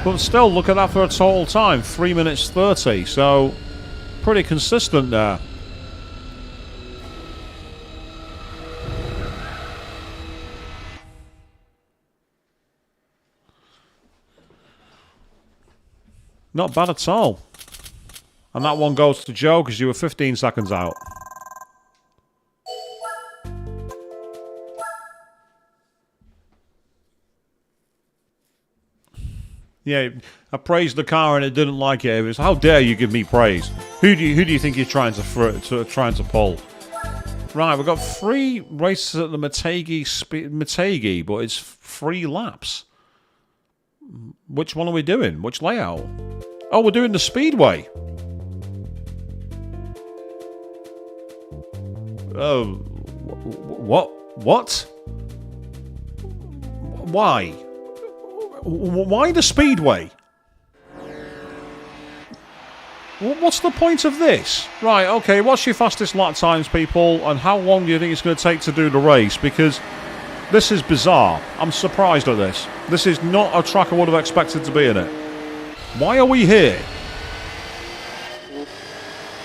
But still, look at that for a total time. 3 minutes 30. So, pretty consistent there. Not bad at all. And that one goes to Joe because you were 15 seconds out. Yeah, I praised the car and it didn't like it. It was, how dare you give me praise? Who do you think you're trying to pull? Right, we've got 3 races at the Mategi, but it's 3 laps. Which one are we doing? Which layout? Oh, we're doing the Speedway. Oh, what? Why? Why the Speedway? What's the point of this? Right, okay, what's your fastest lap times, people? And how long do you think it's going to take to do the race? Because this is bizarre. I'm surprised at this. This is not a track I would have expected to be in it. Why are we here?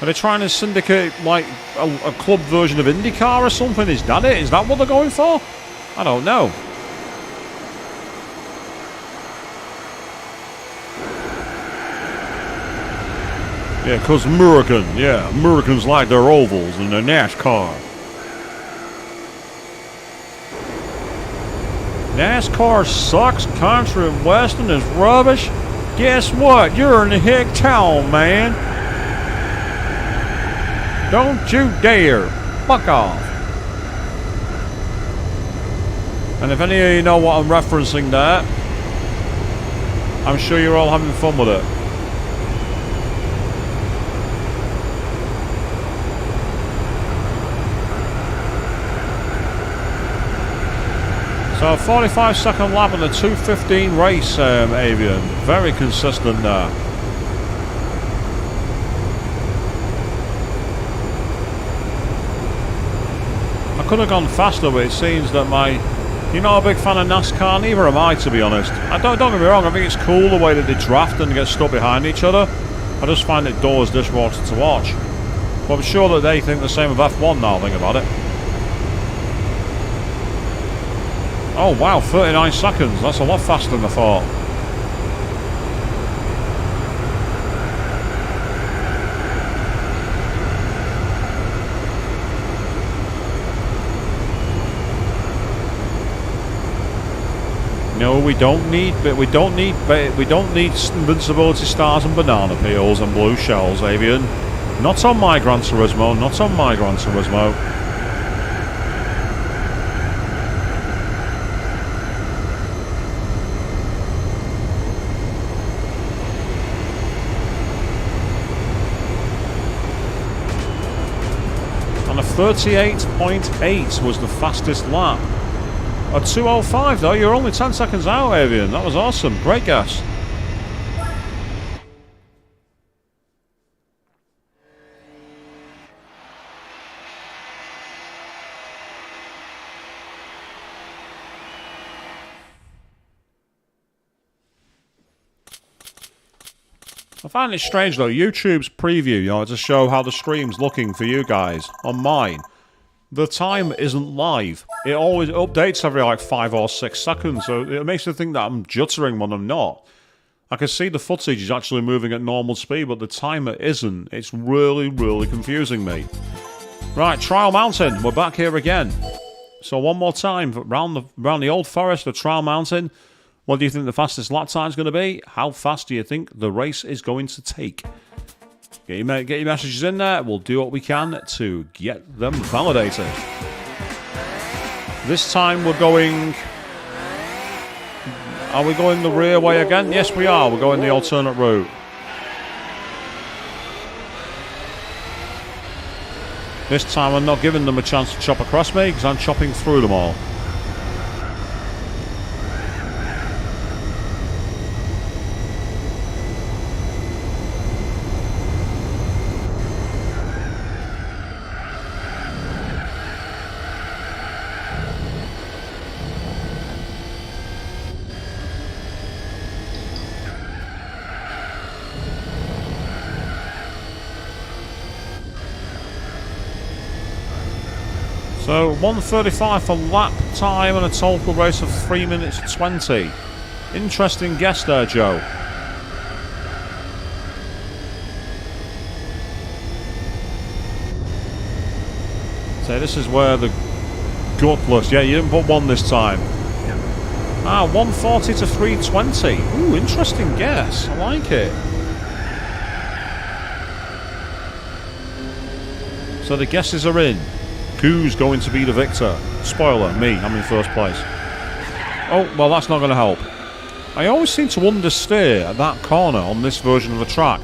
Are they trying to syndicate, like, a club version of IndyCar or something? Is that it? Is that what they're going for? I don't know. Yeah, because Americans like their ovals and their NASCAR. NASCAR sucks, country and western is rubbish. Guess what? You're in the hick town, man. Don't you dare. Fuck off. And if any of you know what I'm referencing there, I'm sure you're all having fun with it. So 45-second lap on the 2:15 race, Avian. Very consistent there. I could have gone faster, but it seems that you're not a big fan of NASCAR, neither am I, to be honest. Don't get me wrong, I think it's cool the way that they draft and get stuck behind each other. I just find it doors dishwater to watch. But I'm sure that they think the same of F1 now, think about it. Oh wow, 39 seconds. That's a lot faster than I thought. No, we don't need invincibility stars and banana peels and blue shells, Avian. Not on my Gran Turismo. Not on my Gran Turismo. And a 38.8 was the fastest lap. A 2:05 though, you're only 10 seconds out, Avian. That was awesome. Great guess. I find it strange though, YouTube's preview, to show how the stream's looking for you guys. On mine, the time isn't live. It always updates every like 5 or 6 seconds, so it makes me think that I'm juttering when I'm not. I can see the footage is actually moving at normal speed, but the timer isn't. It's really, really confusing me. Right, Trial Mountain, we're back here again. So one more time, round the Old Forest of Trial Mountain. What do you think the fastest lap time is going to be? How fast do you think the race is going to take? Get your messages in there. We'll do what we can to get them validated. This time we're going Are we going the rear way again? Yes, we are. We're going the alternate route. This time I'm not giving them a chance to chop across me because I'm chopping through them all. So 1:35 for lap time and a total race of 3 minutes 20. Interesting guess there, Joe. So this is where the gutless. Yeah, you didn't put 1 this time. Ah, 140 to 320. Ooh, interesting guess. I like it. So the guesses are in. Who's going to be the victor? Spoiler, me. I'm in first place. Oh, well, that's not going to help. I always seem to understeer at that corner on this version of the track.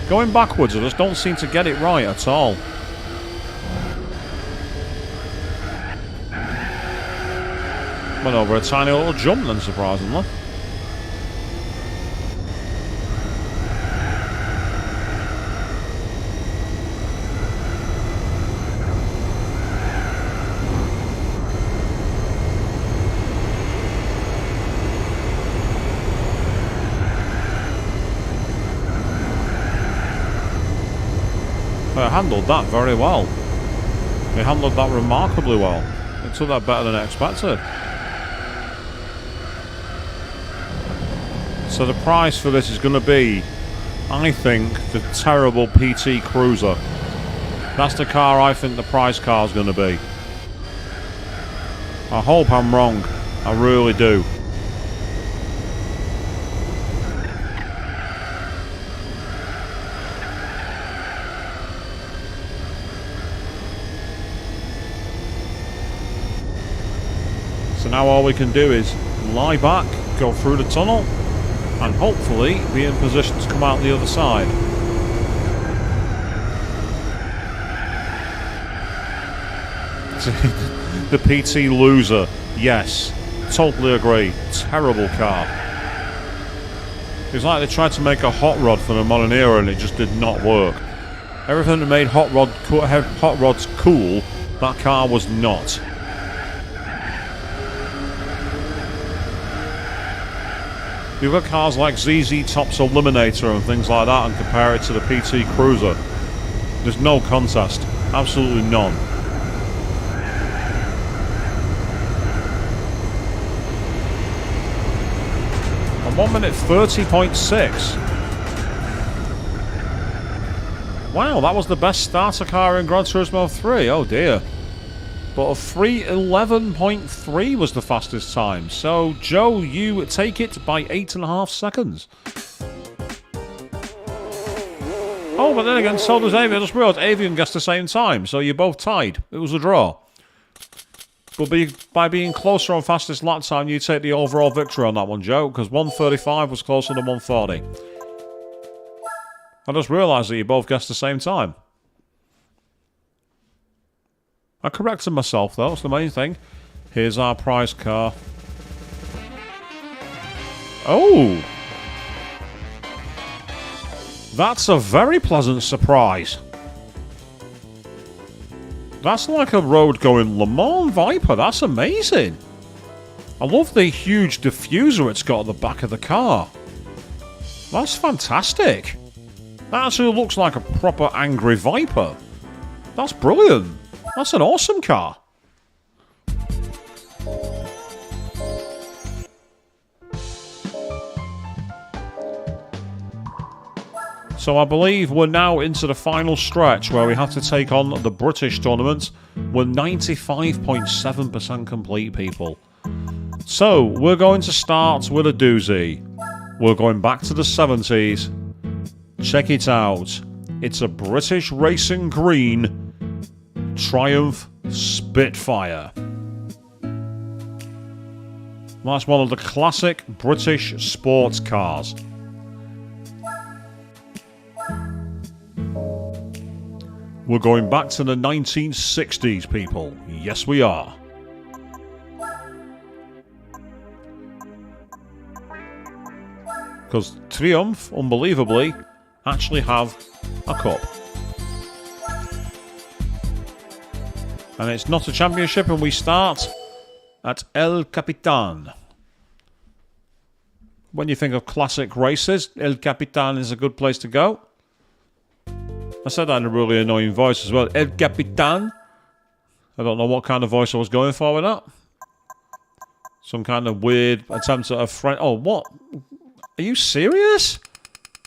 Going backwards, I just don't seem to get it right at all. Went over a tiny little jump then, surprisingly. They handled that very well. They handled that remarkably well. They took that better than I expected. So the price for this is going to be, I think, the terrible PT Cruiser. That's the car I think the prize car is going to be. I hope I'm wrong. I really do. So now all we can do is lie back, go through the tunnel, and hopefully be in position to come out the other side. The PT loser, yes, totally agree. Terrible car. It's like they tried to make a hot rod for the modern era and it just did not work. Everything that made hot rods cool, that car was not. You've got cars like ZZ Top's Eliminator and things like that and compare it to the PT Cruiser. There's no contest. Absolutely none. And 1 minute 30.6. Wow, that was the best starter car in Gran Turismo 3. Oh dear. But a 3:11.3 was the fastest time. So, Joe, you take it by 8.5 seconds. Oh, but then again, so does Avian. I just realised Avian guessed the same time, so you're both tied. It was a draw. But by being closer on fastest lap time, you take the overall victory on that one, Joe, because 1:35 was closer than 1:40. I just realised that you both guessed the same time. I corrected myself, though. That's the main thing. Here's our prize car. Oh! That's a very pleasant surprise. That's like a road-going Le Mans Viper. That's amazing. I love the huge diffuser it's got at the back of the car. That's fantastic. That actually looks like a proper angry Viper. That's brilliant. That's an awesome car. So I believe we're now into the final stretch where we have to take on the British tournament. We're 95.7% complete, people. So we're going to start with a doozy. We're going back to the 70s. Check it out. It's a British Racing Green Triumph Spitfire. That's one of the classic British sports cars. We're going back to the 1960s, people. Yes, we are. Because Triumph, unbelievably, actually have a cup. And it's not a championship, and we start at El Capitan. When you think of classic races, El Capitan is a good place to go. I said that in a really annoying voice as well. El Capitan. I don't know what kind of voice I was going for with that. Some kind of weird attempt at a French... Oh, what? Are you serious?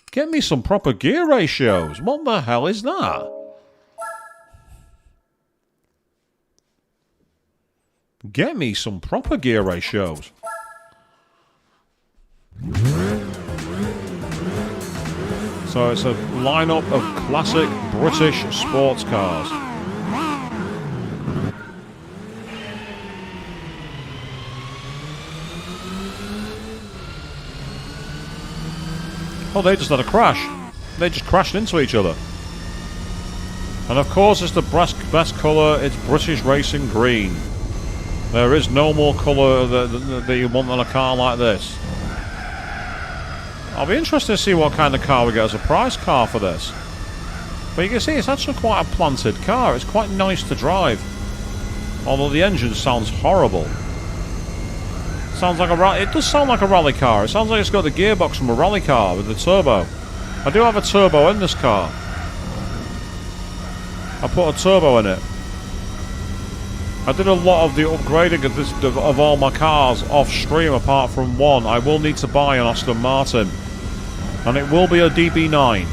Get me some proper gear ratios. What the hell is that? Get me some proper gear ratios. So it's a lineup of classic British sports cars. Oh, they just had a crash. They just crashed into each other. And of course it's the best colour, it's British Racing Green. There is no more colour that you want on a car like this. I'll be interested to see what kind of car we get as a prize car for this. But you can see it's actually quite a planted car. It's quite nice to drive. Although the engine sounds horrible. Sounds like it does sound like a rally car. It sounds like it's got the gearbox from a rally car with the turbo. I do have a turbo in this car. I put a turbo in it. I did a lot of the upgrading of all my cars off stream apart from one. I will need to buy an Aston Martin. And it will be a DB9.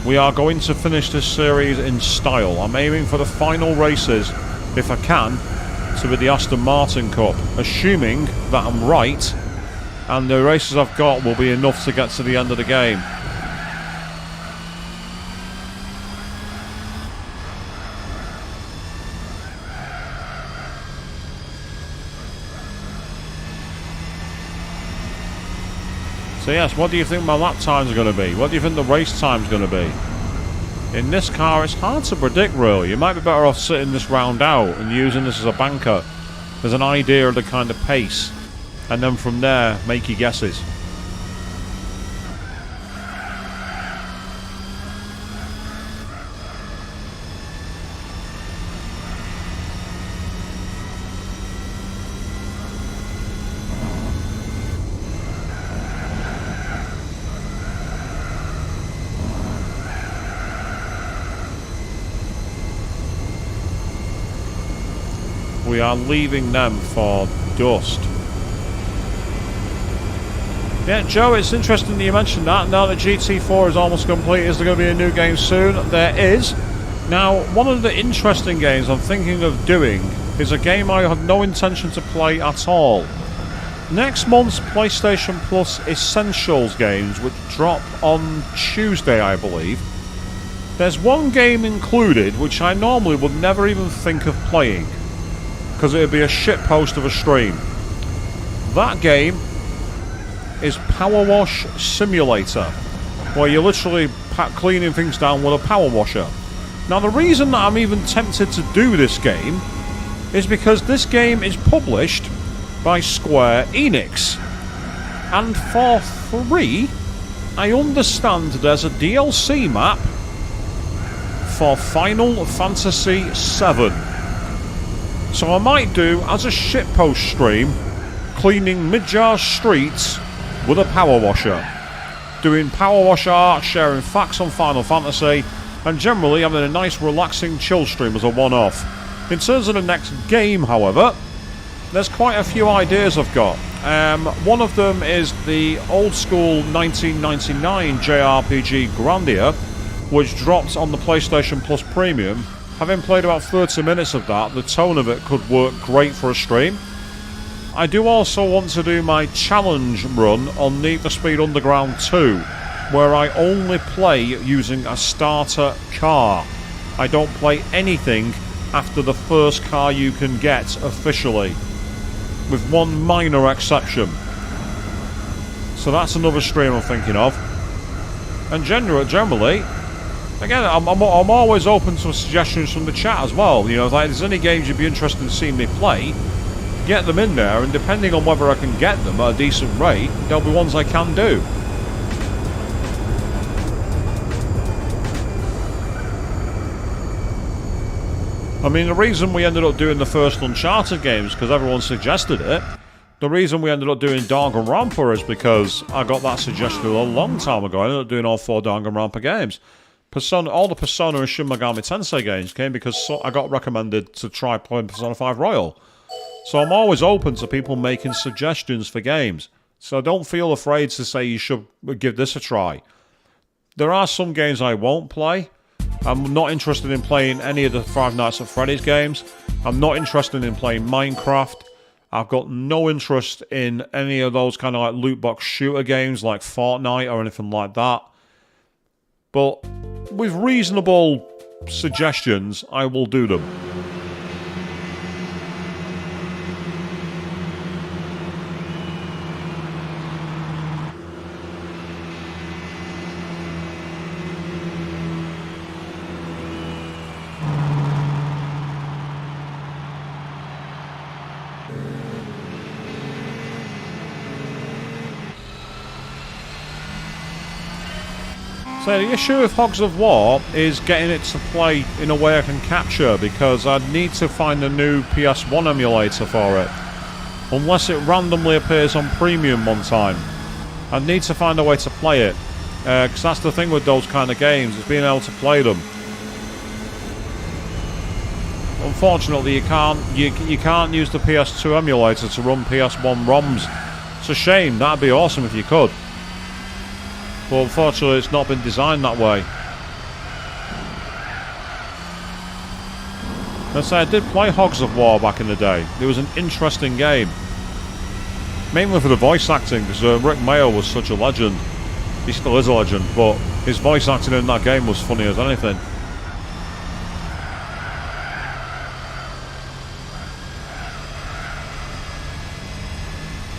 We are going to finish this series in style. I'm aiming for the final races, if I can, to be the Aston Martin Cup. Assuming that I'm right, and the races I've got will be enough to get to the end of the game. So yes, what do you think my lap times are going to be? What do you think the race time's going to be? In this car, it's hard to predict, really. You might be better off sitting this round out and using this as a banker. There's an idea of the kind of pace. And then from there, make your guesses. We are leaving them for dust. Yeah, Joe, it's interesting that you mentioned that. Now that GT4 is almost complete, is there going to be a new game soon? There is. Now, one of the interesting games I'm thinking of doing is a game I have no intention to play at all. Next month's PlayStation Plus Essentials games, which drop on Tuesday, I believe. There's one game included which I normally would never even think of playing, because it would be a shitpost of a stream. That game is Power Wash Simulator, where you're literally cleaning things down with a power washer. Now, the reason that I'm even tempted to do this game is because this game is published by Square Enix. And for free, I understand there's a DLC map for Final Fantasy VII. So I might do, as a shitpost stream, cleaning Midjar streets with a power washer. Doing power wash art, sharing facts on Final Fantasy, and generally having a nice relaxing chill stream as a one-off. In terms of the next game, however, there's quite a few ideas I've got. One of them is the old school 1999 JRPG Grandia, which dropped on the PlayStation Plus Premium. Having played about 30 minutes of that, the tone of it could work great for a stream. I do also want to do my challenge run on Need for Speed Underground 2, where I only play using a starter car. I don't play anything after the first car you can get officially. with one minor exception. So that's another stream I'm thinking of. And generally, again, I'm always open to suggestions from the chat as well. You know, if there's any games you'd be interested in seeing me play, get them in there, and depending on whether I can get them at a decent rate, there'll be ones I can do. I mean, the reason we ended up doing the first Uncharted games, because everyone suggested it. The reason we ended up doing Danganronpa is because I got that suggestion a long time ago. I ended up doing all 4 Danganronpa games. All the Persona and Shin Megami Tensei games came because I got recommended to try playing Persona 5 Royal. So I'm always open to people making suggestions for games. So don't feel afraid to say you should give this a try. There are some games I won't play. I'm not interested in playing any of the Five Nights at Freddy's games. I'm not interested in playing Minecraft. I've got no interest in any of those kind of like loot box shooter games like Fortnite or anything like that. But with reasonable suggestions, I will do them. So the issue with Hogs of War is getting it to play in a way I can capture, because I need to find a new PS1 emulator for it. Unless it randomly appears on Premium one time. I need to find a way to play it. Because that's the thing with those kind of games, is being able to play them. Unfortunately, you can't use the PS2 emulator to run PS1 ROMs. It's a shame, that'd be awesome if you could. But unfortunately, it's not been designed that way. Let's say I did play Hogs of War back in the day. It was an interesting game. Mainly for the voice acting, because Rick Mayo was such a legend. He still is a legend, but his voice acting in that game was funny as anything.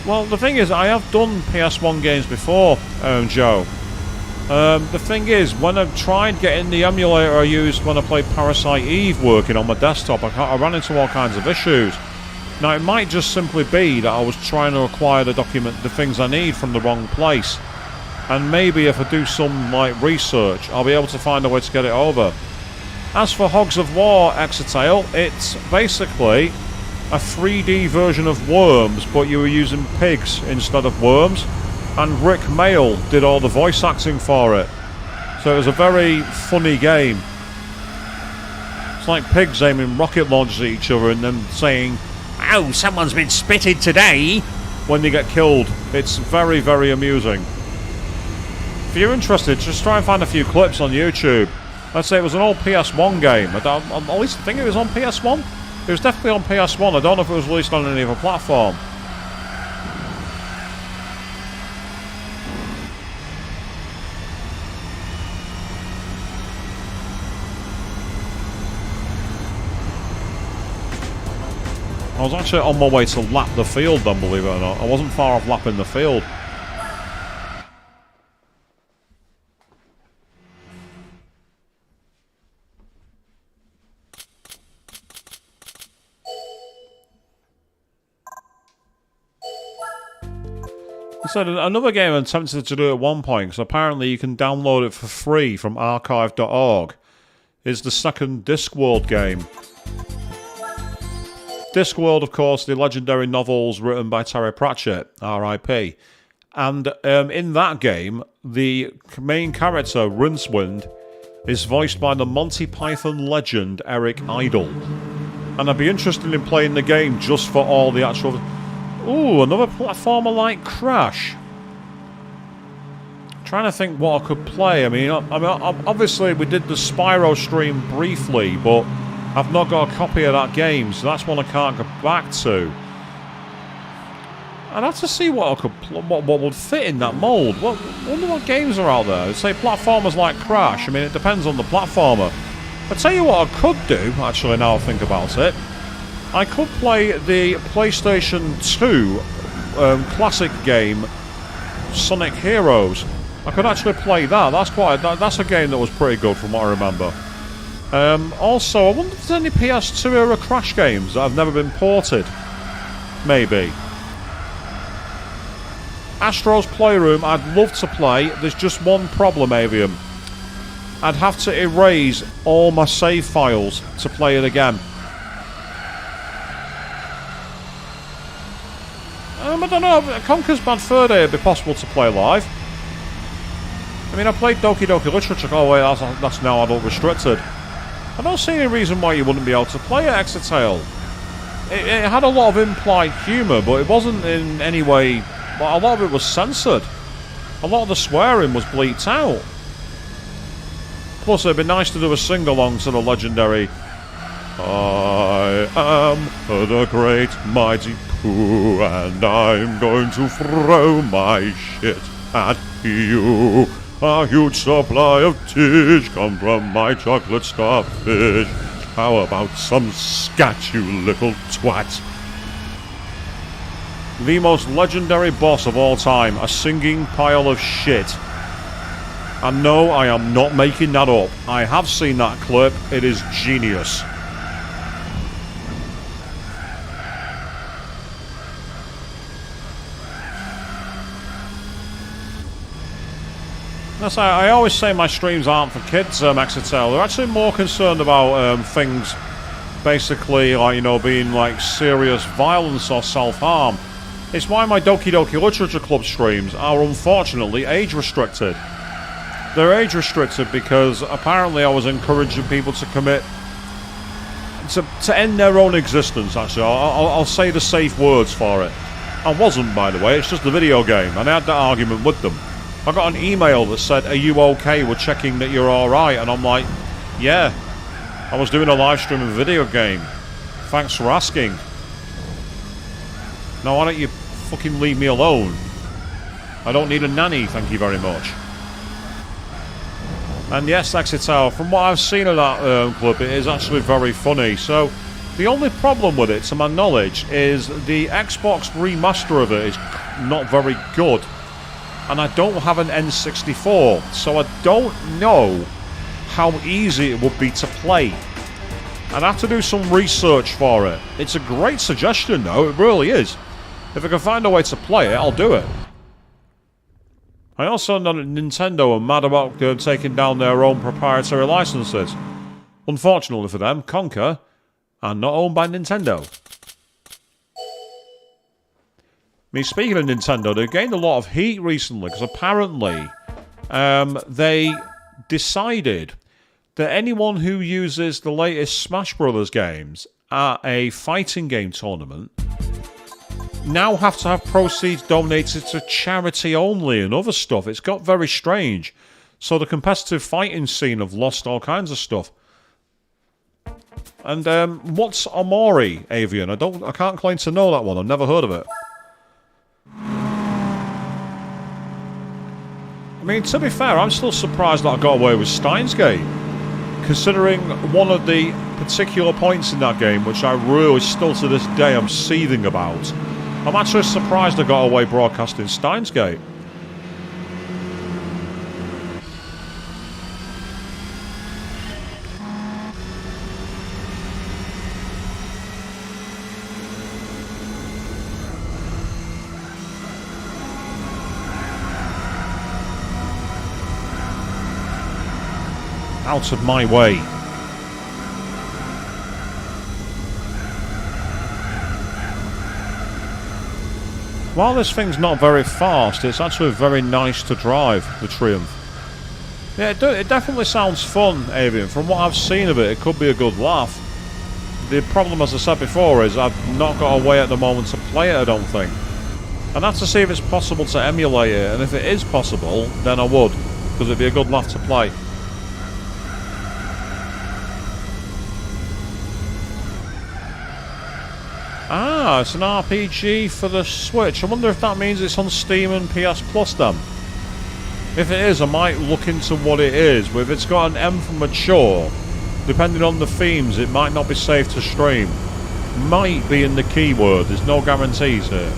Well, the thing is, I have done PS1 games before, Joe. The thing is, when I've tried getting the emulator I used when I played Parasite Eve working on my desktop, I ran into all kinds of issues. Now, it might just simply be that I was trying to acquire the things I need from the wrong place. And maybe if I do some research, I'll be able to find a way to get it over. As for Hogs of War Exotale, it's basically a 3D version of Worms, but you were using pigs instead of worms. And Rick Mail did all the voice acting for it. So it was a very funny game. It's like pigs aiming rocket launchers at each other and then saying, "Oh, someone's been spitted today," when they get killed. It's very, very amusing. If you're interested, just try and find a few clips on YouTube. Let's say it was an old PS1 game. At least I think it was on PS1. It was definitely on PS1. I don't know if it was released on any other platform. I was actually on my way to lap the field then, believe it or not. I wasn't far off lapping the field. So another game I'm tempted to do at one point, because apparently you can download it for free from archive.org, is the second Discworld game. Discworld, of course, the legendary novels written by Terry Pratchett, R.I.P. And in that game, the main character, Rincewind, is voiced by the Monty Python legend Eric Idle. And I'd be interested in playing the game just for all the actual... Ooh, another platformer like Crash. Trying to think what I could play. I mean, obviously we did the Spyro stream briefly, but I've not got a copy of that game, so that's one I can't go back to. I'd have to see what I could what would fit in that mould. I wonder what games are out there. I'd say platformers like Crash. I mean, it depends on the platformer. I'll tell you what I could do, actually, now I think about it. I could play the PlayStation 2 classic game, Sonic Heroes. I could actually play that. That's a game that was pretty good from what I remember. Also, I wonder if there's any PS2 era Crash games that have never been ported. Maybe. Astro's Playroom, I'd love to play. There's just one problem, Avian. I'd have to erase all my save files to play it again. I don't know. Conker's Bad Fur Day would be possible to play live. I mean, I played Doki Doki Literature. Oh wait, that's now adult restricted. I don't see any reason why you wouldn't be able to play it, Exetel. It had a lot of implied humour, but it wasn't in any way... Well, a lot of it was censored. A lot of the swearing was bleeped out. Plus, it'd be nice to do a sing-along to the legendary... I am the great mighty Pooh, and I'm going to throw my shit at you. A huge supply of tish come from my chocolate starfish. How about some scat, you little twat? The most legendary boss of all time, a singing pile of shit. And no, I am not making that up. I have seen that clip. It is genius. I always say my streams aren't for kids, Exetel. They're actually more concerned about things, basically, like, you know, being like serious violence or self-harm. It's why my Doki Doki Literature Club streams are unfortunately age-restricted. They're age-restricted because apparently I was encouraging people to commit... to end their own existence, actually. I'll say the safe words for it. I wasn't, by the way. It's just a video game, and I had that argument with them. I got an email that said, "Are you okay? We're checking that you're alright." And I'm like, yeah, I was doing a live stream of a video game. Thanks for asking. Now why don't you fucking leave me alone? I don't need a nanny, thank you very much. And yes, Exetel, from what I've seen of that clip, it is actually very funny. So, the only problem with it, to my knowledge, is the Xbox remaster of it is not very good. And I don't have an N64, so I don't know how easy it would be to play. I'd have to do some research for it. It's a great suggestion, though, it really is. If I can find a way to play it, I'll do it. I also know that Nintendo are mad about taking down their own proprietary licenses. Unfortunately for them, Conker are not owned by Nintendo. I mean, speaking of Nintendo, they've gained a lot of heat recently because apparently they decided that anyone who uses the latest Smash Brothers games at a fighting game tournament now have to have proceeds donated to charity only and other stuff. It's got very strange. So the competitive fighting scene have lost all kinds of stuff. And what's Omori, Avian? I can't claim to know that one. I've never heard of it. I mean, to be fair, I'm still surprised that I got away with Steins Gate, considering one of the particular points in that game, which I really still to this day am seething about. I'm actually surprised I got away broadcasting Steins Gate. Out of my way. While this thing's not very fast, it's actually very nice to drive, the Triumph. Yeah, it definitely sounds fun, Avian. From what I've seen of it, it could be a good laugh. The problem, as I said before, is I've not got a way at the moment to play it, I don't think. I'd have to see if it's possible to emulate it, and if it is possible, then I would, because it'd be a good laugh to play. Ah, it's an RPG for the Switch. I wonder if that means it's on Steam and PS Plus then. If it is, I might look into what it is, but if it's got an M for mature, depending on the themes, it might not be safe to stream. Might be in the keyword. There's no guarantees here.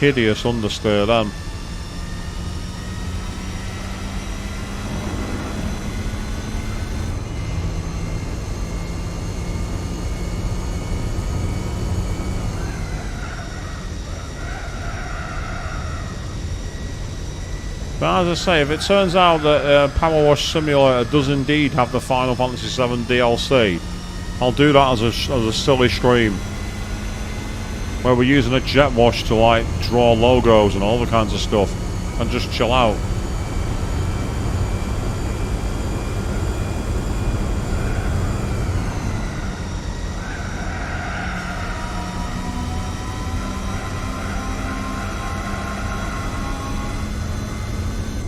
Hideous understeer then. But as I say, if it turns out that Power Wash Simulator does indeed have the Final Fantasy VII DLC, I'll do that as a silly stream, where we're using a jet wash to like draw logos and all the kinds of stuff and just chill out.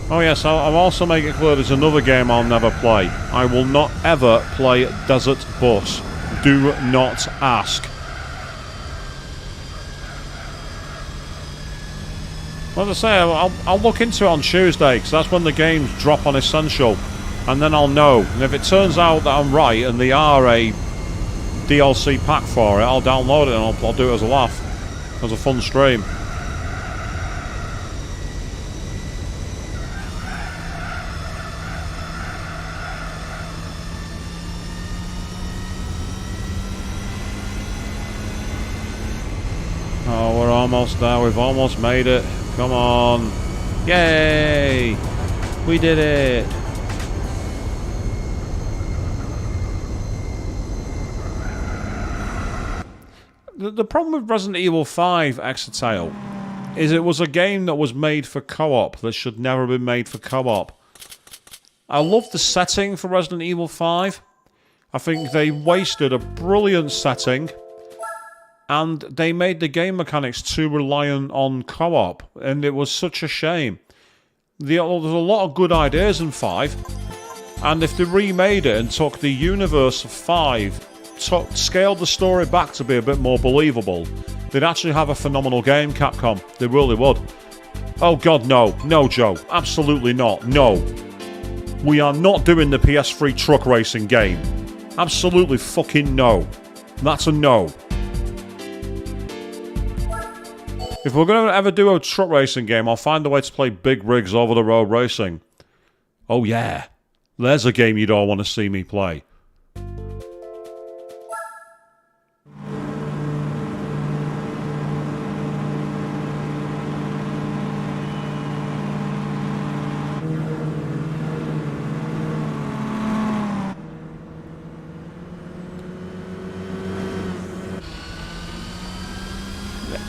Oh yes, I'll also make it clear there's another game I'll never play. I will not ever play Desert Bus. Do not ask. As I say, I'll look into it on Tuesday, because that's when the games drop on Essential, and then I'll know. And if it turns out that I'm right and they are a DLC pack for it, I'll download it and I'll do it as a laugh, as a fun stream. Oh, we're almost there. We've almost made it. Come on. Yay! We did it! The problem with Resident Evil 5 Exotale is it was a game that was made for co-op that should never have been made for co-op. I love the setting for Resident Evil 5. I think they wasted a brilliant setting, and they made the game mechanics too reliant on co-op, and it was such a shame. There's a lot of good ideas in 5, and if they remade it and took the universe of 5, scaled the story back to be a bit more believable, they'd actually have a phenomenal game, Capcom. They really would. Oh god, no. No, Joe. Absolutely not. No. We are not doing the PS3 truck racing game. Absolutely fucking no. That's a no. If we're going to ever do a truck racing game, I'll find a way to play big rigs over the road racing. Oh yeah. There's a game you don't want to see me play.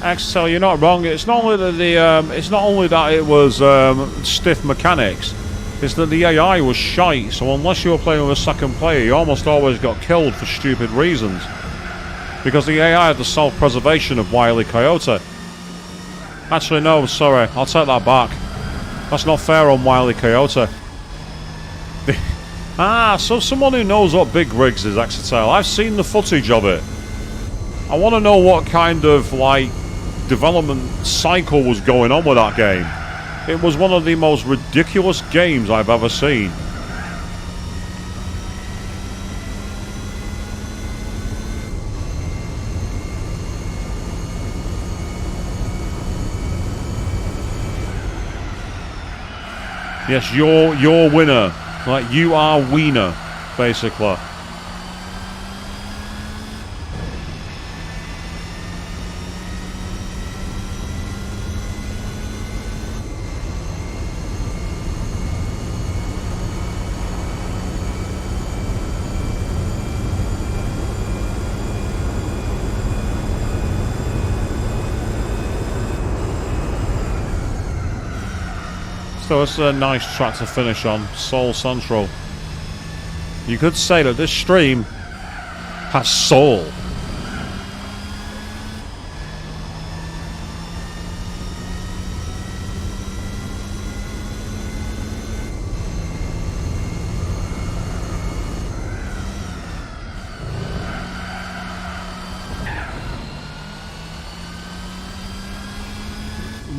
Axel, you're not wrong. It's not only that it's not only that it was stiff mechanics. It's that the AI was shite. So unless you were playing with a second player, you almost always got killed for stupid reasons. Because the AI had the self-preservation of Wile E. Coyote. Actually, no. Sorry, I'll take that back. That's not fair on Wile E. Coyote. So someone who knows what big rigs is, Exotale. I've seen the footage of it. I want to know what kind of like development cycle was going on with that game. It was one of the most ridiculous games I've ever seen. Yes, you're winner. Like, you are wiener, basically. So it's a nice track to finish on, Soul Central. You could say that this stream has soul.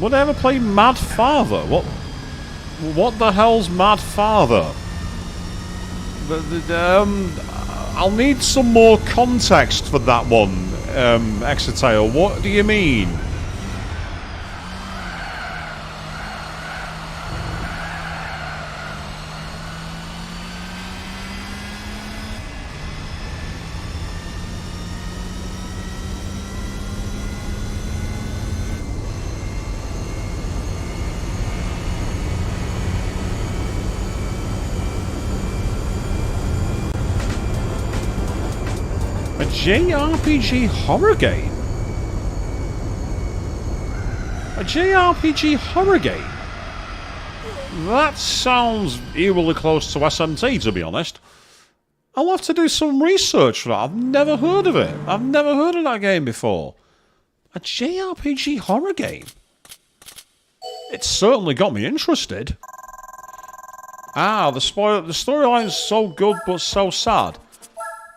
Would I ever play Mad Father? What the hell's Mad Father? I'll need some more context for that one, Exeter. What do you mean? A JRPG horror game? A JRPG horror game? That sounds eerily close to SMT, to be honest. I'll have to do some research for that. I've never heard of it. I've never heard of that game before. A JRPG horror game? It's certainly got me interested. Ah, the storyline's so good but so sad.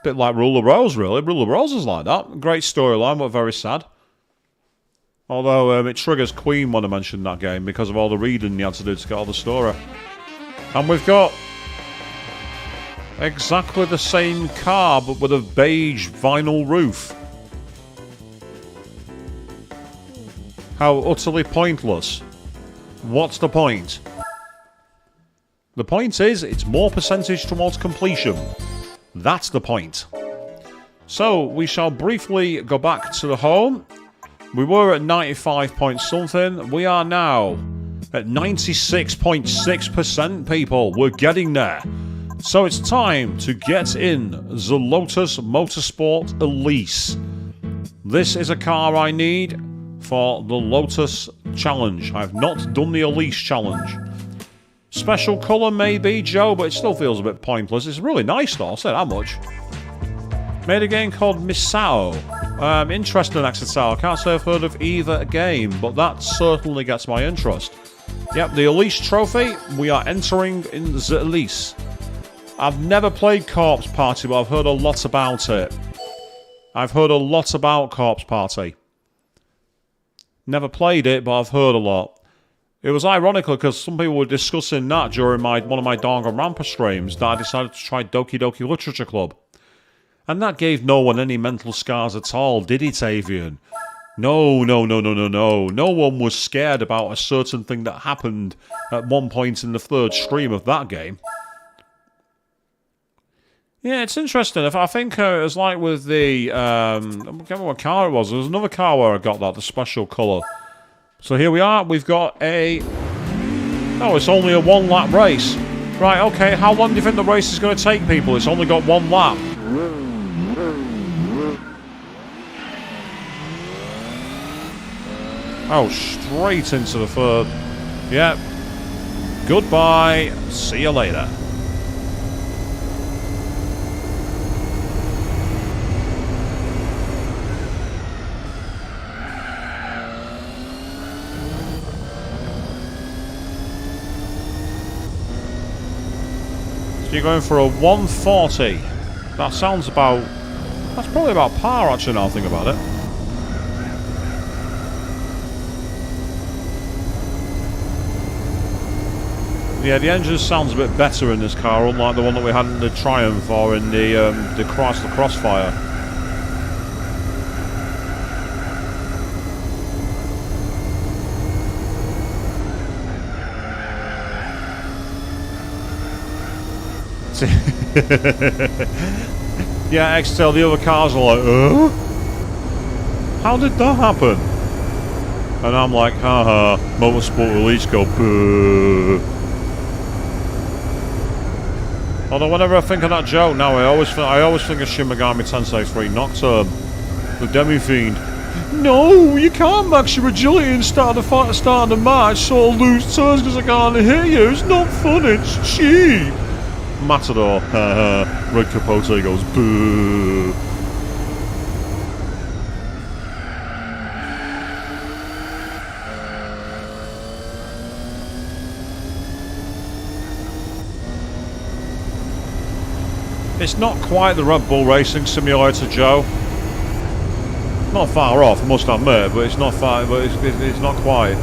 Bit like Rule of Rose, really. Rule of Rose is like that. Great storyline, but very sad. Although it triggers Queen when I mentioned that game because of all the reading you had to do to get all the story. And we've got exactly the same car, but with a beige vinyl roof. How utterly pointless. What's the point? The point is, it's more percentage towards completion. That's the point. So, we shall briefly go back to the home. We were at 95 point something. We are now at 96.6%, people. We're getting there. So it's time to get in the Lotus Motorsport Elise. This is a car I need for the Lotus Challenge. I've not done the Elise Challenge. Special colour maybe, Joe, but it still feels a bit pointless. It's really nice though, I'll say that much. Made a game called Misao. Interesting, Exeter. I can't say I've heard of either game, but that certainly gets my interest. Yep, the Elise Trophy. We are entering in the Elise. I've never played Corpse Party, but I've heard a lot about it. I've heard a lot about Corpse Party. Never played it, but I've heard a lot. It was ironical because some people were discussing that during one of my Danganronpa streams that I decided to try Doki Doki Literature Club. And that gave no one any mental scars at all, did it, Avian? No. No one was scared about a certain thing that happened at one point in the third stream of that game. Yeah, it's interesting. I think it was like with the... I can't remember what car it was. There was another car where I got that, the special colour. So here we are. We've got a... Oh, it's only a one-lap race. Right, okay. How long do you think the race is going to take, people? It's only got one lap. Oh, straight into the third. Yep. Goodbye. See you later. So you're going for a 140. That sounds about... That's probably about par, actually, now I think about it. Yeah, the engine sounds a bit better in this car, unlike the one that we had in the Triumph or in the Crossfire. Yeah, XTL, the other cars are like, how did that happen? And I'm like, haha, Motorsport Release go, boo. Although whenever I think of that joke now, I always think of Shin Megami Tensei 3 Nocturne, the Demi-Fiend. No, you can't max your agility and start of the match, sort of lose turns because I can't hear you. It's not fun, it's cheap. Matador, Red Capote goes, boo. It's not quite the Red Bull Racing Simulator, Joe. Not far off, I must admit, but it's not far. But it's not quite.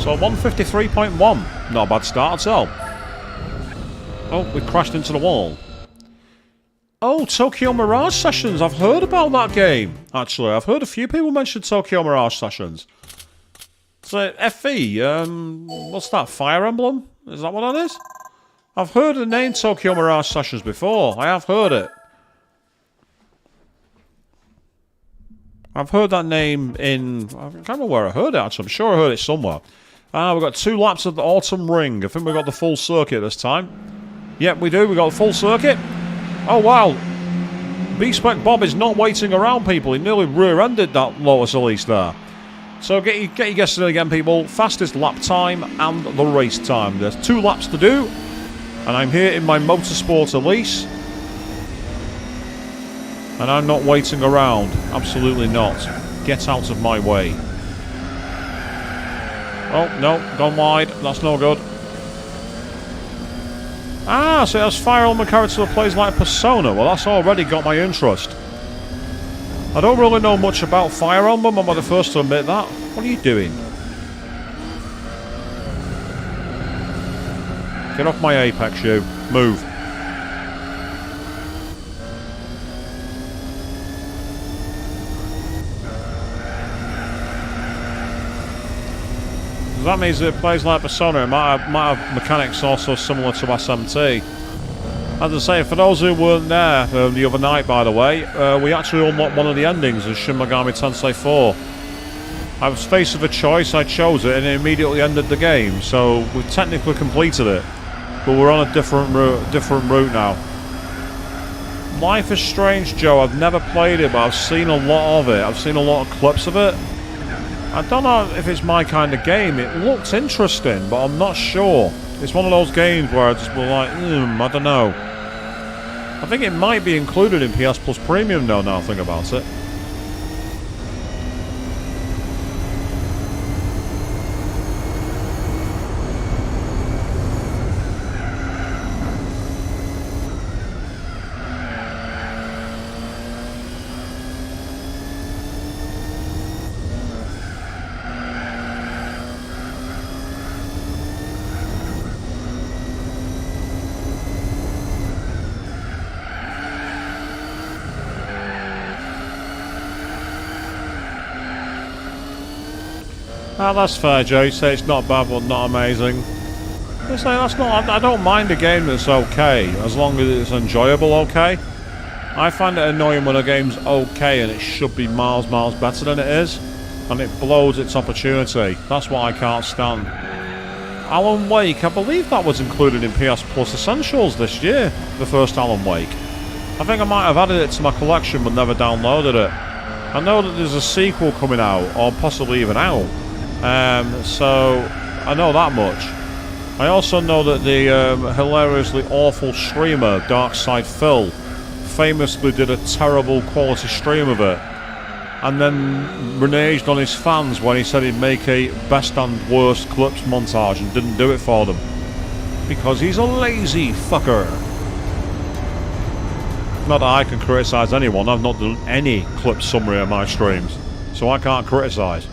So 153.1. Not a bad start at all. Oh, we crashed into the wall. Oh, Tokyo Mirage Sessions. I've heard about that game, actually. I've heard a few people mention Tokyo Mirage Sessions. So, FE, what's that? Fire Emblem? Is that what that is? I've heard the name Tokyo Mirage Sessions before. I have heard it. I've heard that name in... I can't remember where I heard it, actually. I'm sure I heard it somewhere. We've got 2 laps of the Autumn Ring. I think we've got the full circuit this time. Yep, we do. We've got the full circuit. Oh, wow. B-Spec Bob is not waiting around, people. He nearly rear-ended that Lotus Elise there. So get your guesses in again, people. Fastest lap time and the race time. There's 2 laps to do. And I'm here in my Motorsport Elise. And I'm not waiting around. Absolutely not. Get out of my way. Oh, no. Gone wide. That's no good. Ah, so it has Fire Emblem character that plays like Persona. Well, that's already got my interest. I don't really know much about Fire Emblem. I'm the first to admit that. What are you doing? Get off my apex, you. Move. That means that it plays like Persona. It might have mechanics also similar to SMT. As I say, for those who weren't there the other night, by the way, we actually unlocked one of the endings of Shin Megami Tensei 4. I was faced with a choice, I chose it, and it immediately ended the game. So we've technically completed it, but we're on a different route now. Life is Strange, Joe. I've never played it, but I've seen a lot of it. I've seen a lot of clips of it. I don't know if it's my kind of game. It looks interesting, but I'm not sure. It's one of those games where I just was like, I don't know. I think it might be included in PS Plus Premium though, now I think about it. Ah, that's fair, Joe. You say it's not bad, but not amazing. I say that's not. I don't mind a game that's okay, as long as it's enjoyable. Okay. I find it annoying when a game's okay and it should be miles better than it is, and it blows its opportunity. That's what I can't stand. Alan Wake, I believe that was included in PS Plus Essentials this year. The first Alan Wake. I think I might have added it to my collection, but never downloaded it. I know that there's a sequel coming out, or possibly even out. So I know that much. I also know that the hilariously awful streamer Darkside Phil famously did a terrible quality stream of it, and then reneged on his fans when he said he'd make a best and worst clips montage and didn't do it for them because he's a lazy fucker. Not that I can criticise anyone. I've not done any clip summary of my streams, so I can't criticise.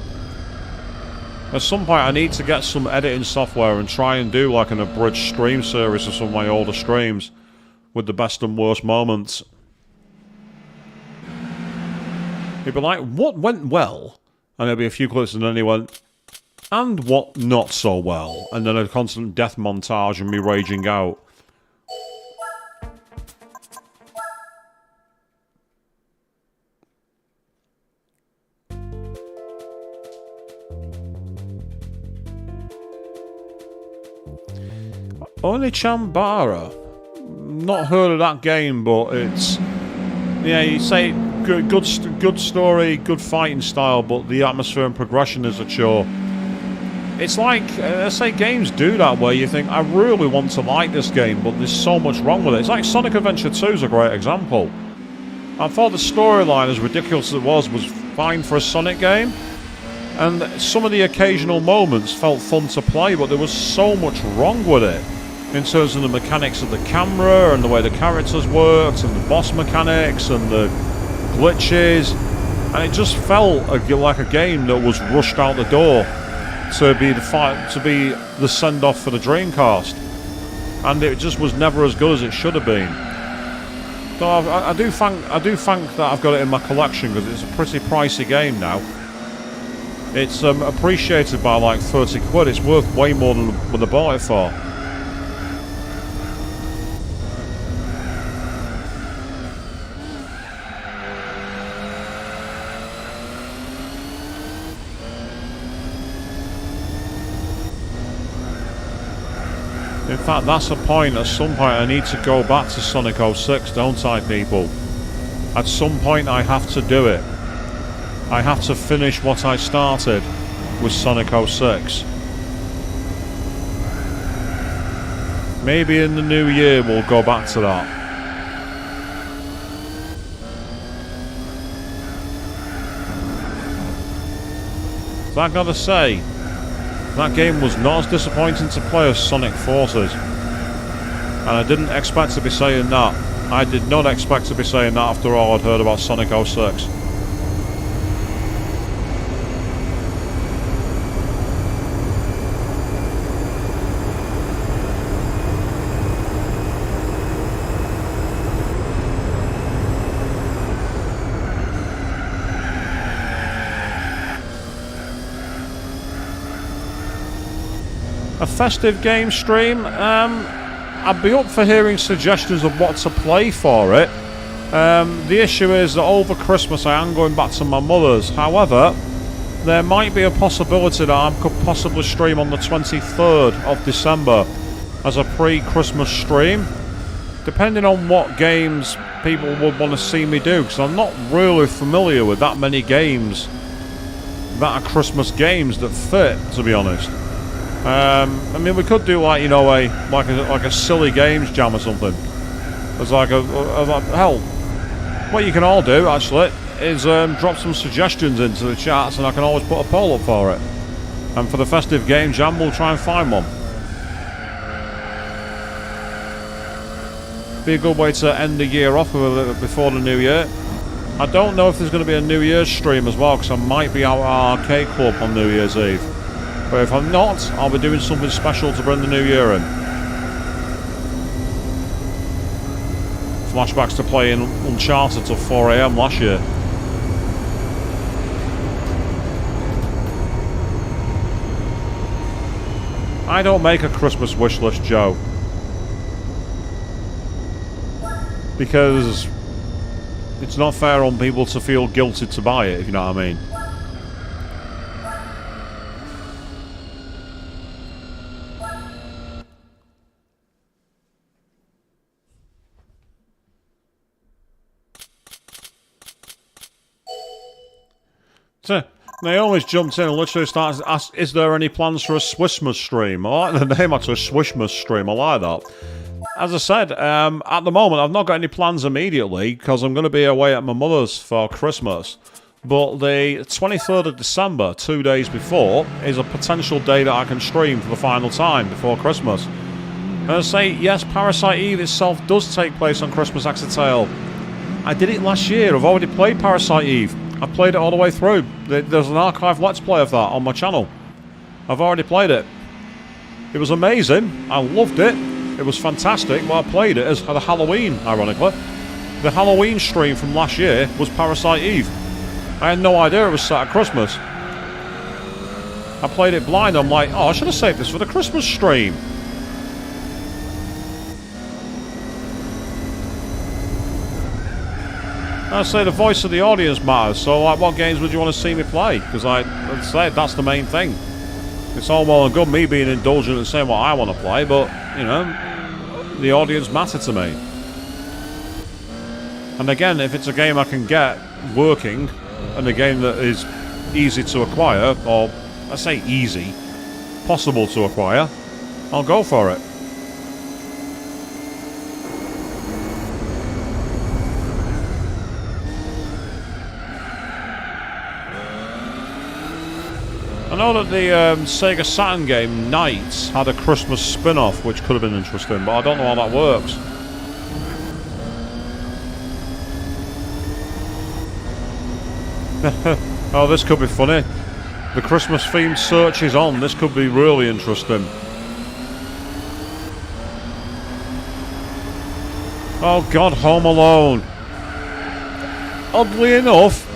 At some point I need to get some editing software and try and do like an abridged stream series of some of my older streams with the best and worst moments. He'd be like, what went well? And there'll be a few clips and then he went, and what not so well? And then a constant death montage and me raging out. Only Chambara. Not heard of that game, but it's... Yeah, you say good story, good fighting style, but the atmosphere and progression is a chore. It's like, I say games do that where you think, I really want to like this game, but there's so much wrong with it. It's like Sonic Adventure 2 is a great example. I thought the storyline, as ridiculous as it was fine for a Sonic game. And some of the occasional moments felt fun to play, but there was so much wrong with it. In terms of the mechanics of the camera, and the way the characters worked, and the boss mechanics, and the glitches. And it just felt like a game that was rushed out the door. to be the send-off for the Dreamcast, and it just was never as good as it should have been. So I do thank that I've got it in my collection, because it's a pretty pricey game now. It's appreciated by like 30 quid. It's worth way more than what I bought it for. In fact, that's the point. At some point I need to go back to Sonic 06, don't I, people? At some point I have to do it. I have to finish what I started with Sonic 06. Maybe in the new year we'll go back to that. So I gotta say, that game was not as disappointing to play as Sonic Forces. And I didn't expect to be saying that. I did not expect to be saying that after all I'd heard about Sonic 06. A festive game stream, I'd be up for hearing suggestions of what to play for it. The issue is that over Christmas I am going back to my mother's. However, there might be a possibility that I could possibly stream on the 23rd of December as a pre-Christmas stream, depending on what games people would want to see me do, because I'm not really familiar with that many games that are Christmas games that fit, to be honest. I mean, we could do like, you know, like a silly games jam or something. It's like hell, what you can all do actually is drop some suggestions into the chats, and I can always put a poll up for it. And for the festive game jam, we'll try and find one. Be a good way to end the year off before the new year. I don't know if there's going to be a New Year's stream as well, because I might be out at Arcade Club on New Year's Eve. But if I'm not, I'll be doing something special to bring the new year in. Flashbacks to playing Uncharted till 4 AM last year. I don't make a Christmas wish list, Joe. Because it's not fair on people to feel guilty to buy it, if you know what I mean. So, Naomi's jumped in and literally starts to ask, is there any plans for a Swissmas stream? I like the name actually, Swissmas stream, I like that. As I said, at the moment I've not got any plans immediately, because I'm going to be away at my mother's for Christmas. But the 23rd of December, 2 days before, is a potential day that I can stream for the final time before Christmas. And I say, yes, Parasite Eve itself does take place on Christmas Axe a Tale. I did it last year, I've already played Parasite Eve. I played it all the way through. There's an archive let's play of that on my channel. I've already played it. It was amazing. I loved it. It was fantastic. Well, I played it as the Halloween, ironically. The Halloween stream from last year was Parasite Eve. I had no idea it was set at Christmas. I played it blind. I'm like, oh, I should have saved this for the Christmas stream. I say the voice of the audience matters, so like, what games would you want to see me play? Because like I said, that's the main thing. It's all well and good me being indulgent and saying what I want to play, but, you know, the audience matter to me. And again, if it's a game I can get working, and a game that is easy to acquire, or I say easy, possible to acquire, I'll go for it. I know that the Sega Saturn game, Knights, had a Christmas spin-off, which could have been interesting, but I don't know how that works. Oh, this could be funny. The Christmas themed search is on. This could be really interesting. Oh God, Home Alone. Oddly enough,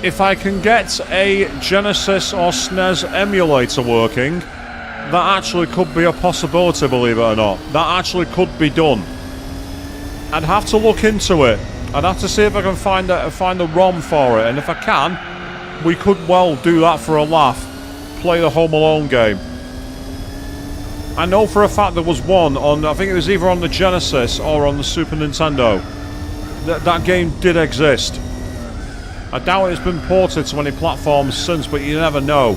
if I can get a Genesis or SNES emulator working, that actually could be a possibility, believe it or not. That actually could be done. I'd have to look into it. I'd have to see if I can find a ROM for it, and if I can, we could well do that for a laugh. Play the Home Alone game. I know for a fact there was one on, I think it was either on the Genesis or on the Super Nintendo. That game did exist. I doubt it's been ported to any platforms since, but you never know.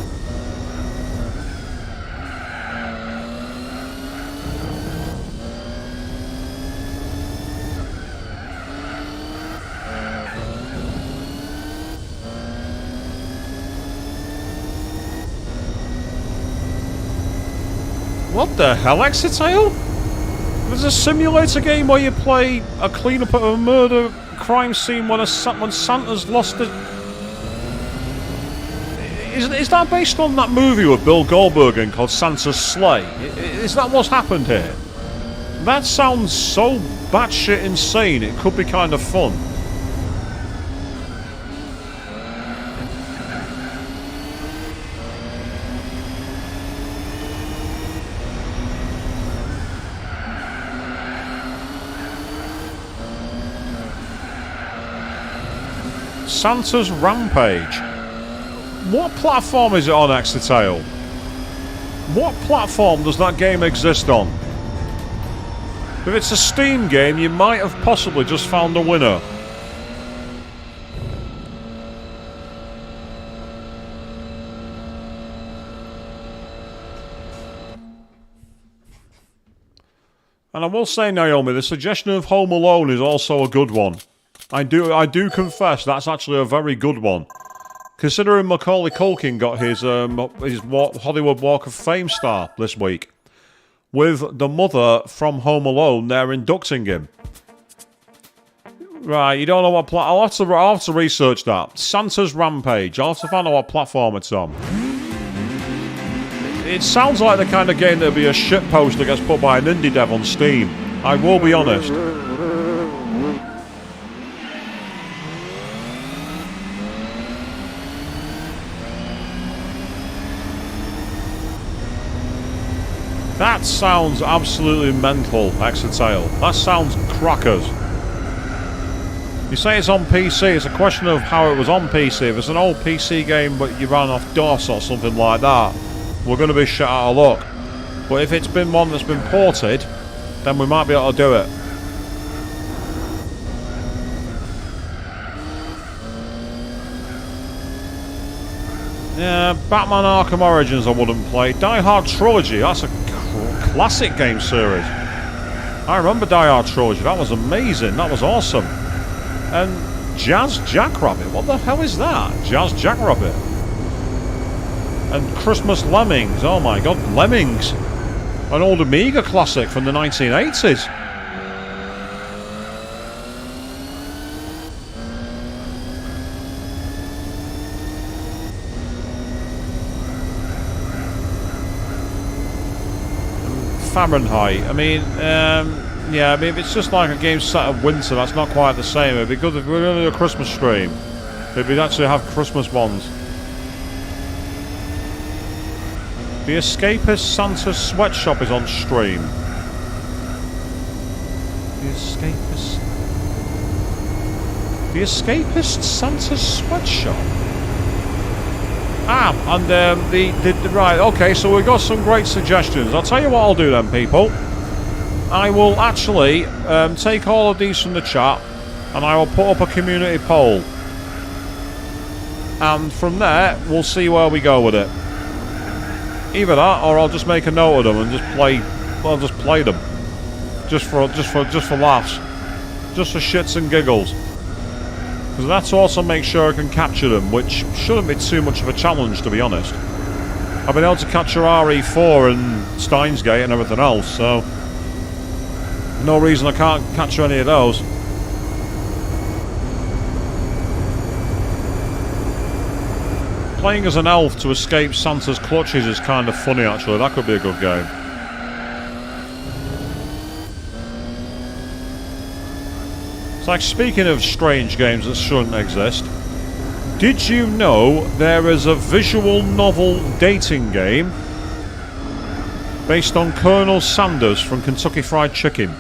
What the hell, Exitail? There's a simulator game where you play a cleanup of a murder crime scene when Santa's lost it. Is that based on that movie with Bill Goldberg in called Santa's Sleigh? Is that what's happened here? That sounds so batshit insane, it could be kind of fun. Santa's Rampage. What platform is it on, Exitail? What platform does that game exist on? If it's a Steam game, you might have possibly just found a winner. And I will say, Naomi, the suggestion of Home Alone is also a good one. I do confess that's actually a very good one. Considering Macaulay Culkin got his Hollywood Walk of Fame star this week. With the mother from Home Alone, they're inducting him. Right, you don't know what I'll have to research that. Santa's Rampage. I'll have to find out what platform it's on. It sounds like the kind of game that'd be a shitpost that gets put by an indie dev on Steam. I will be honest. That sounds absolutely mental, Exitail. That sounds crackers. You say it's on PC, it's a question of how it was on PC. If it's an old PC game but you ran off DOS or something like that, we're going to be shit out of luck. But if it's been one that's been ported, then we might be able to do it. Yeah, Batman Arkham Origins I wouldn't play. Die Hard Trilogy, that's a classic game series. I remember Die Hard Trilogy, that was amazing, that was awesome. And Jazz Jackrabbit, what the hell is that? Jazz Jackrabbit. And Christmas Lemmings, oh my god, Lemmings. An old Amiga classic from the 1980s. Fahrenheit. I mean, yeah, I mean, if it's just like a game set of winter, that's not quite the same. It'd be good if we were doing a Christmas stream. If we'd actually have Christmas ones. The Escapist Santa's Sweatshop is on stream. The Escapist Santa's Sweatshop? Ah, and right, okay, so we've got some great suggestions. I'll tell you what I'll do then, people. I will actually take all of these from the chat and I will put up a community poll. And from there, we'll see where we go with it. Either that, or I'll just make a note of them and I'll just play them. Just for laughs. Just for shits and giggles. Because that's also make sure I can capture them, which shouldn't be too much of a challenge, to be honest. I've been able to capture RE4 and Steins Gate and everything else, so no reason I can't capture any of those. playing as an elf to escape Santa's clutches is kind of funny, actually. That could be a good game. It's like, speaking of strange games that shouldn't exist, did you know there is a visual novel dating game based on Colonel Sanders from Kentucky Fried Chicken?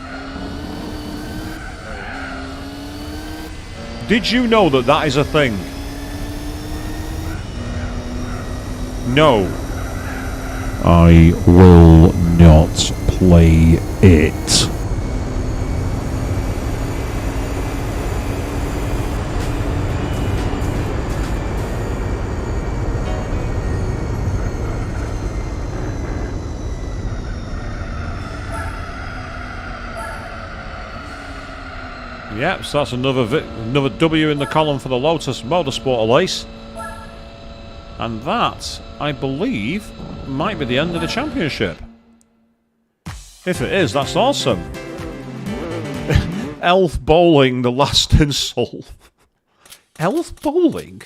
Did you know that that is a thing? No. I will not play it. Yep, so that's another W in the column for the Lotus Motorsport Race. And that, I believe, might be the end of the championship. If it is, that's awesome. Elf bowling, the last insult. Elf bowling?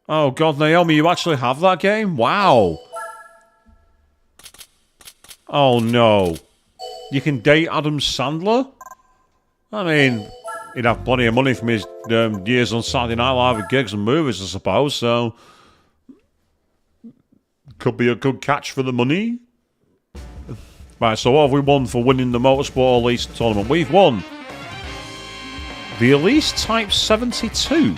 Oh god, Naomi, you actually have that game? Wow. Oh no. You can date Adam Sandler? I mean, he'd have plenty of money from his years on Saturday Night Live with gigs and movies, I suppose, so... Could be a good catch for the money. Right, so what have we won for winning the Motorsport Elise tournament? We've won the Elise Type 72.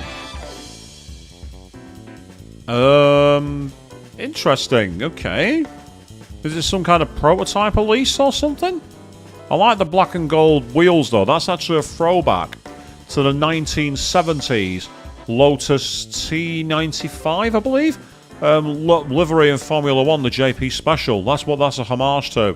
Interesting, okay. Is this some kind of prototype Elise or something? I like the black and gold wheels though. That's actually a throwback to the 1970s Lotus T95, I believe. Livery in Formula 1, the JP Special. That's what that's a homage to.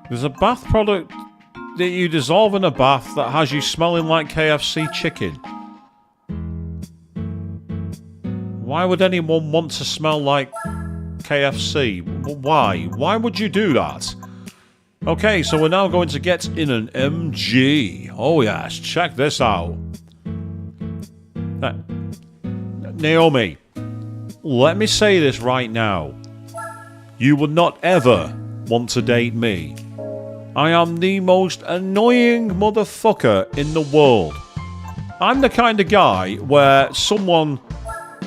There's a bath product that you dissolve in a bath that has you smelling like KFC chicken. Why would anyone want to smell like KFC? Why? Why would you do that? Okay, so we're now going to get in an MG. Oh yes, check this out. Naomi, let me say this right now. You would not ever want to date me. I am the most annoying motherfucker in the world. I'm the kind of guy where someone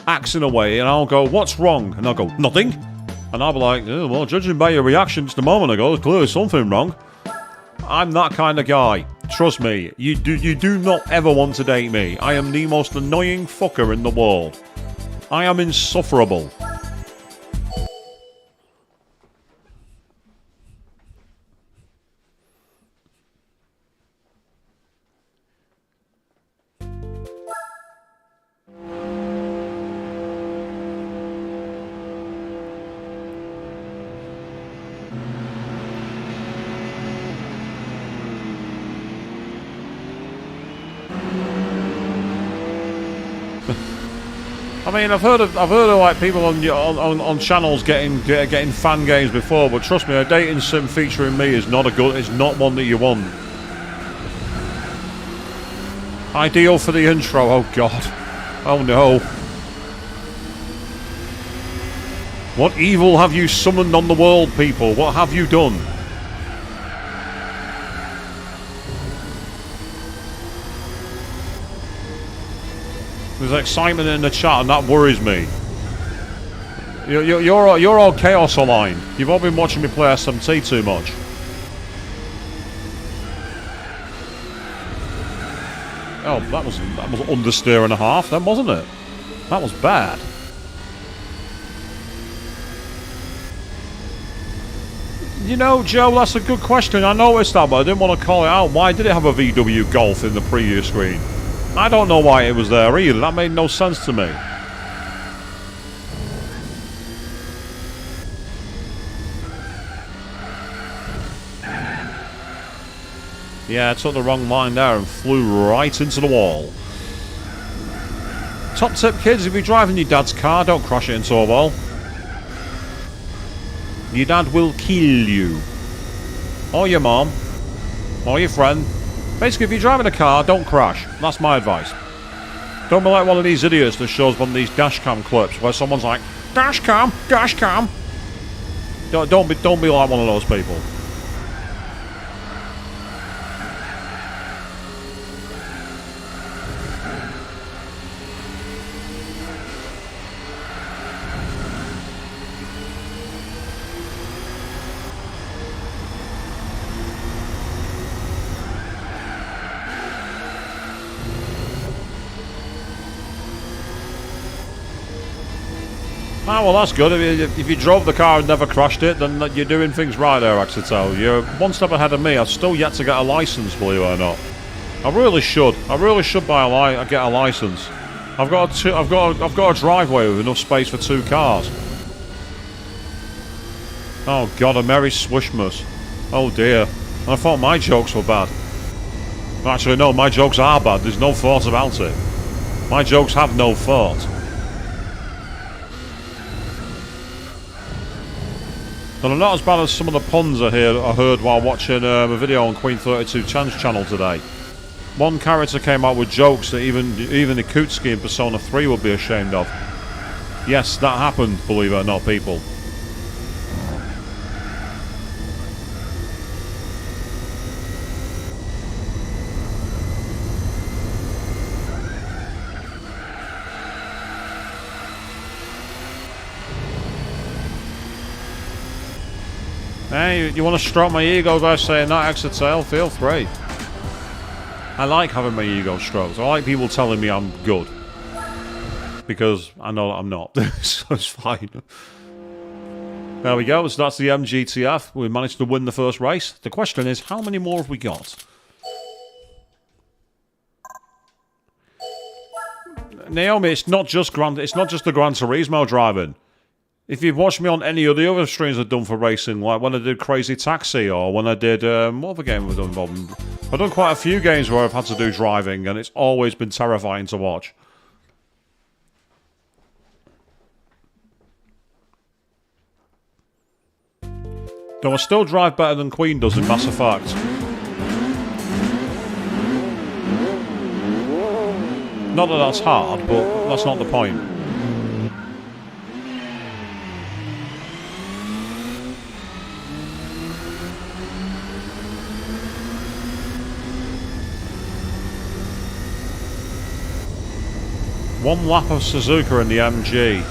acts in a way and I'll go, what's wrong? And I'll go, nothing. And I'll be like, oh, well, judging by your reaction just a moment ago, there's clearly something wrong. I'm that kind of guy. Trust me, you do not ever want to date me. I am the most annoying fucker in the world. I am insufferable. I mean, I've heard of like people on channels getting fan games before, but trust me, a dating sim featuring me is not one that you want. Ideal for the intro. Oh god. Oh no. What evil have you summoned on the world, people? What have you done? There's excitement in the chat, and that worries me. You're all chaos aligned. You've all been watching me play SMT too much. Oh, that was understeer and a half, then, wasn't it? That was bad. You know, Joe, that's a good question. I noticed that, but I didn't want to call it out. Why did it have a VW Golf in the preview screen? I don't know why it was there either. That made no sense to me. Yeah, I took the wrong line there and flew right into the wall. Top tip, kids, if you're driving your dad's car, don't crash it into a wall. Your dad will kill you. Or your mom. Or your friend. Basically, if you're driving a car, don't crash. That's my advice. Don't be like one of these idiots that shows one of these dash cam clips where someone's like, dash cam, dash cam. Don't be like one of those people. Ah, well, that's good. If you drove the car and never crashed it, then you're doing things right there, Exetel. You're one step ahead of me. I've still yet to get a license, believe it or not. I really should. I really should get a license. I've got a driveway with enough space for 2 cars. Oh God, a merry swishmas. Oh dear. And I thought my jokes were bad. Actually, no, my jokes are bad. There's no thought about it. My jokes have no thought. And I'm not as bad as some of the puns I heard while watching a video on Queen 32 Chan's channel today. One character came out with jokes that even Ikutski in Persona 3 would be ashamed of. Yes, that happened, believe it or not, people. Hey, you want to stroke my ego by saying that, Exetel? Feel free. I like having my ego stroked. I like people telling me I'm good. Because I know that I'm not. So it's fine. There we go. So that's the MGTF. We managed to win the first race. The question is, how many more have we got? Naomi, it's not just the Gran Turismo driving. If you've watched me on any of the other streams I've done for racing, like when I did Crazy Taxi or when I did, what other game have I done? I've done quite a few games where I've had to do driving and it's always been terrifying to watch. Though I still drive better than Queen does in Mass Effect. Not that that's hard, but that's not the point. One lap of Suzuka in the MG.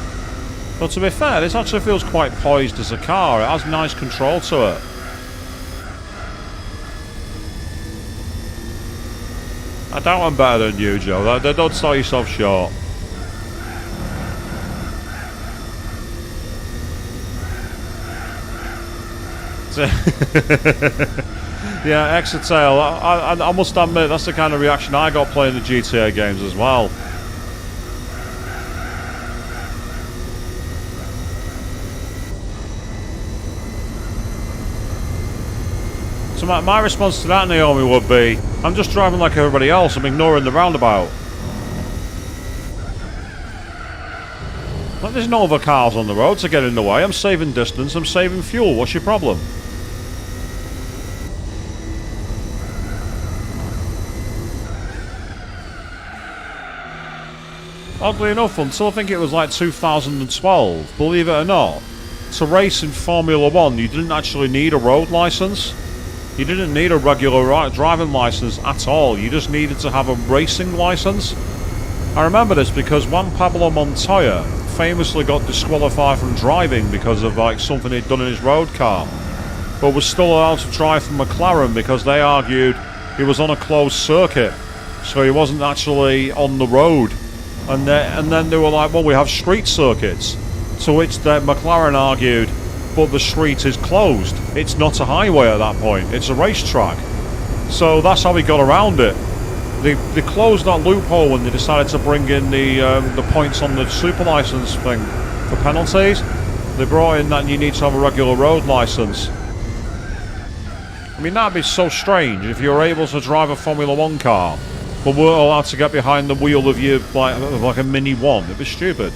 But to be fair, this actually feels quite poised as a car. It has nice control to it. I doubt I'm better than you, Joe. Don't sell yourself short. Yeah, Exetel. I must admit, that's the kind of reaction I got playing the GTA games as well. So my response to that, Naomi, would be, I'm just driving like everybody else. I'm ignoring the roundabout. Like, there's no other cars on the road to get in the way. I'm saving distance. I'm saving fuel. What's your problem? Oddly enough, until I think it was like 2012, believe it or not, to race in Formula 1, you didn't actually need a road license. You didn't need a regular driving license at all. You just needed to have a racing license. I remember this because Juan Pablo Montoya famously got disqualified from driving because of like something he'd done in his road car, but was still allowed to drive for McLaren because they argued he was on a closed circuit, so he wasn't actually on the road. And then they were like, well, we have street circuits, to which McLaren argued, but the street is closed. It's not a highway at that point. It's a racetrack. So that's how we got around it. They closed that loophole when they decided to bring in the points on the super license thing for penalties. They brought in that you need to have a regular road license. I mean, that'd be so strange if you were able to drive a Formula 1 car, but weren't allowed to get behind the wheel of your like a Mini 1. It'd be stupid.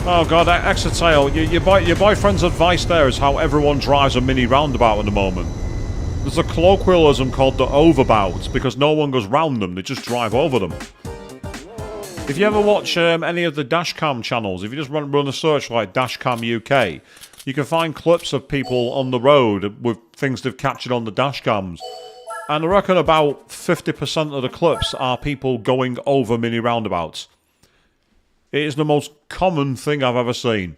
Oh god, Exeter, your boyfriend's advice there is how everyone drives a mini roundabout at the moment. There's a colloquialism called the overbout, because no one goes round them, they just drive over them. If you ever watch any of the dashcam channels, if you just run a search like Dashcam UK, you can find clips of people on the road with things they've captured on the dashcams. And I reckon about 50% of the clips are people going over mini roundabouts. It is the most common thing I've ever seen.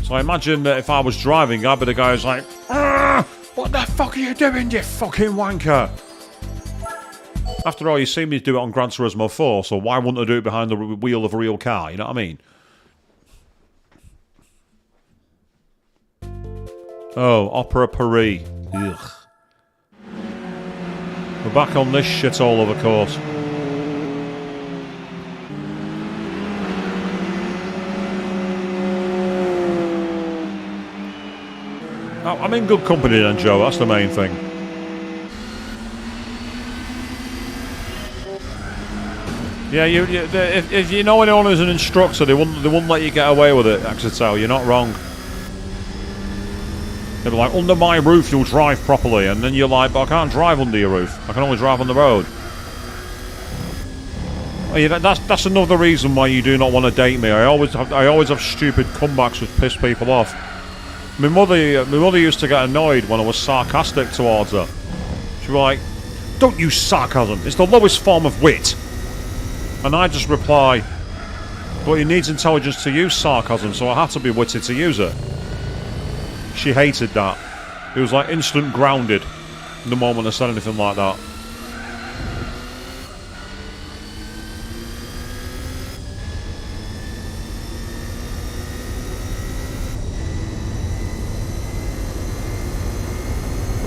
So I imagine that if I was driving, I'd be the guy who's like, what the fuck are you doing, you fucking wanker? After all, you see me do it on Gran Turismo 4, so why wouldn't I do it behind the wheel of a real car, you know what I mean? Oh, Opera Paris. Ugh. We're back on this shithole of a course. I'm in good company then, Joe. That's the main thing. Yeah, if you know anyone who's an instructor, they wouldn't let you get away with it, Exeter. You're not wrong. They'd be like, under my roof you'll drive properly, and then you're like, but I can't drive under your roof. I can only drive on the road. Oh, yeah, that's another reason why you do not want to date me. I always have stupid comebacks which piss people off. My mother used to get annoyed when I was sarcastic towards her. She'd be like, don't use sarcasm, it's the lowest form of wit. And I just reply, but he needs intelligence to use sarcasm, so I had to be witty to use it. She hated that. It was like instant grounded the moment I said anything like that.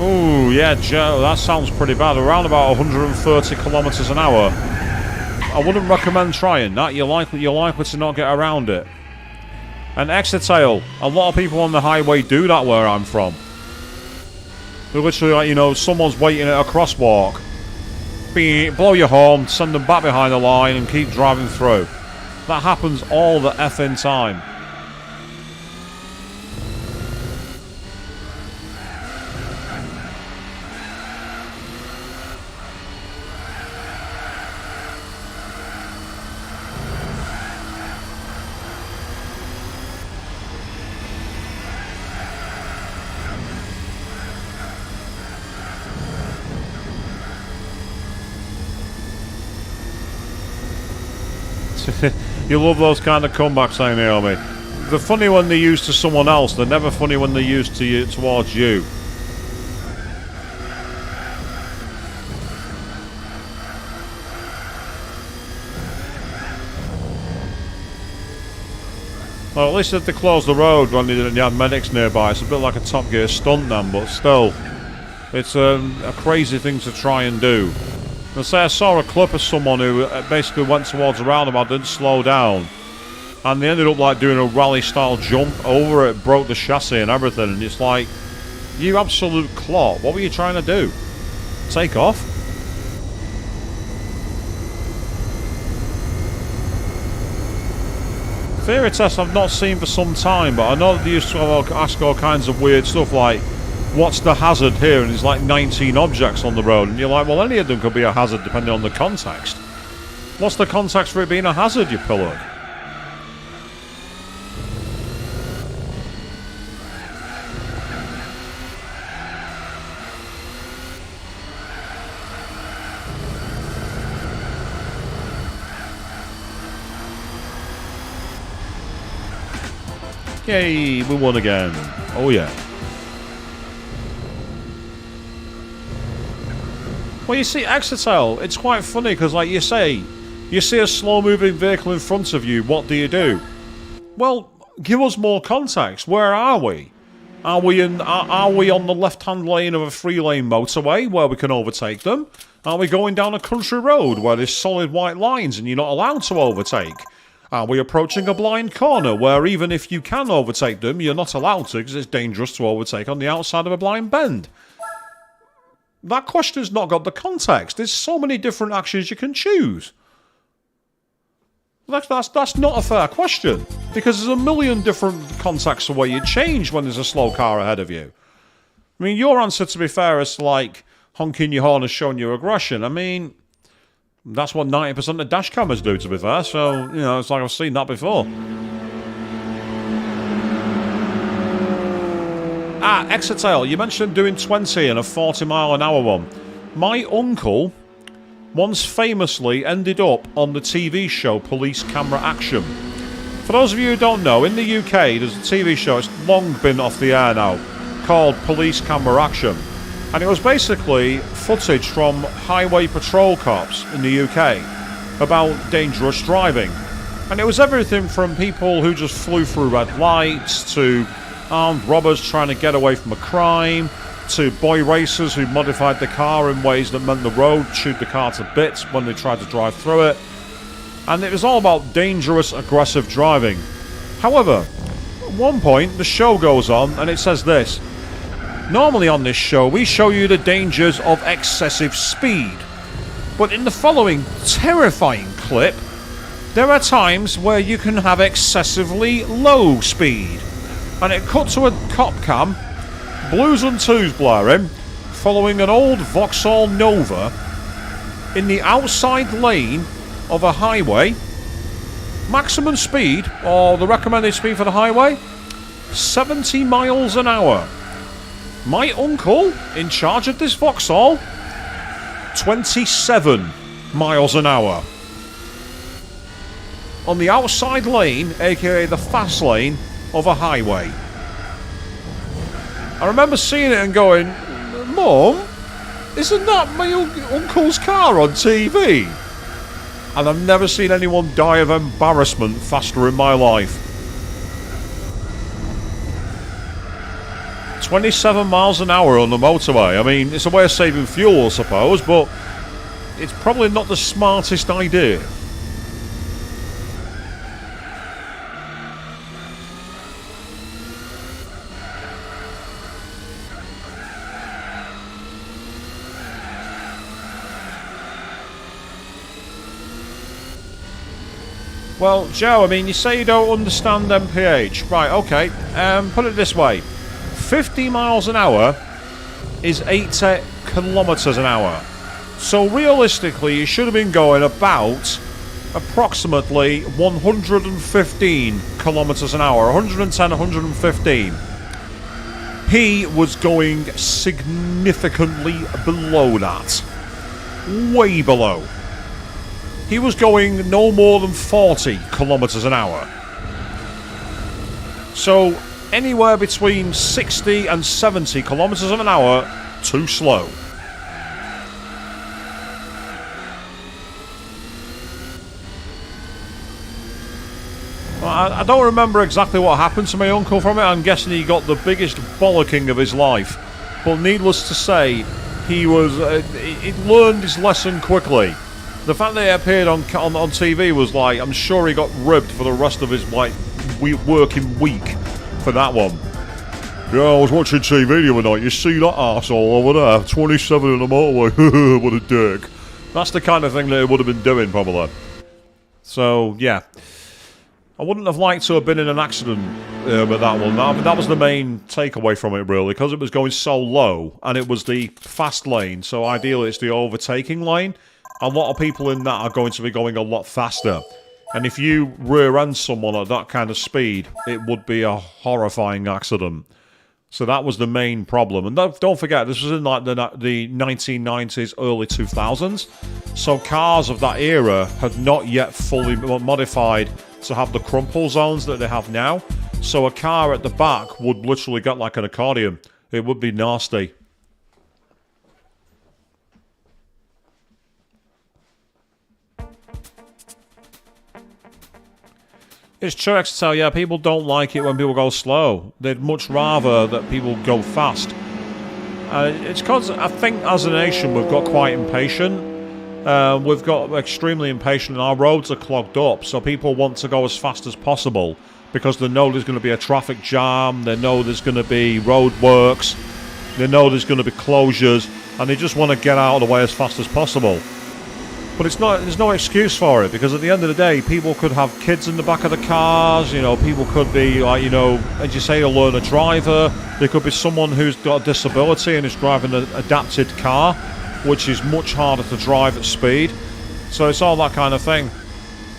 Ooh, yeah, Joe, that sounds pretty bad. Around about 130 kilometers an hour. I wouldn't recommend trying that. You're likely to not get around it. And Exeter, a lot of people on the highway do that where I'm from. They're literally like, you know, someone's waiting at a crosswalk. Blow your horn, send them back behind the line and keep driving through. That happens all the effing time. You love those kind of comebacks, I Naomi. They're funny when they're used to someone else. They're never funny when they're used to you, towards you. Well, at least if they close the road when you have medics nearby, it's a bit like a Top Gear stunt then, but still, it's a crazy thing to try and do. And say I saw a clip of someone who basically went towards a roundabout, didn't slow down, and they ended up like doing a rally style jump over it, broke the chassis and everything, and it's like, you absolute clot, what were you trying to do? Take off? Theory tests I've not seen for some time, but I know they used to ask all kinds of weird stuff like, what's the hazard here? And there's like 19 objects on the road, and you're like, well, any of them could be a hazard depending on the context. What's the context for it being a hazard, you pillock? Yay, we won again. Oh yeah. Well, you see, Exeter, it's quite funny because, like you say, you see a slow-moving vehicle in front of you, what do? Well, give us more context. Where are we? Are we on the left-hand lane of a three-lane motorway where we can overtake them? Are we going down a country road where there's solid white lines and you're not allowed to overtake? Are we approaching a blind corner where even if you can overtake them, you're not allowed to because it's dangerous to overtake on the outside of a blind bend? That question's not got the context. There's so many different actions you can choose. That's not a fair question, because there's a million different contexts of where you change when there's a slow car ahead of you. I mean, your answer, to be fair, is like honking your horn and showing your aggression. I mean, that's what 90% of dash cameras do, to be fair. So, you know, it's like I've seen that before. Exetel, you mentioned doing 20 and a 40-mile-an-hour one. My uncle once famously ended up on the TV show Police Camera Action. For those of you who don't know, in the UK, there's a TV show, it's long been off the air now, called Police Camera Action. And it was basically footage from highway patrol cops in the UK about dangerous driving. And it was everything from people who just flew through red lights, to armed robbers trying to get away from a crime, to boy racers who modified the car in ways that meant the road chewed the car to bits when they tried to drive through it. And it was all about dangerous, aggressive driving. However, at one point, the show goes on and it says this: normally on this show, we show you the dangers of excessive speed. But in the following terrifying clip, there are times where you can have excessively low speed. And it cut to a cop cam, blues and twos blaring, following an old Vauxhall Nova in the outside lane of a highway. Maximum speed, or the recommended speed for the highway, 70 miles an hour. My uncle, in charge of this Vauxhall, 27 miles an hour. On the outside lane, aka the fast lane, of a highway. I remember seeing it and going, Mum, isn't that my uncle's car on TV? And I've never seen anyone die of embarrassment faster in my life. 27 miles an hour on the motorway. I mean, it's a way of saving fuel, I suppose, but it's probably not the smartest idea. Well, Joe, I mean, you say you don't understand MPH. Right, okay. Put it this way. 50 miles an hour is 80 kilometres an hour. So realistically, you should have been going about approximately 115 kilometres an hour. 110, 115. He was going significantly below that. Way below. He was going no more than 40 kilometres an hour. So, anywhere between 60 and 70 kilometres an hour, too slow. Well, I don't remember exactly what happened to my uncle from it. I'm guessing he got the biggest bollocking of his life. But needless to say, he learned his lesson quickly. The fact that he appeared on TV was like, I'm sure he got ribbed for the rest of his working week for that one. Yeah, I was watching TV the other night. You see that arsehole over there? 27 in the motorway. What a dick. That's the kind of thing that he would have been doing, probably. So, yeah. I wouldn't have liked to have been in an accident with that one. That was the main takeaway from it, really, because it was going so low, and it was the fast lane. So, ideally, it's the overtaking lane. A lot of people in that are going to be going a lot faster. And if you rear-end someone at that kind of speed, it would be a horrifying accident. So that was the main problem. And don't forget, this was in like the 1990s, early 2000s. So cars of that era had not yet fully modified to have the crumple zones that they have now. So a car at the back would literally get like an accordion. It would be nasty. It's true, XTL, yeah, people don't like it when people go slow. They'd much rather that people go fast. It's because I think as a nation we've got quite impatient. We've got extremely impatient and our roads are clogged up, so people want to go as fast as possible because they know there's going to be a traffic jam, they know there's going to be road works, they know there's going to be closures, and they just want to get out of the way as fast as possible. But it's not. There's no excuse for it, because at the end of the day, people could have kids in the back of the cars. You know, people could be like, you know, as you say, a learner driver. There could be someone who's got a disability and is driving an adapted car, which is much harder to drive at speed. So it's all that kind of thing.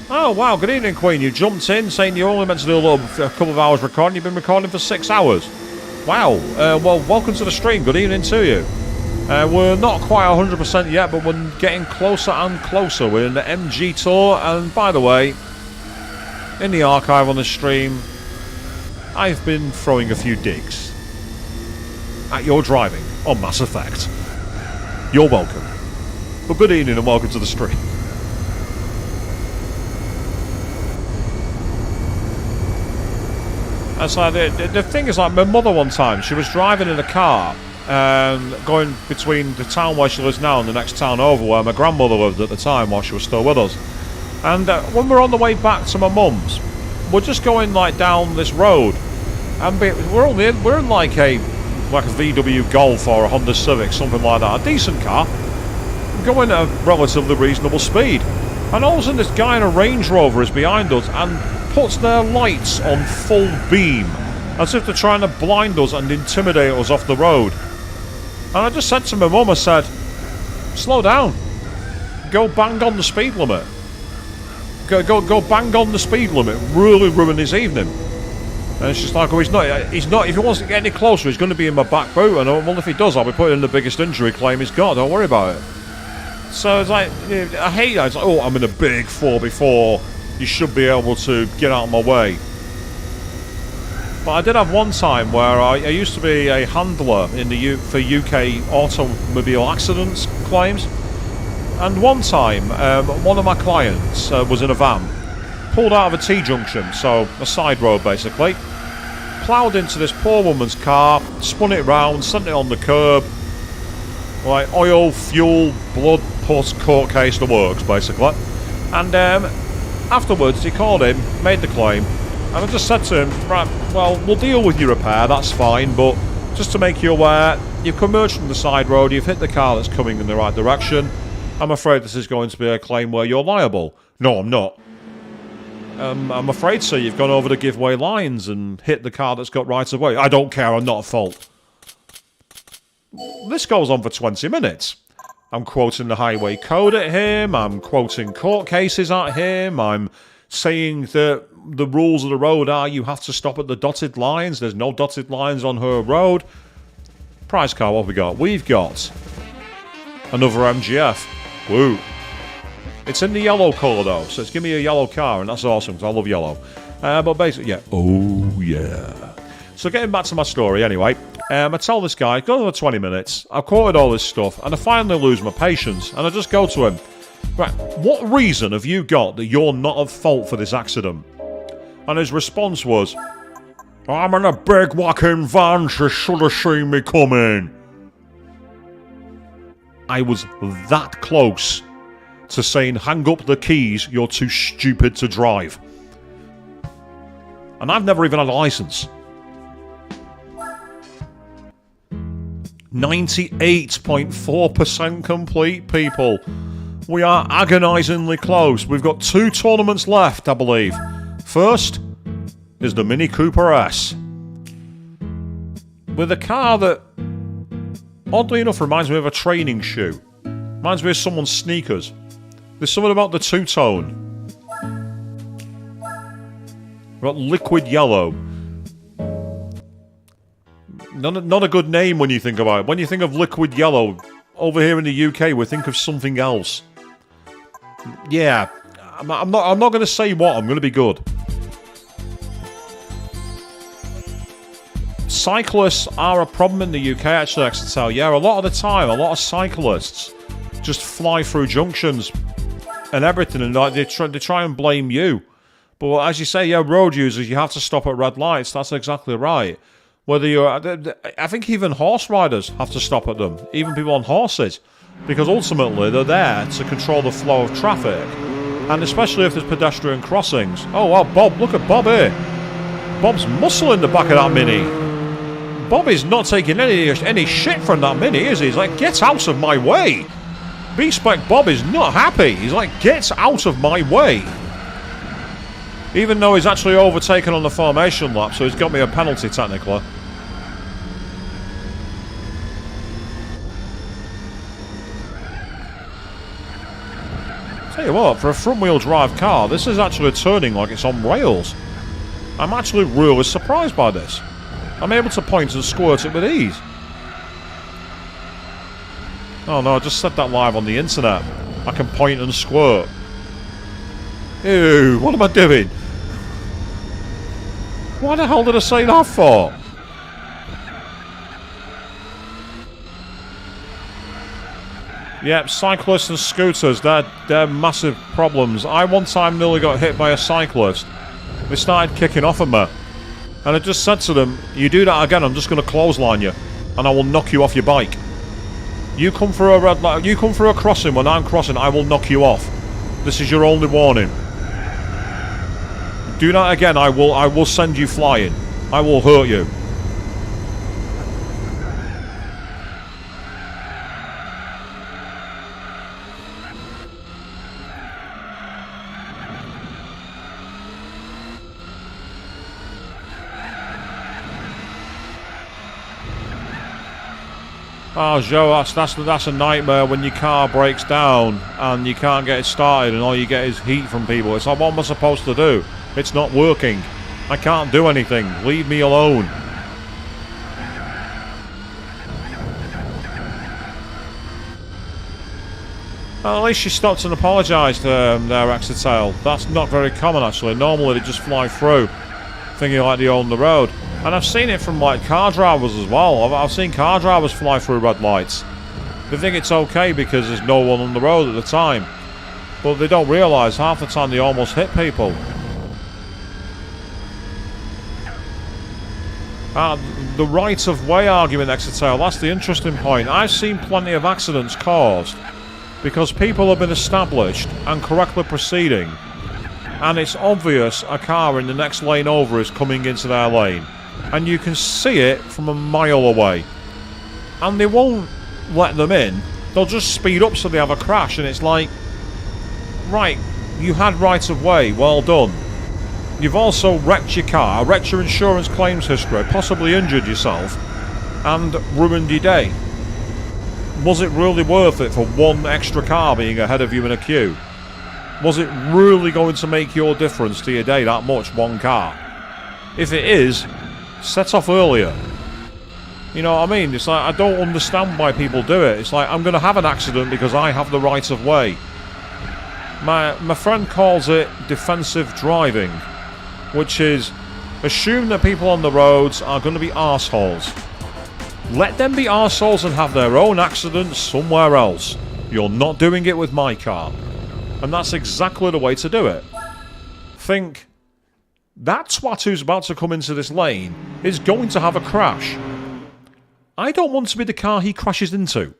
Oh wow! Good evening, Queen. You jumped in saying you only meant to do a couple of hours recording. You've been recording for 6 hours. Wow. Well, welcome to the stream. Good evening to you. We're not quite 100% yet, but we're getting closer and closer. We're in the MG Tour, and by the way, in the archive on the stream, I've been throwing a few digs at your driving on Mass Effect. You're welcome. But good evening and welcome to the stream. That's like the thing is, like, my mother one time, she was driving in a car going between the town where she lives now and the next town over where my grandmother lived at the time while she was still with us. And when we're on the way back to my mum's, we're just going like down this road, and we're in like a VW Golf or a Honda Civic, something like that, a decent car, going at a relatively reasonable speed. And all of a sudden, this guy in a Range Rover is behind us and puts their lights on full beam, as if they're trying to blind us and intimidate us off the road. And I just said to my mum, I said, slow down. Go bang on the speed limit. Go bang on the speed limit. Really ruin his evening. And she's like, oh, he's not. If he wants to get any closer, he's going to be in my back boot. And well, if he does, I'll be putting in the biggest injury claim he's got. Don't worry about it. So it's like, I hate that. It's like, oh, I'm in a big 4x4. You should be able to get out of my way. But I did have one time where I used to be a handler for UK automobile accidents claims, and one time one of my clients was in a van, pulled out of a T-junction, so a side road basically, ploughed into this poor woman's car, spun it round, sent it on the curb, like oil, fuel, blood, pus, court case, the works basically. And afterwards he called in, made the claim. And I just said to him, right, well, we'll deal with your repair, that's fine, but just to make you aware, you've converged from the side road, you've hit the car that's coming in the right direction. I'm afraid this is going to be a claim where you're liable. No, I'm not. I'm afraid, sir, you've gone over the giveaway lines and hit the car that's got right of way. I don't care, I'm not at fault. This goes on for 20 minutes. I'm quoting the highway code at him, I'm quoting court cases at him, I'm saying that the rules of the road are you have to stop at the dotted lines. There's no dotted lines on her road. Prize car, what have we got? We've got another MGF. Woo. It's in the yellow colour though, so it's giving me a yellow car, and that's awesome because I love yellow. But basically, yeah. Oh, yeah. So getting back to my story anyway, I tell this guy, go over 20 minutes, I've quoted all this stuff, and I finally lose my patience, and I just go to him, right, what reason have you got that you're not at fault for this accident? And his response was, I'm in a big whacking van, she should have seen me coming. I was that close to saying, hang up the keys, you're too stupid to drive. And I've never even had a licence. 98.4% complete, people. We are agonisingly close. We've got 2 tournaments left, I believe. First is the Mini Cooper S. With a car that, oddly enough, reminds me of a training shoe. Reminds me of someone's sneakers. There's something about the two-tone. We've got liquid yellow. Not a good name when you think about it. When you think of liquid yellow, over here in the UK, we think of something else. Yeah, I'm not going to say what. I'm going to be good. Cyclists are a problem in the UK, actually, I can tell. Yeah, a lot of the time, a lot of cyclists just fly through junctions and everything, and like, they try and blame you. But as you say, yeah, road users, you have to stop at red lights. That's exactly right. Whether you're, I think even horse riders have to stop at them, even people on horses, because ultimately they're there to control the flow of traffic, and especially if there's pedestrian crossings. Oh wow, Bob, look at Bob here. Bob's muscle in the back of that Mini. Bob is not taking any shit from that Mini, is he? He's like, get out of my way. B-Spec Bob is not happy. He's like, get out of my way. Even though he's actually overtaken on the formation lap, so he's got me a penalty technically. Tell you what, for a front-wheel drive car, this is actually turning like it's on rails. I'm actually really surprised by this. I'm able to point and squirt it with ease. Oh no, I just said that live on the internet. I can point and squirt. Ew, what am I doing? Why the hell did I say that for? Yep, cyclists and scooters, they're massive problems. I one time nearly got hit by a cyclist. They started kicking off at me. And I just said to them, you do that again, I'm just going to clothesline you. And I will knock you off your bike. You come for a red light, you come for a crossing when I'm crossing, I will knock you off. This is your only warning. Do that again, I will send you flying. I will hurt you. Oh, Joe, that's a nightmare when your car breaks down and you can't get it started and all you get is heat from people. It's like, what am I supposed to do? It's not working. I can't do anything. Leave me alone. Well, at least she stopped and apologised there, Exeter. That's not very common, actually. Normally they just fly through, thinking like they own the road. And I've seen it from like car drivers as well. I've seen car drivers fly through red lights. They think it's okay because there's no one on the road at the time. But they don't realise half the time they almost hit people. The right of way argument, Exeter, that's the interesting point. I've seen plenty of accidents caused because people have been established and correctly proceeding. And it's obvious a car in the next lane over is coming into their lane. And you can see it from a mile away. And they won't let them in. They'll just speed up so they have a crash. And it's like, right, you had right of way, well done. You've also wrecked your car, wrecked your insurance claims history, possibly injured yourself, and ruined your day. Was it really worth it for one extra car being ahead of you in a queue? Was it really going to make your difference to your day that much, one car? If it is, set off earlier. You know what I mean? It's like, I don't understand why people do it. It's like, I'm going to have an accident because I have the right of way. My friend calls it defensive driving, which is assume that people on the roads are going to be arseholes. Let them be arseholes and have their own accidents somewhere else. You're not doing it with my car. And that's exactly the way to do it. Think, that twat who's about to come into this lane is going to have a crash. I don't want to be the car he crashes into.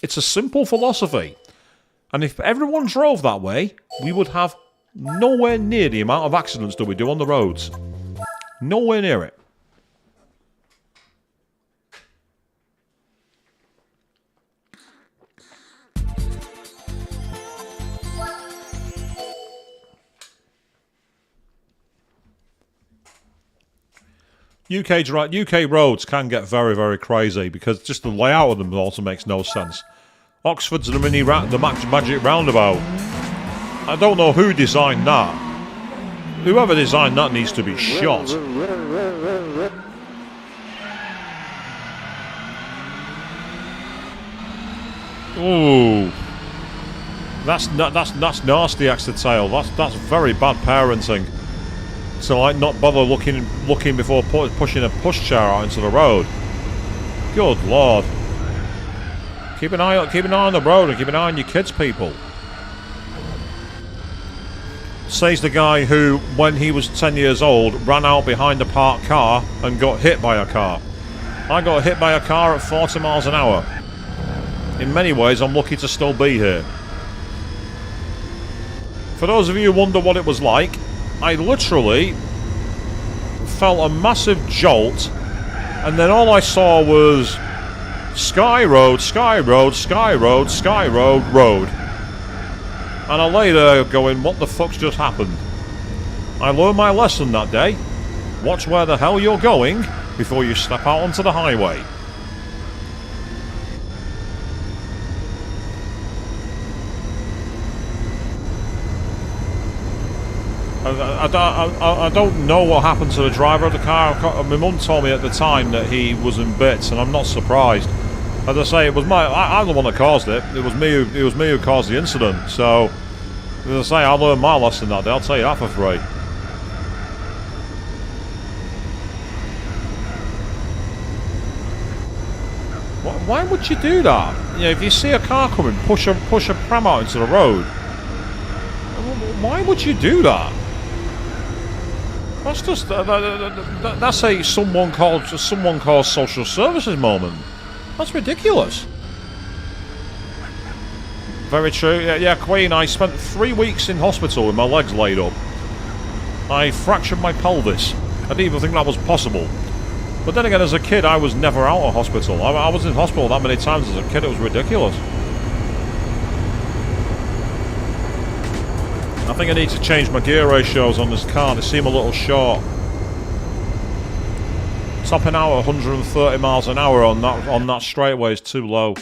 It's a simple philosophy. And if everyone drove that way, we would have nowhere near the amount of accidents that we do on the roads. Nowhere near it. UK roads can get very, very crazy because just the layout of them also makes no sense. Oxford's the magic roundabout. I don't know who designed that. Whoever designed that needs to be shot. Ooh, that's nasty, Exeter. That's very bad parenting. So like not bother looking before pushing a pushchair out into the road. Good lord. Keep an eye on the road and keep an eye on your kids, people. Says the guy who, when he was 10 years old, ran out behind a parked car and got hit by a car. I got hit by a car at 40 miles an hour. In many ways, I'm lucky to still be here. For those of you who wonder what it was like, I literally felt a massive jolt, and then all I saw was Sky Road, Sky Road, Sky Road, Sky Road, Road. And I lay there going, what the fuck's just happened? I learned my lesson that day. Watch where the hell you're going before you step out onto the highway. I don't know what happened to the driver of the car. My mum told me at the time that he was in bits, and I'm not surprised. As I say, it was I'm the one that caused it. It was me who caused the incident. So, as I say, I learned my lesson that day. I'll tell you that for free. Why would you do that? You know, if you see a car coming, push a pram out into the road. Why would you do that? That's just that's a someone called social services moment. That's ridiculous. Very true. Yeah, Queen. I spent 3 weeks in hospital with my legs laid up. I fractured my pelvis. I didn't even think that was possible. But then again, as a kid, I was never out of hospital. I was in hospital that many times as a kid. It was ridiculous. I think I need to change my gear ratios on this car. They seem a little short. Topping out at 130 miles an hour on that straightaway is too low.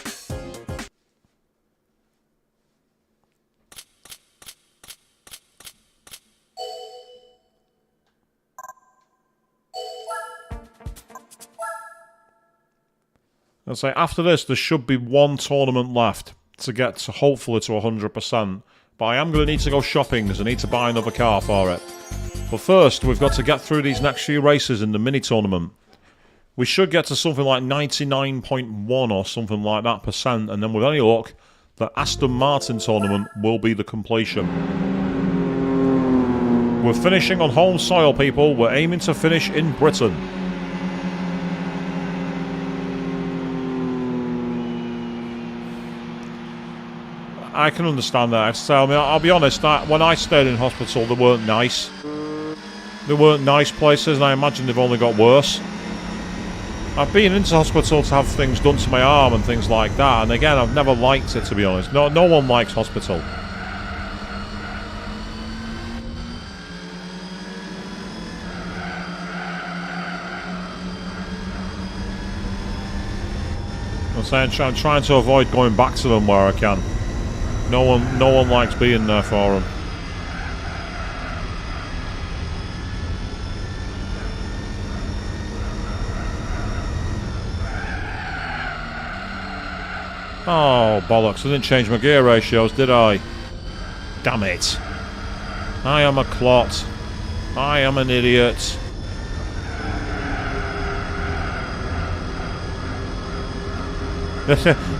I'd say after this, there should be one tournament left to get to hopefully to 100%. But I am going to need to go shopping because I need to buy another car for it. But first, we've got to get through these next few races in the mini tournament. We should get to something like 99.1 or something like that %, and then with any luck, the Aston Martin tournament will be the completion. We're finishing on home soil, people. We're aiming to finish in Britain. I can understand that. I'll be honest, when I stayed in hospital, they weren't nice. They weren't nice places, and I imagine they've only got worse. I've been into hospital to have things done to my arm and things like that, and again, I've never liked it, to be honest. No one likes hospital. I'm trying to avoid going back to them where I can. No one likes being there for them. Oh, bollocks. I didn't change my gear ratios, did I? Damn it. I am a clot. I am an idiot.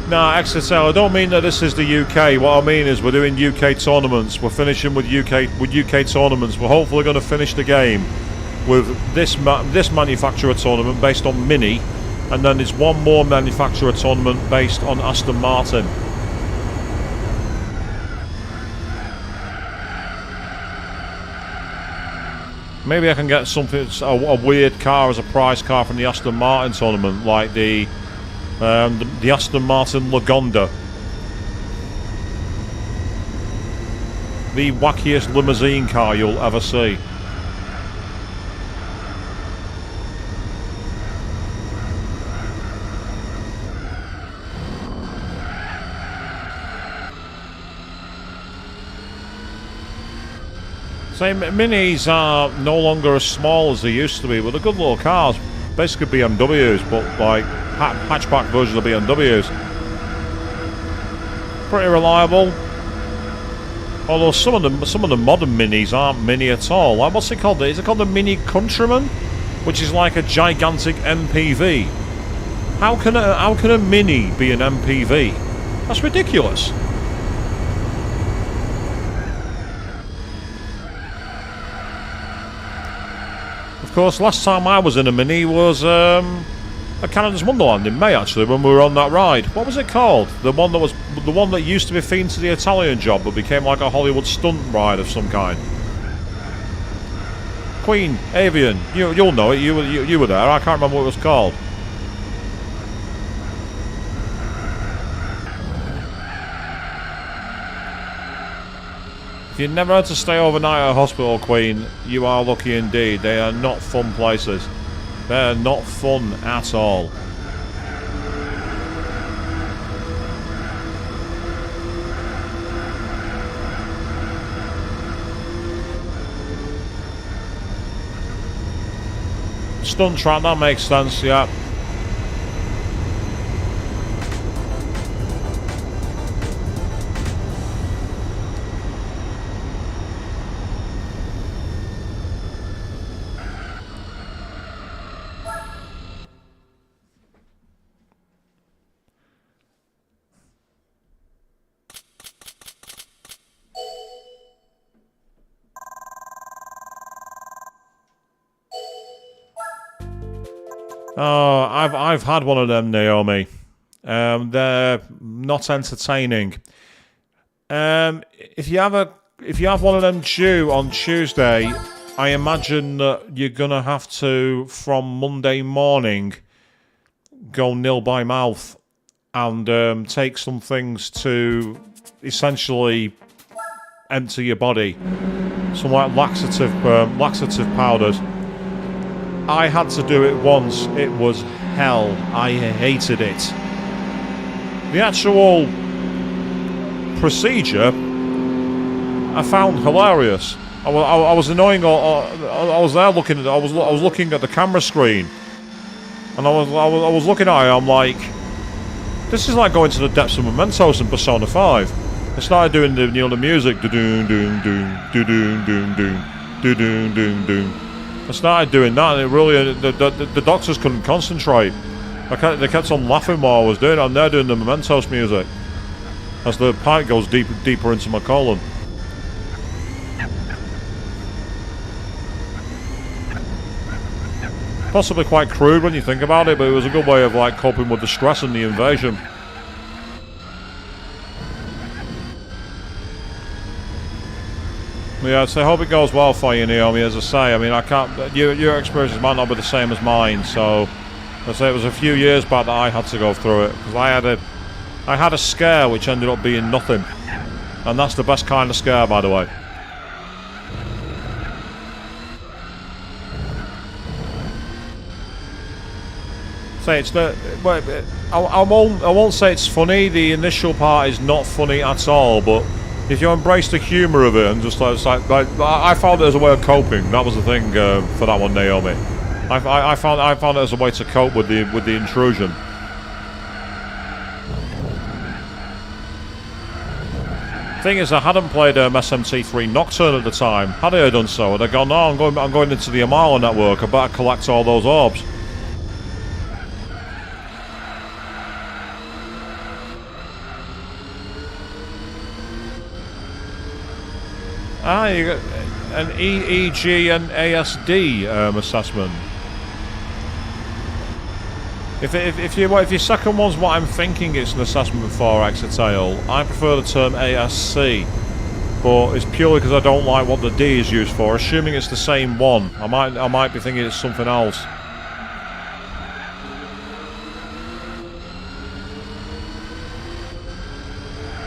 Nah, XSL, I don't mean that this is the UK. What I mean is we're doing UK tournaments. We're finishing with UK tournaments. We're hopefully going to finish the game with this manufacturer tournament based on Mini, and then there's one more manufacturer tournament based on Aston Martin. Maybe I can get something, a weird car as a prize car from the Aston Martin tournament, like the Aston Martin Lagonda. The wackiest limousine car you'll ever see. So Minis are no longer as small as they used to be, but they're good little cars. Basically BMWs, but like hatchback versions of BMWs. Pretty reliable. Although some of the modern Minis aren't Mini at all. Like, what's it called? Is it called the Mini Countryman, which is like a gigantic MPV? How can a Mini be an MPV? That's ridiculous. Of course, last time I was in a Mini was at Canada's Wonderland in May, actually, when we were on that ride. What was it called? The one that used to be themed to the Italian Job, but became like a Hollywood stunt ride of some kind. Queen Avian, you'll know it. You were there. I can't remember what it was called. If you never had to stay overnight at a hospital, Queen, you are lucky indeed. They are not fun places. They are not fun at all. Stunt track, that makes sense, yeah. Oh, I've had one of them, Naomi. They're not entertaining. If you have one of them due on Tuesday, I imagine that you're gonna have to, from Monday morning, go nil by mouth and take some things to essentially empty your body. Some like laxative powders. I had to do it once. It was hell. I hated it. The actual procedure I found hilarious. I was annoying. I was there looking at. I was looking at the camera screen, and I was looking at it. I'm like, this is like going to the depths of Mementos in Persona 5. I started doing the music. Do-doon, doon, doon, do-doon, doon, doon, do-doon, doon, doon. I started doing that, and it really the doctors couldn't concentrate. They kept on laughing while I was doing it. I'm there doing the Mementos music as the pipe goes deeper into my colon. Possibly quite crude when you think about it, but it was a good way of like coping with the stress and the invasion. Yeah, so I hope it goes well for you, Naomi. As I say, I mean, I can't. Your experiences might not be the same as mine. So, I say it was a few years back that I had to go through it because I had a scare which ended up being nothing, and that's the best kind of scare, by the way. Say it's the. I won't say it's funny. The initial part is not funny at all, but if you embrace the humour of it and just like I found it as a way of coping. That was the thing for that one, Naomi. I found it as a way to cope with the intrusion. Thing is, I hadn't played SMT3 Nocturne at the time. Had I done so, I'd have gone, "No, I'm going into the Amala network. I better collect all those orbs." Ah, you got an EEG and ASD assessment. If your second one's what I'm thinking it's an assessment for, Exetail, I prefer the term ASC, but it's purely because I don't like what the D is used for. Assuming it's the same one, I might be thinking it's something else.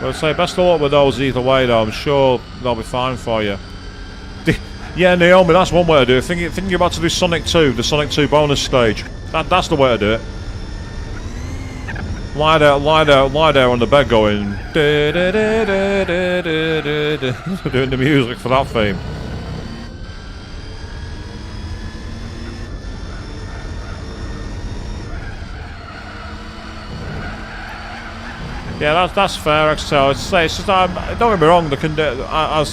I'd say best of luck with those either way, though. I'm sure they'll be fine for you. Yeah, Naomi, that's one way to do it. Thinking you're about to do Sonic 2, the Sonic 2 bonus stage. That's the way to do it. Lie there on the bed going... doing the music for that theme. Yeah, that's fair. So it's just, don't get me wrong. I was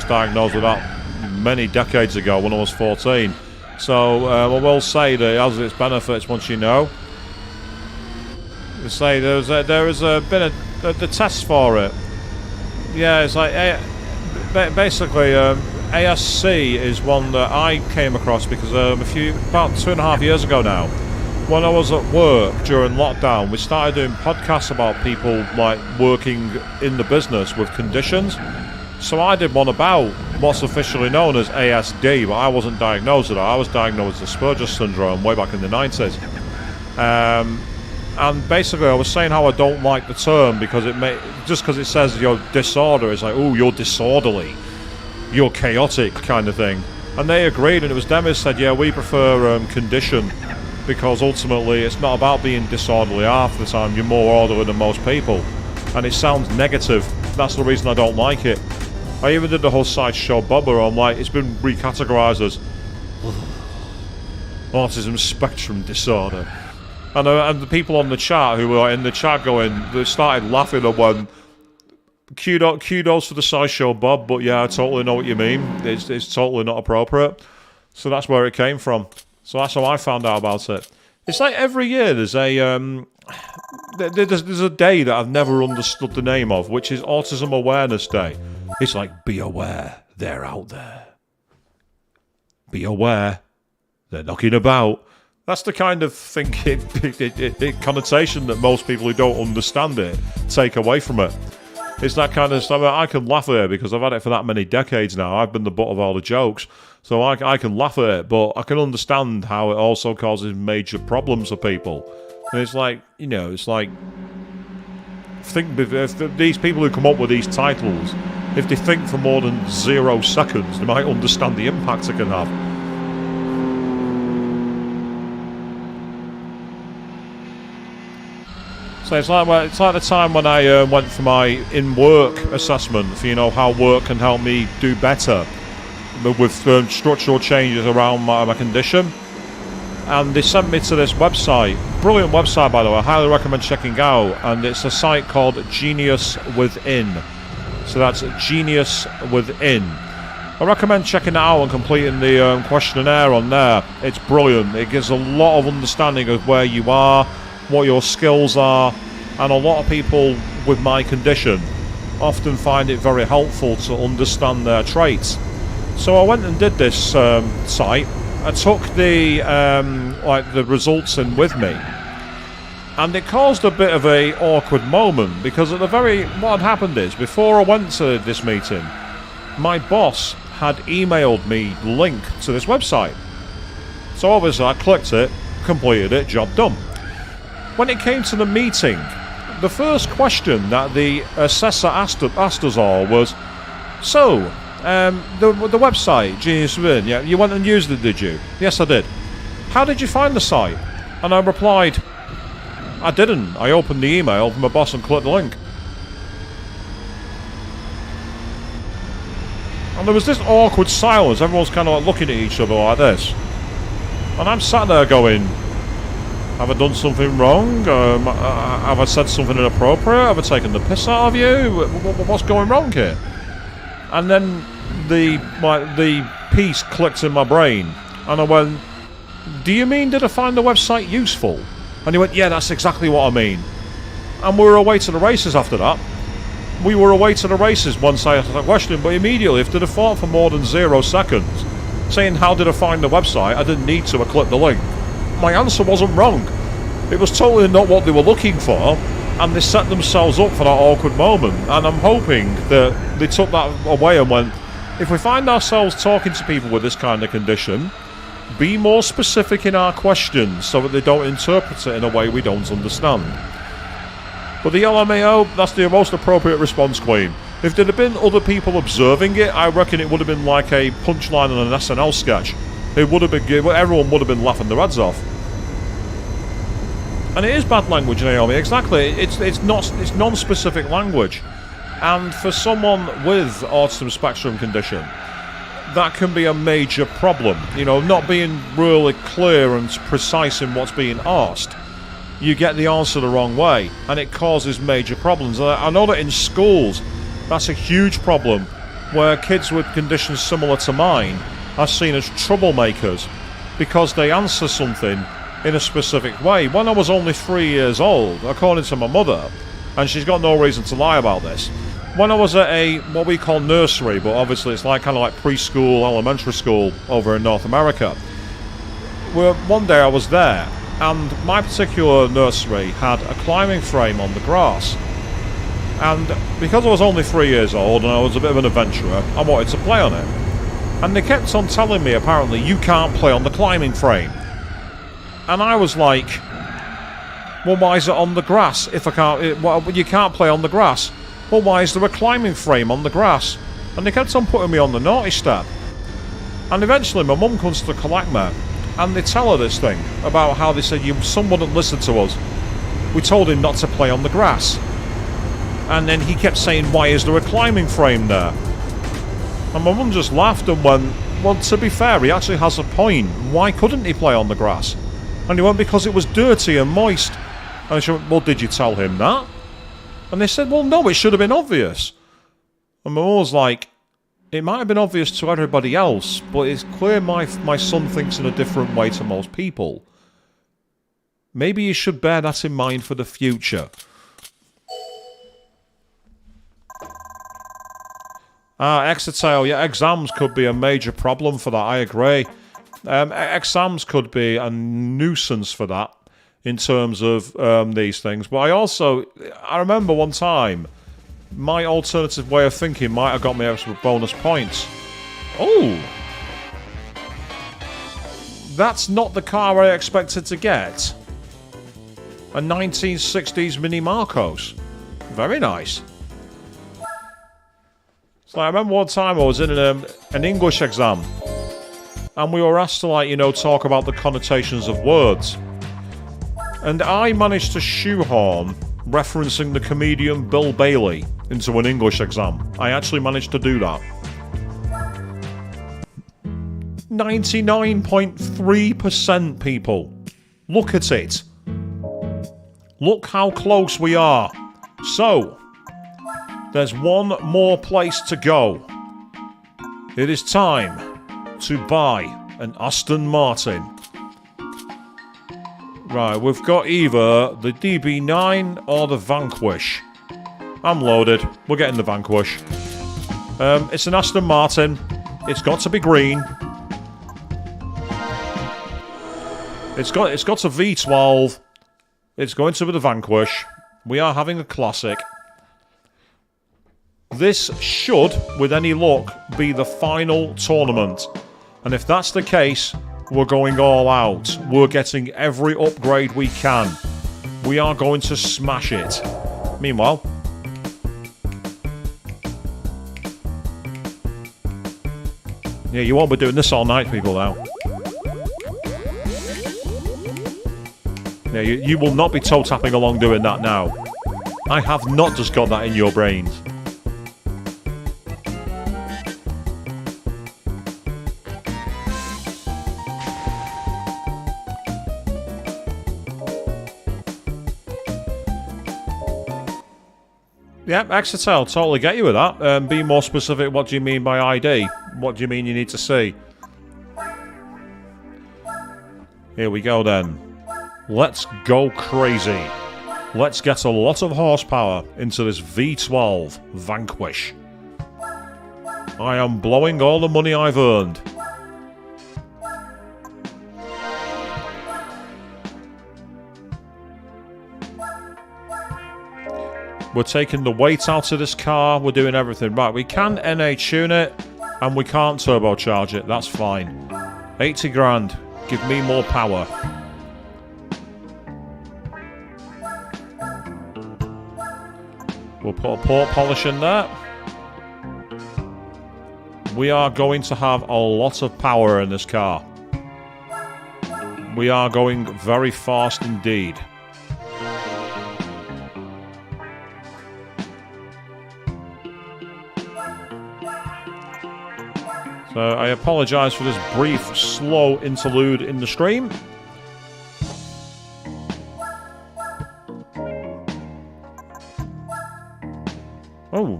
diagnosed with that many decades ago when I was 14. So I will say that it has its benefits once you know. You say there has been the test for it. Yeah, it's like basically ASC is one that I came across because about 2.5 years ago now. When I was at work during lockdown, we started doing podcasts about people like working in the business with conditions. So I did one about what's officially known as ASD, but I wasn't diagnosed with that. I was diagnosed with Asperger's syndrome way back in the 90s. And basically I was saying how I don't like the term because just because it says you're disorder, it's like, oh, you're disorderly, you're chaotic kind of thing. And they agreed, and it was them who said, yeah, we prefer condition, because ultimately it's not about being disorderly half the time, you're more orderly than most people. And it sounds negative, that's the reason I don't like it. I even did the whole sideshow bubba, I'm like, it's been recategorised as autism spectrum disorder. And the people on the chat who were in the chat they started laughing and went, kudos for the sideshow Bob, but yeah, I totally know what you mean. It's totally not appropriate. So that's where it came from. So that's how I found out about it. It's like every year there's a day that I've never understood the name of, which is Autism Awareness Day. It's like, be aware, they're out there. Be aware, they're knocking about. That's the kind of thinking, connotation that most people who don't understand it take away from it. It's that kind of stuff. I can laugh at it because I've had it for that many decades now. I've been the butt of all the jokes. So I can laugh at it, but I can understand how it also causes major problems for people. And it's like, it's like, if these people who come up with these titles, if they think for more than 0 seconds, they might understand the impact it can have. So it's like the time when I went for my in-work assessment for, how work can help me do better with structural changes around my condition. And they sent me to this website, brilliant website by the way, I highly recommend checking out, and it's a site called Genius Within. So that's Genius Within. I recommend checking it out and completing the questionnaire on there. It's brilliant. It gives a lot of understanding of where you are, what your skills are, and a lot of people with my condition often find it very helpful to understand their traits. So I went and did this site. I took the results in with me, and it caused a bit of a awkward moment because what had happened is, before I went to this meeting, my boss had emailed me the link to this website. So obviously I clicked it, completed it, job done. When it came to the meeting, the first question that the assessor asked us all was, so, the website, Genius Within, yeah, you went and used it, did you? Yes, I did. How did you find the site? And I replied, I didn't. I opened the email from my boss and clicked the link. And there was this awkward silence. Everyone's kind of like looking at each other like this. And I'm sat there going, have I done something wrong? Have I said something inappropriate? Have I taken the piss out of you? What's going wrong here? And then the piece clicked in my brain, and I went, do you mean did I find the website useful? And he went, yeah, that's exactly what I mean. And we were away to the races after that. We were away to the races once I asked that question, but immediately, if they'd have thought for more than 0 seconds, saying how did I find the website, I didn't need to, I clicked the link. My answer wasn't wrong. It was totally not what they were looking for, and they set themselves up for that awkward moment. And I'm hoping that they took that away and went, if we find ourselves talking to people with this kind of condition, be more specific in our questions so that they don't interpret it in a way we don't understand. But the LMAO, that's the most appropriate response, Queen. If there'd have been other people observing it, I reckon it would have been like a punchline in an SNL sketch. It would have been, everyone would have been laughing their heads off. And it is bad language, Naomi, exactly. It's non-specific language. And for someone with autism spectrum condition, that can be a major problem. Not being really clear and precise in what's being asked. You get the answer the wrong way, and it causes major problems. I know that in schools, that's a huge problem, where kids with conditions similar to mine are seen as troublemakers because they answer something in a specific way. When I was only 3 years old, according to my mother, and she's got no reason to lie about this, when I was at what we call nursery, but obviously it's kind of like preschool, elementary school over in North America, one day I was there, and my particular nursery had a climbing frame on the grass. And because I was only 3 years old and I was a bit of an adventurer, I wanted to play on it. And they kept on telling me, apparently, you can't play on the climbing frame. And I was like, Well, why is it on the grass if I can't... well, you can't play on the grass. Well, why is there a climbing frame on the grass? And they kept on putting me on the naughty step. And eventually my mum comes to collect me. And they tell her this thing about how they said your son wouldn't listen to us. We told him not to play on the grass. And then he kept saying, why is there a climbing frame there? And my mum just laughed and went, well, to be fair, he actually has a point. Why couldn't he play on the grass? And he went, because it was dirty and moist. And she went, well, did you tell him that? And they said, well, no, it should have been obvious. And my mum was like, it might have been obvious to everybody else, but it's clear my son thinks in a different way to most people. Maybe you should bear that in mind for the future. Exertail, yeah, exams could be a major problem for that, I agree. Exams could be a nuisance for that, in terms of these things. But I remember one time, my alternative way of thinking might have got me extra bonus points. Oh! That's not the car I expected to get. A 1960s Mini Marcos. Very nice. So I remember one time I was in an English exam. And we were asked to, like, you know, talk about the connotations of words. And I managed to shoehorn referencing the comedian Bill Bailey into an English exam. I actually managed to do that. 99.3% people. Look at it. Look how close we are. So, there's one more place to go. It is time to buy an Aston Martin. Right, we've got either the DB9 or the Vanquish. I'm loaded. We're getting the Vanquish. It's an Aston Martin. It's got to be green. It's got a V12. It's going to be the Vanquish. We are having a classic. This should, with any luck, be the final tournament. And if that's the case, we're going all out. We're getting every upgrade we can. We are going to smash it. Meanwhile... yeah, you won't be doing this all night, people, now. Yeah, you will not be toe-tapping along doing that now. I have not just got that in your brains. Yep, Exetel, totally get you with that. Be more specific, what do you mean by ID? What do you mean you need to see? Here we go then. Let's go crazy. Let's get a lot of horsepower into this V12 Vanquish. I am blowing all the money I've earned. We're taking the weight out of this car. We're doing everything. Right, we can NA tune it, and we can't turbocharge it. That's fine. 80 grand. Give me more power. We'll put a port polish in there. We are going to have a lot of power in this car. We are going very fast indeed. So I apologise for this brief, slow interlude in the stream. Oh.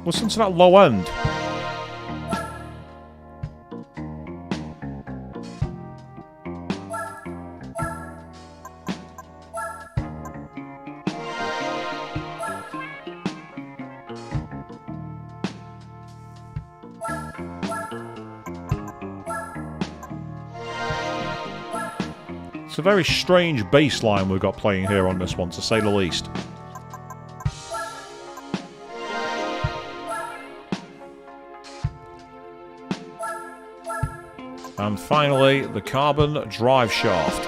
Listen to that low end. It's a very strange bass line we've got playing here on this one, to say the least. And finally, the carbon drive shaft.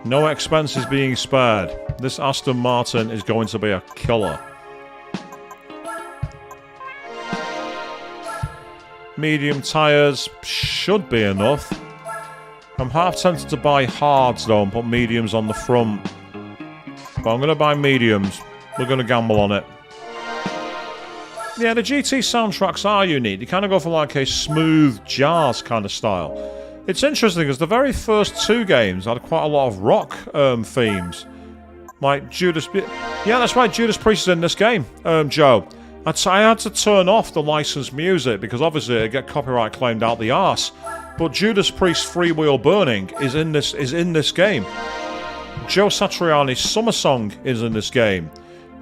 No expense is being spared. This Aston Martin is going to be a killer. Medium tyres should be enough. I'm half tempted to buy hards though and put mediums on the front. But I'm going to buy mediums. We're going to gamble on it. Yeah, the GT soundtracks are unique. They kind of go for like a smooth jazz kind of style. It's interesting because the very first two games had quite a lot of rock themes. Like Judas... Yeah, that's right, Judas Priest is in this game, Joe. I had to turn off the licensed music because obviously it'd get copyright claimed out the arse. But Judas Priest's Freewheel Burning is in this game. Joe Satriani's Summer Song is in this game.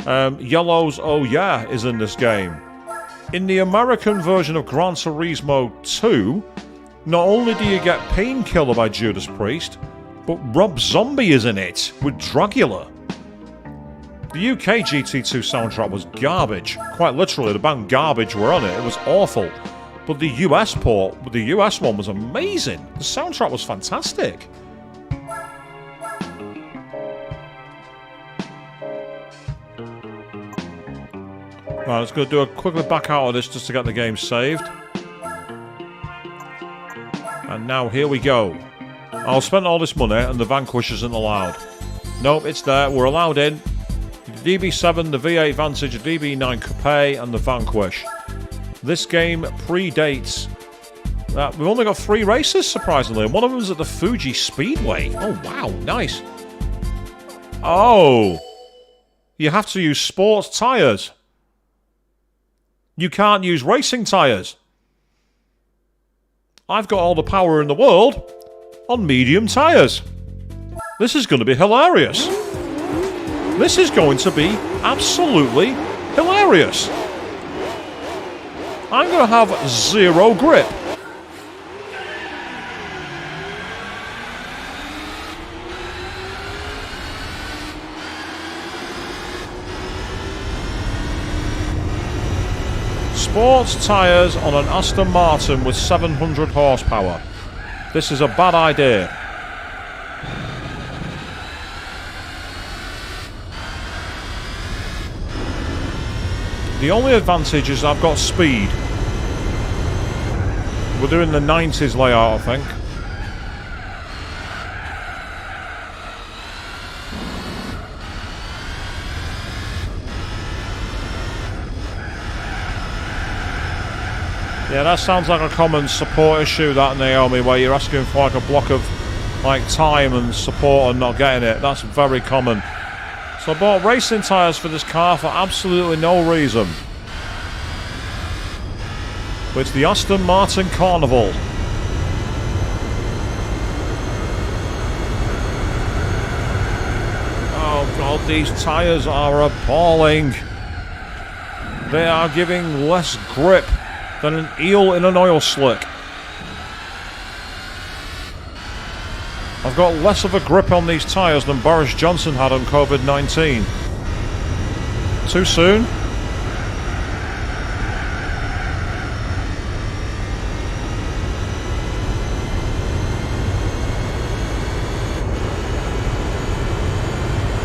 Yellow's Oh Yeah is in this game. In the American version of Gran Turismo 2, not only do you get Painkiller by Judas Priest, but Rob Zombie is in it with Dragula. The UK GT2 soundtrack was garbage. Quite literally, the band Garbage were on it. It was awful. But the US one was amazing. The soundtrack was fantastic. Right, let's go do a quickly back out of this just to get the game saved. And now here we go. I'll spend all this money and the Vanquish isn't allowed. Nope, it's there. We're allowed in. The DB7, the V8 Vantage, the DB9 Coupe, and the Vanquish. This game predates... we've only got 3 races, surprisingly, and one of them is at the Fuji Speedway. Oh, wow, nice. Oh! You have to use sports tyres. You can't use racing tyres. I've got all the power in the world on medium tyres. This is going to be hilarious. This is going to be absolutely hilarious. I'm going to have 0 grip. Sports tyres on an Aston Martin with 700 horsepower. This is a bad idea. The only advantage is I've got speed. We're doing the 90s layout, I think. Yeah, that sounds like a common support issue, that, Naomi, where you're asking for like a block of like time and support and not getting it. That's very common. So I bought racing tyres for this car for absolutely no reason. But it's the Aston Martin Carnival. Oh God, these tyres are appalling. They are giving less grip than an eel in an oil slick. I've got less of a grip on these tyres than Boris Johnson had on COVID-19. Too soon?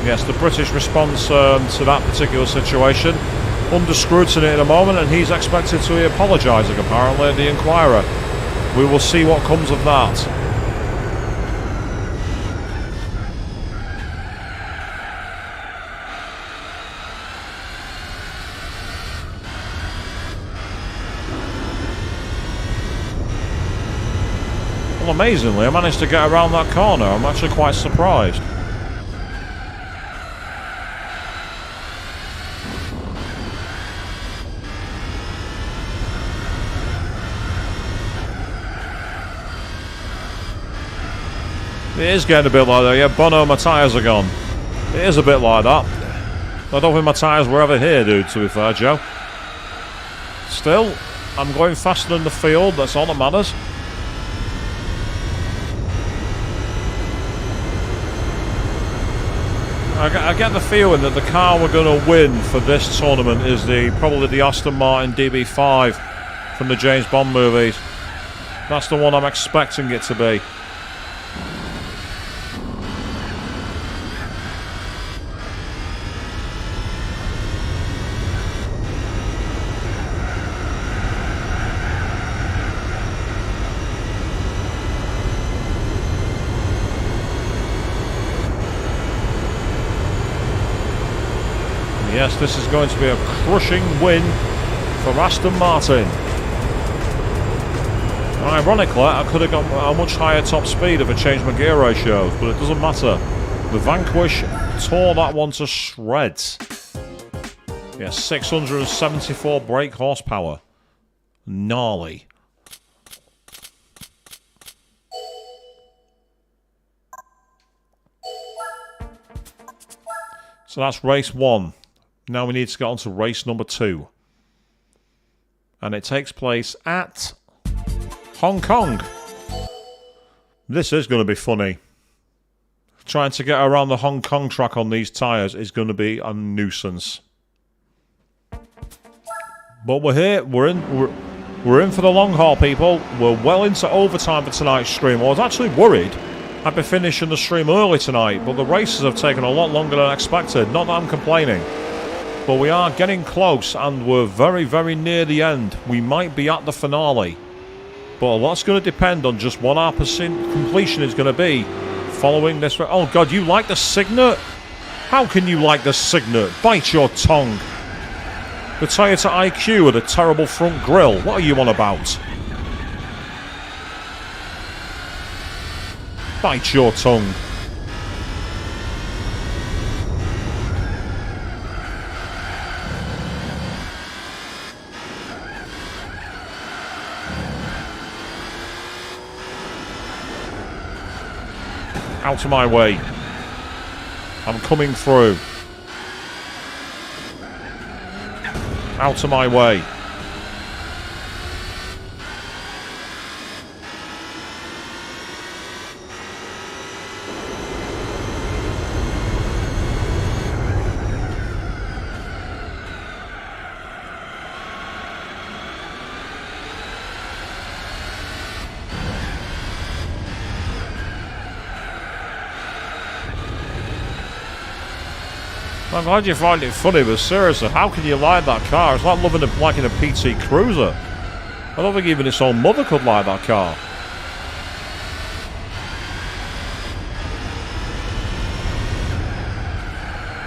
Yes, the British response to that particular situation under scrutiny at the moment, and he's expected to be apologising apparently at the Inquirer. We will see what comes of that. Well, amazingly, I managed to get around that corner. I'm actually quite surprised. It is getting a bit like that. Yeah, Bono, my tyres are gone. It is a bit like that. I don't think my tyres were ever here, dude, to be fair, Joe. Still, I'm going faster in the field. That's all that matters. I get the feeling that the car we're going to win for this tournament is probably the Aston Martin DB5 from the James Bond movies. That's the one I'm expecting it to be. Yes, this is going to be a crushing win for Aston Martin. Ironically, I could have got a much higher top speed if I changed my gear ratios, but it doesn't matter. The Vanquish tore that one to shreds. Yeah, 674 brake horsepower. Gnarly. So that's race 1. Now we need to get on to race number 2. And it takes place at Hong Kong. This is going to be funny. Trying to get around the Hong Kong track on these tyres is going to be a nuisance. But we're here. We're in for the long haul, people. We're well into overtime for tonight's stream. I was actually worried I'd be finishing the stream early tonight, but the races have taken a lot longer than expected. Not that I'm complaining. But we are getting close, and we're very, very near the end. We might be at the finale. But a lot's going to depend on just what our completion is going to be following this. Oh, God, you like the Signet? How can you like the Signet? Bite your tongue. The Toyota IQ with a terrible front grille. What are you on about? Bite your tongue. Out of my way. I'm coming through. Out of my way. I'm glad you find it funny, but seriously, how can you like that car? It's like liking a PT Cruiser. I don't think even its own mother could like that car.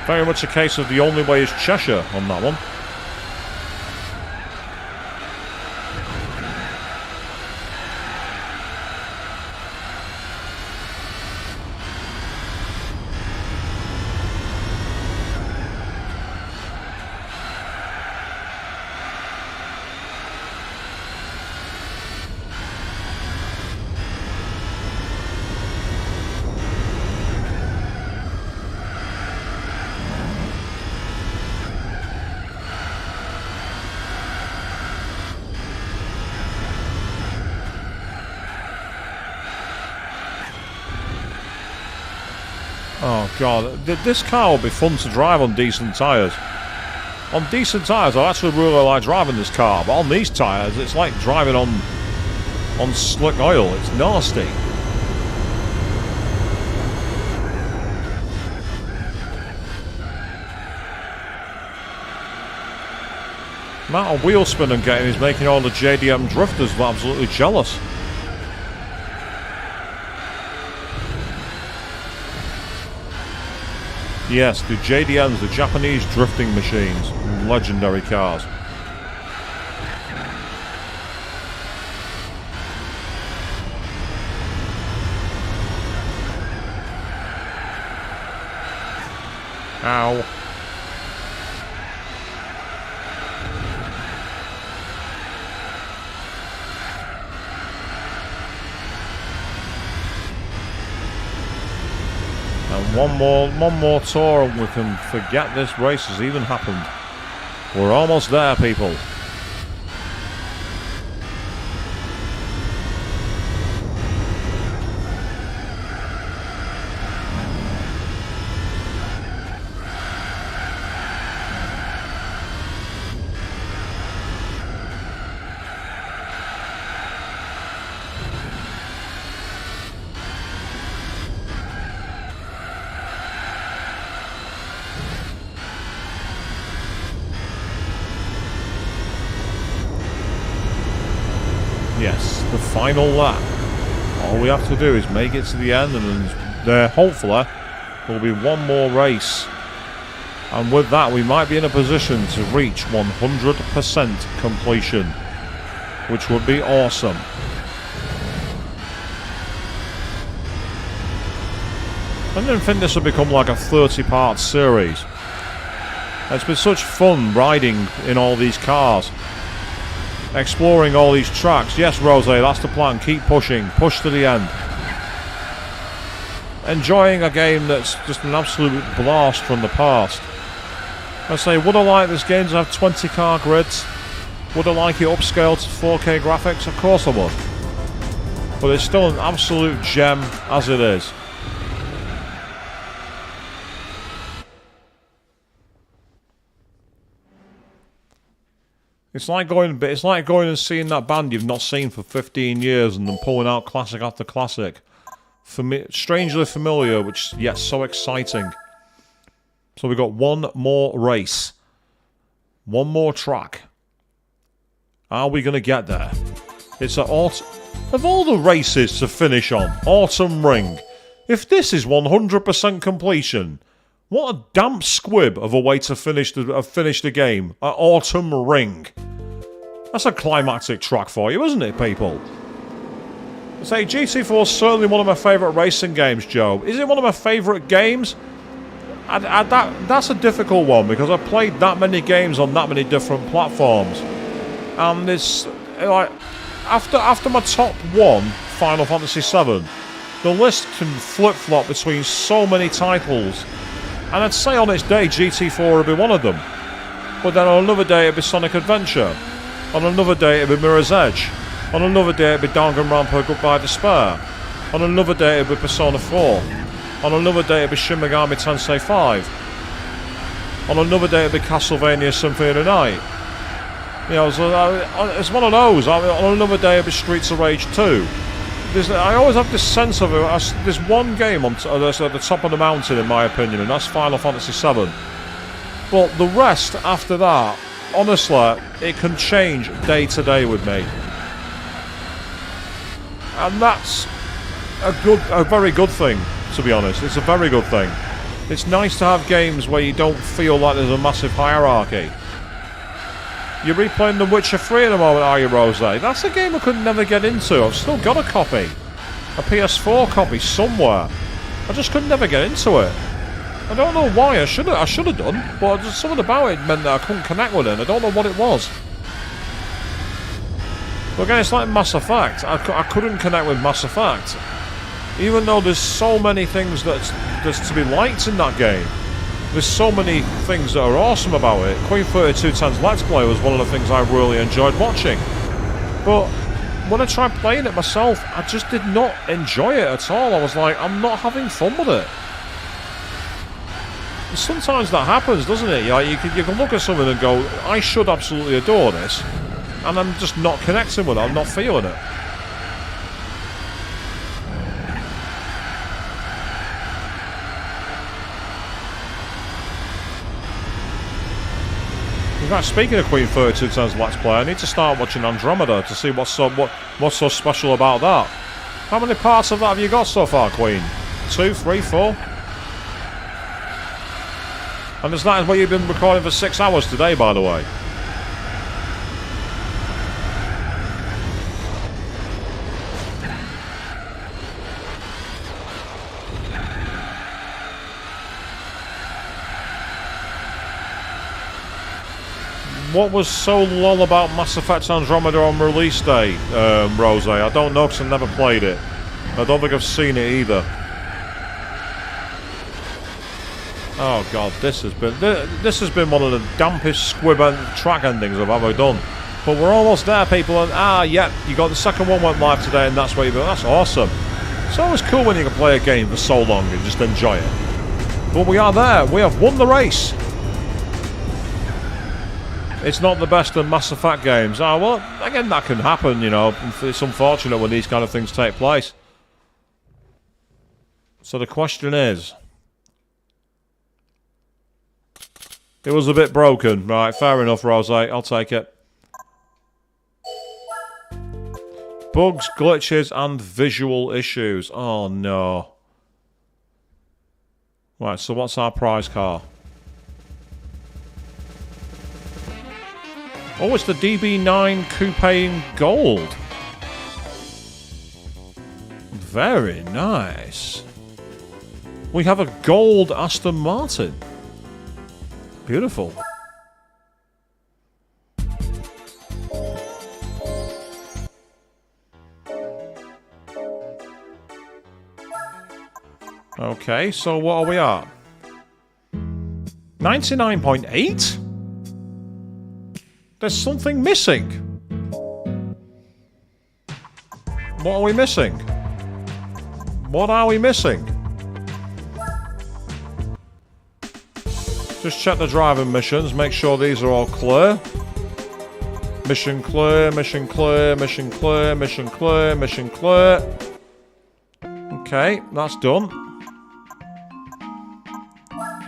Very much a case of the only way is Cheshire on that one. Oh God, this car will be fun to drive on decent tyres. On decent tyres, I actually really like driving this car, but on these tyres, it's like driving on slick oil. It's nasty. The amount of wheel spin I'm getting is making all the JDM drifters absolutely jealous. Yes, the JDMs, the Japanese drifting machines, legendary cars. Ow. One more tour and we can forget this race has even happened. We're almost there, people. Yes, the final lap. All we have to do is make it to the end, and then there hopefully will be one more race And with that, we might be in a position to reach 100% completion, which would be awesome. I didn't think this would become like a 30-part series. It's been such fun riding in all these cars, exploring all these tracks. Yes, Rose, that's the plan. Keep pushing. Push to the end. Enjoying a game that's just an absolute blast from the past. I say, would I like this game to have 20 car grids? Would I like it upscaled to 4K graphics? Of course I would. But it's still an absolute gem as it is. It's like going and seeing that band you've not seen for 15 years and then pulling out classic after classic. Strangely familiar, which yet so exciting. So we've got one more race. One more track. Are we going to get there? It's an of all the races to finish on, Autumn Ring. If this is 100% completion, what a damp squib of a way to finish the game at Autumn Ring. That's a climactic track for you, isn't it, people? I say GT4 is certainly one of my favourite racing games, Joe. Is it one of my favourite games? That's a difficult one because I've played that many games on that many different platforms, and it's like after my top one, Final Fantasy VII, the list can flip-flop between so many titles, and I'd say on its day GT4 would be one of them, but then on another day it'd be Sonic Adventure, on another day it'd be Mirror's Edge, on another day it'd be Danganronpa Goodbye Despair, on another day it'd be Persona 4. On another day it'd be Shin Megami Tensei 5. On another day it'd be Castlevania Symphony of the Night. You know, so it's one of those. On another day it'd be Streets of Rage 2. I always have this sense of it. There's one game that's at the top of the mountain, in my opinion, and that's Final Fantasy VII. But the rest after that, honestly, it can change day to day with me. And that's a very good thing. To be honest, it's a very good thing. It's nice to have games where you don't feel like there's a massive hierarchy. You're replaying The Witcher 3 at the moment, are you, Rose? That's a game I could never get into. I've still got a copy. A PS4 copy somewhere. I just could never get into it. I don't know why. I should have done, but just something about it meant that I couldn't connect with it. I don't know what it was. But again, it's like Mass Effect. I couldn't connect with Mass Effect. Even though there's so many things there's to be liked in that game. There's so many things that are awesome about it. Queen 3210's Let's Play was one of the things I really enjoyed watching. But when I tried playing it myself, I just did not enjoy it at all. I was like, I'm not having fun with it. And sometimes that happens, doesn't it? You can look at something and go, I should absolutely adore this. And I'm just not connecting with it. I'm not feeling it. In fact, speaking of Queen 3210's Let's Play, I need to start watching Andromeda to see what's so special about that. How many parts of that have you got so far, Queen? 2, 3, 4? And is that what you've been recording for 6 hours today, by the way? What was so lol about Mass Effect Andromeda on release day, Rose? I don't know because I never played it. I don't think I've seen it either. Oh god, this has been one of the dampest squib track endings I've ever done. But we're almost there, people. And yeah, you got the second one went live today, and that's where you've been. That's awesome. It's always cool when you can play a game for so long and just enjoy it. But we are there. We have won the race. It's not the best of Mass Effect games. Well, again, that can happen, you know. It's unfortunate when these kind of things take place. So the question is... It was a bit broken. Right, fair enough, Rose. I'll take it. Bugs, glitches, and visual issues. Oh, no. Right, so what's our prize car? Oh, it's the DB9 Coupe in gold. Very nice. We have a gold Aston Martin. Beautiful. Okay, so what are we at? 99.8? There's something missing. What are we missing? What are we missing? Just check the driving missions, make sure these are all clear. Mission clear, mission clear, mission clear, mission clear, mission clear. Okay, that's done.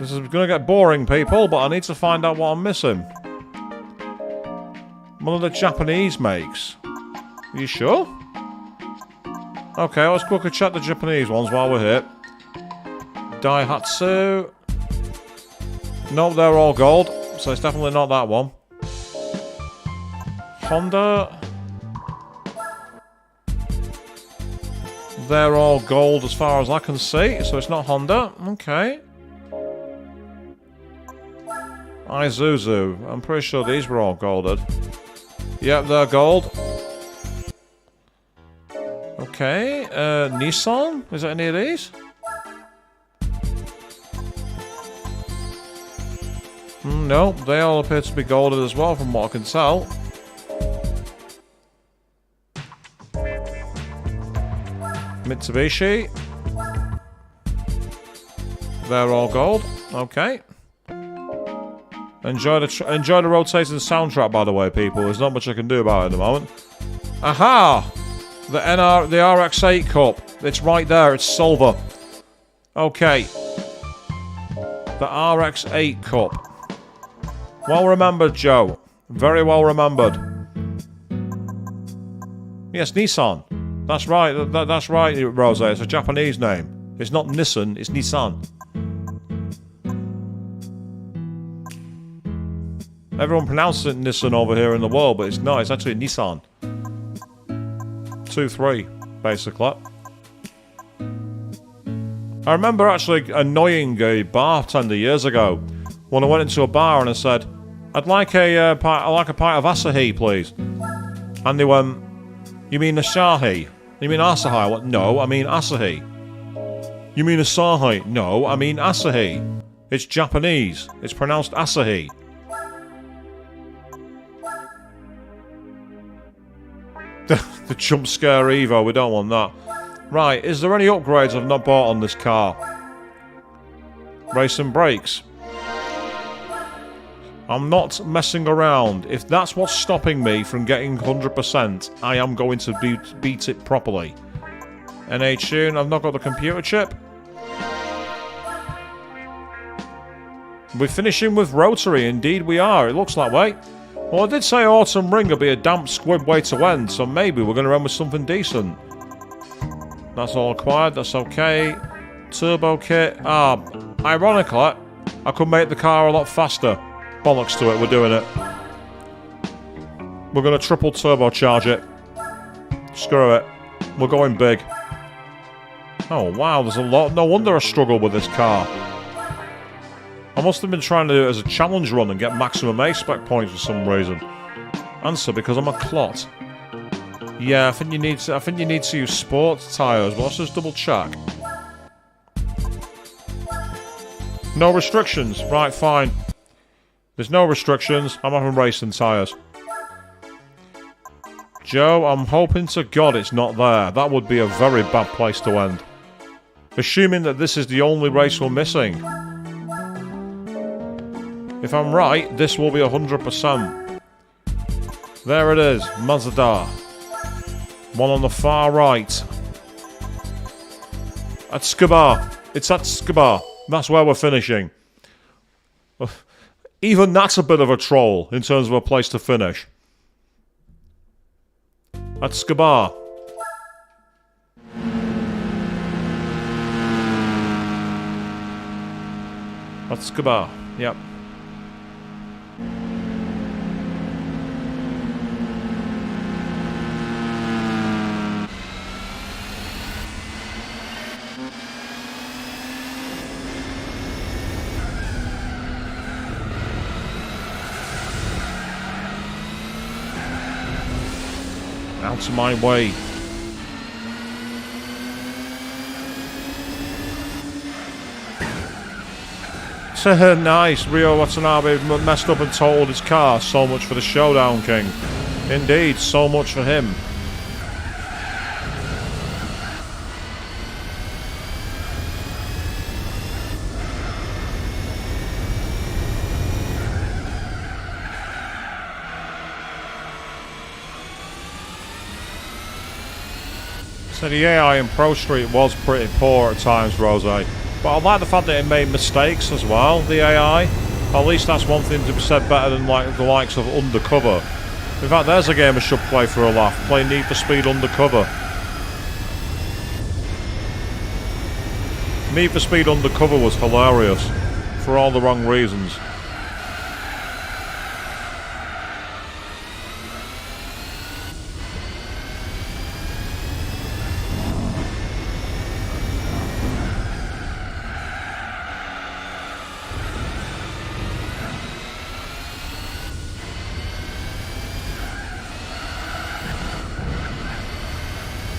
This is going to get boring, people, but I need to find out what I'm missing. One of the Japanese makes. Are you sure? Okay, let's quickly check the Japanese ones while we're here. Daihatsu. Nope, they're all gold, so it's definitely not that one. Honda. They're all gold as far as I can see, so it's not Honda. Okay. Isuzu. I'm pretty sure these were all golded. Yep, they're gold. Okay, Nissan? Is it any of these? No, they all appear to be golded as well from what I can tell. Mitsubishi. They're all gold. Okay. Enjoy the rotating soundtrack, by the way, people. There's not much I can do about it at the moment. Aha! The RX-8 Cup. It's right there. It's silver. Okay. The RX-8 Cup. Well remembered, Joe. Very well remembered. Yes, Nissan. That's right. That's right, Rose. It's a Japanese name. It's not Nissan. It's Nissan. Everyone pronounces it Nissan over here in the world, but it's not. It's actually Nissan. 2-3, basically. I remember actually annoying a bartender years ago when I went into a bar and I said, I'd like a pint of Asahi, please. And they went, you mean Asahi? You mean Asahi? I went, no, I mean Asahi. You mean Asahi? No, I mean Asahi. It's Japanese. It's pronounced Asahi. The jump scare Evo, we don't want that. Right, is there any upgrades I've not bought on this car? Race and brakes. I'm not messing around. If that's what's stopping me from getting 100%, I am going to beat it properly. NA tune, I've not got the computer chip. We're finishing with rotary, indeed we are. It looks that way. Well, I did say Autumn Ring would be a damp squib way to end, so maybe we're going to end with something decent. That's all acquired, that's okay. Turbo kit. Ironically, I could make the car a lot faster. Bollocks to it, we're doing it. We're going to triple turbocharge it. Screw it. We're going big. Oh, wow, there's a lot. No wonder I struggle with this car. I must have been trying to do it as a challenge run and get maximum A-spec points for some reason. Answer, because I'm a clot. Yeah, I think you need to use sport tyres, but let's just double check. No restrictions. Right, fine. There's no restrictions. I'm having racing tyres. Joe, I'm hoping to God it's not there. That would be a very bad place to end. Assuming that this is the only race we're missing. If I'm right, this will be 100%. There it is, Mazda. One on the far right. At Tsukuba. It's at Tsukuba. That's where we're finishing. Even that's a bit of a troll in terms of a place to finish. At Tsukuba. At Tsukuba. Yep. Out of my way. Nice. Rio Watanabe messed up and totaled his car. So much for the Showdown King. Indeed, so much for him. So the AI in Pro Street was pretty poor at times, Rose. But I like the fact that it made mistakes as well, the AI. At least that's one thing to be said better than like the likes of Undercover. In fact, there's a game I should play for a laugh. Play Need for Speed Undercover. Need for Speed Undercover was hilarious. For all the wrong reasons.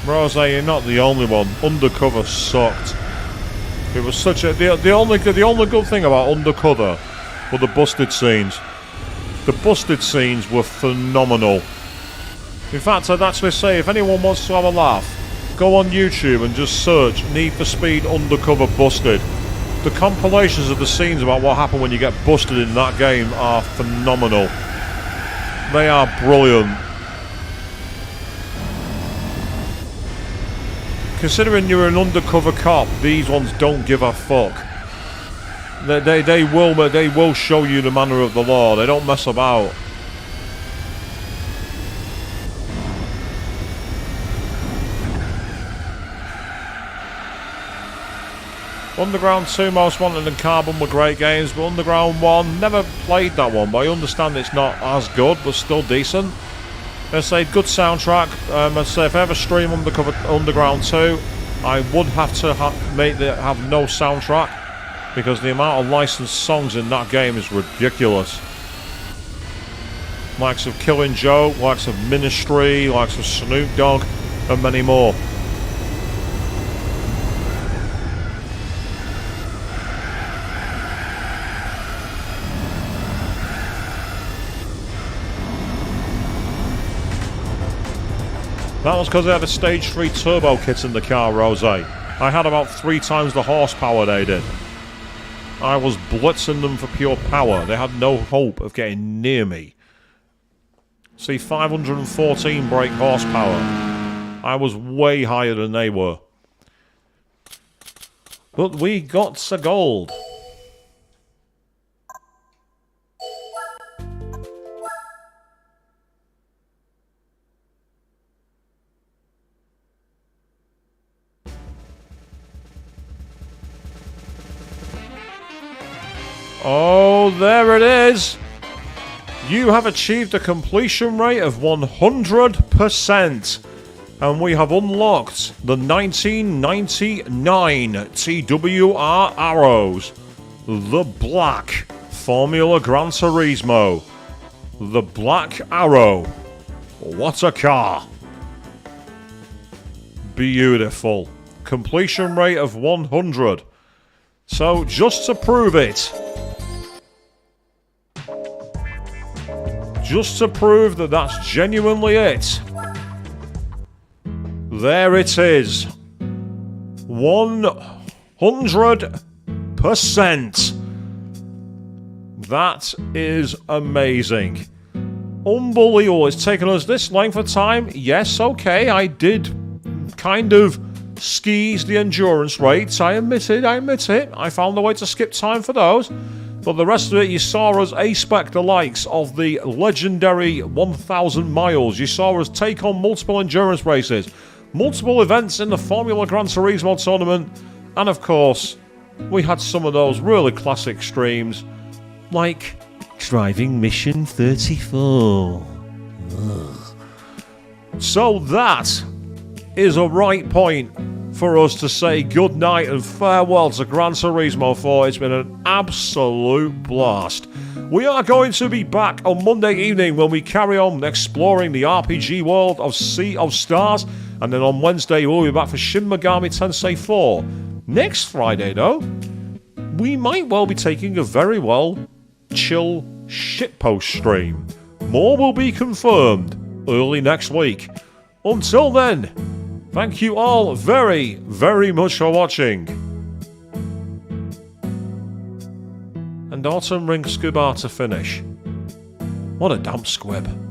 Rose, you're not the only one. Undercover sucked. It was such a the only good thing about Undercover were the busted scenes. The busted scenes were phenomenal. In fact, I'd actually say if anyone wants to have a laugh, go on YouTube and just search Need for Speed Undercover Busted. The compilations of the scenes about what happened when you get busted in that game are phenomenal. They are brilliant. Considering you're an undercover cop, these ones don't give a fuck. They will show you the manner of the law. They don't mess about. Underground 2, Most Wanted and Carbon were great games, but Underground 1, never played that one, but I understand it's not as good, but still decent. I'd say good soundtrack. I'd say if I ever stream Underground 2, I would have to have no soundtrack because the amount of licensed songs in that game is ridiculous. Likes of Killin' Joke, likes of Ministry, likes of Snoop Dogg, and many more. That was because I had a Stage 3 turbo kit in the car, Rose. I had about 3 times the horsepower they did. I was blitzing them for pure power. They had no hope of getting near me. See, 514 brake horsepower. I was way higher than they were. But we got some gold. Oh, there it is! You have achieved a completion rate of 100%, and we have unlocked the 1999 TWR Arrows, the Black Formula Gran Turismo, the Black Arrow. What a car! Beautiful. Completion rate of 100. So, just to prove it, just to prove that that's genuinely it, there it is. 100%. That is amazing. Unbelievable. It's taken us this length of time. Yes, okay, I did kind of skis the endurance rates. I admit it. I found a way to skip time for those. But the rest of it, you saw us A-spec the likes of the legendary 1,000 miles. You saw us take on multiple endurance races, multiple events in the Formula Gran Turismo tournament, and of course, we had some of those really classic streams, like Driving Mission 34. Ugh. So that is a right point for us to say good night and farewell to Gran Turismo 4. It's been an absolute blast. We are going to be back on Monday evening when we carry on exploring the RPG world of Sea of Stars, and then on Wednesday we'll be back for Shin Megami Tensei 4. Next Friday, though, we might well be taking a very chill shitpost stream. More will be confirmed early next week. Until then, thank you all very, very much for watching. And Autumn rings Scuba to finish. What a damp squib.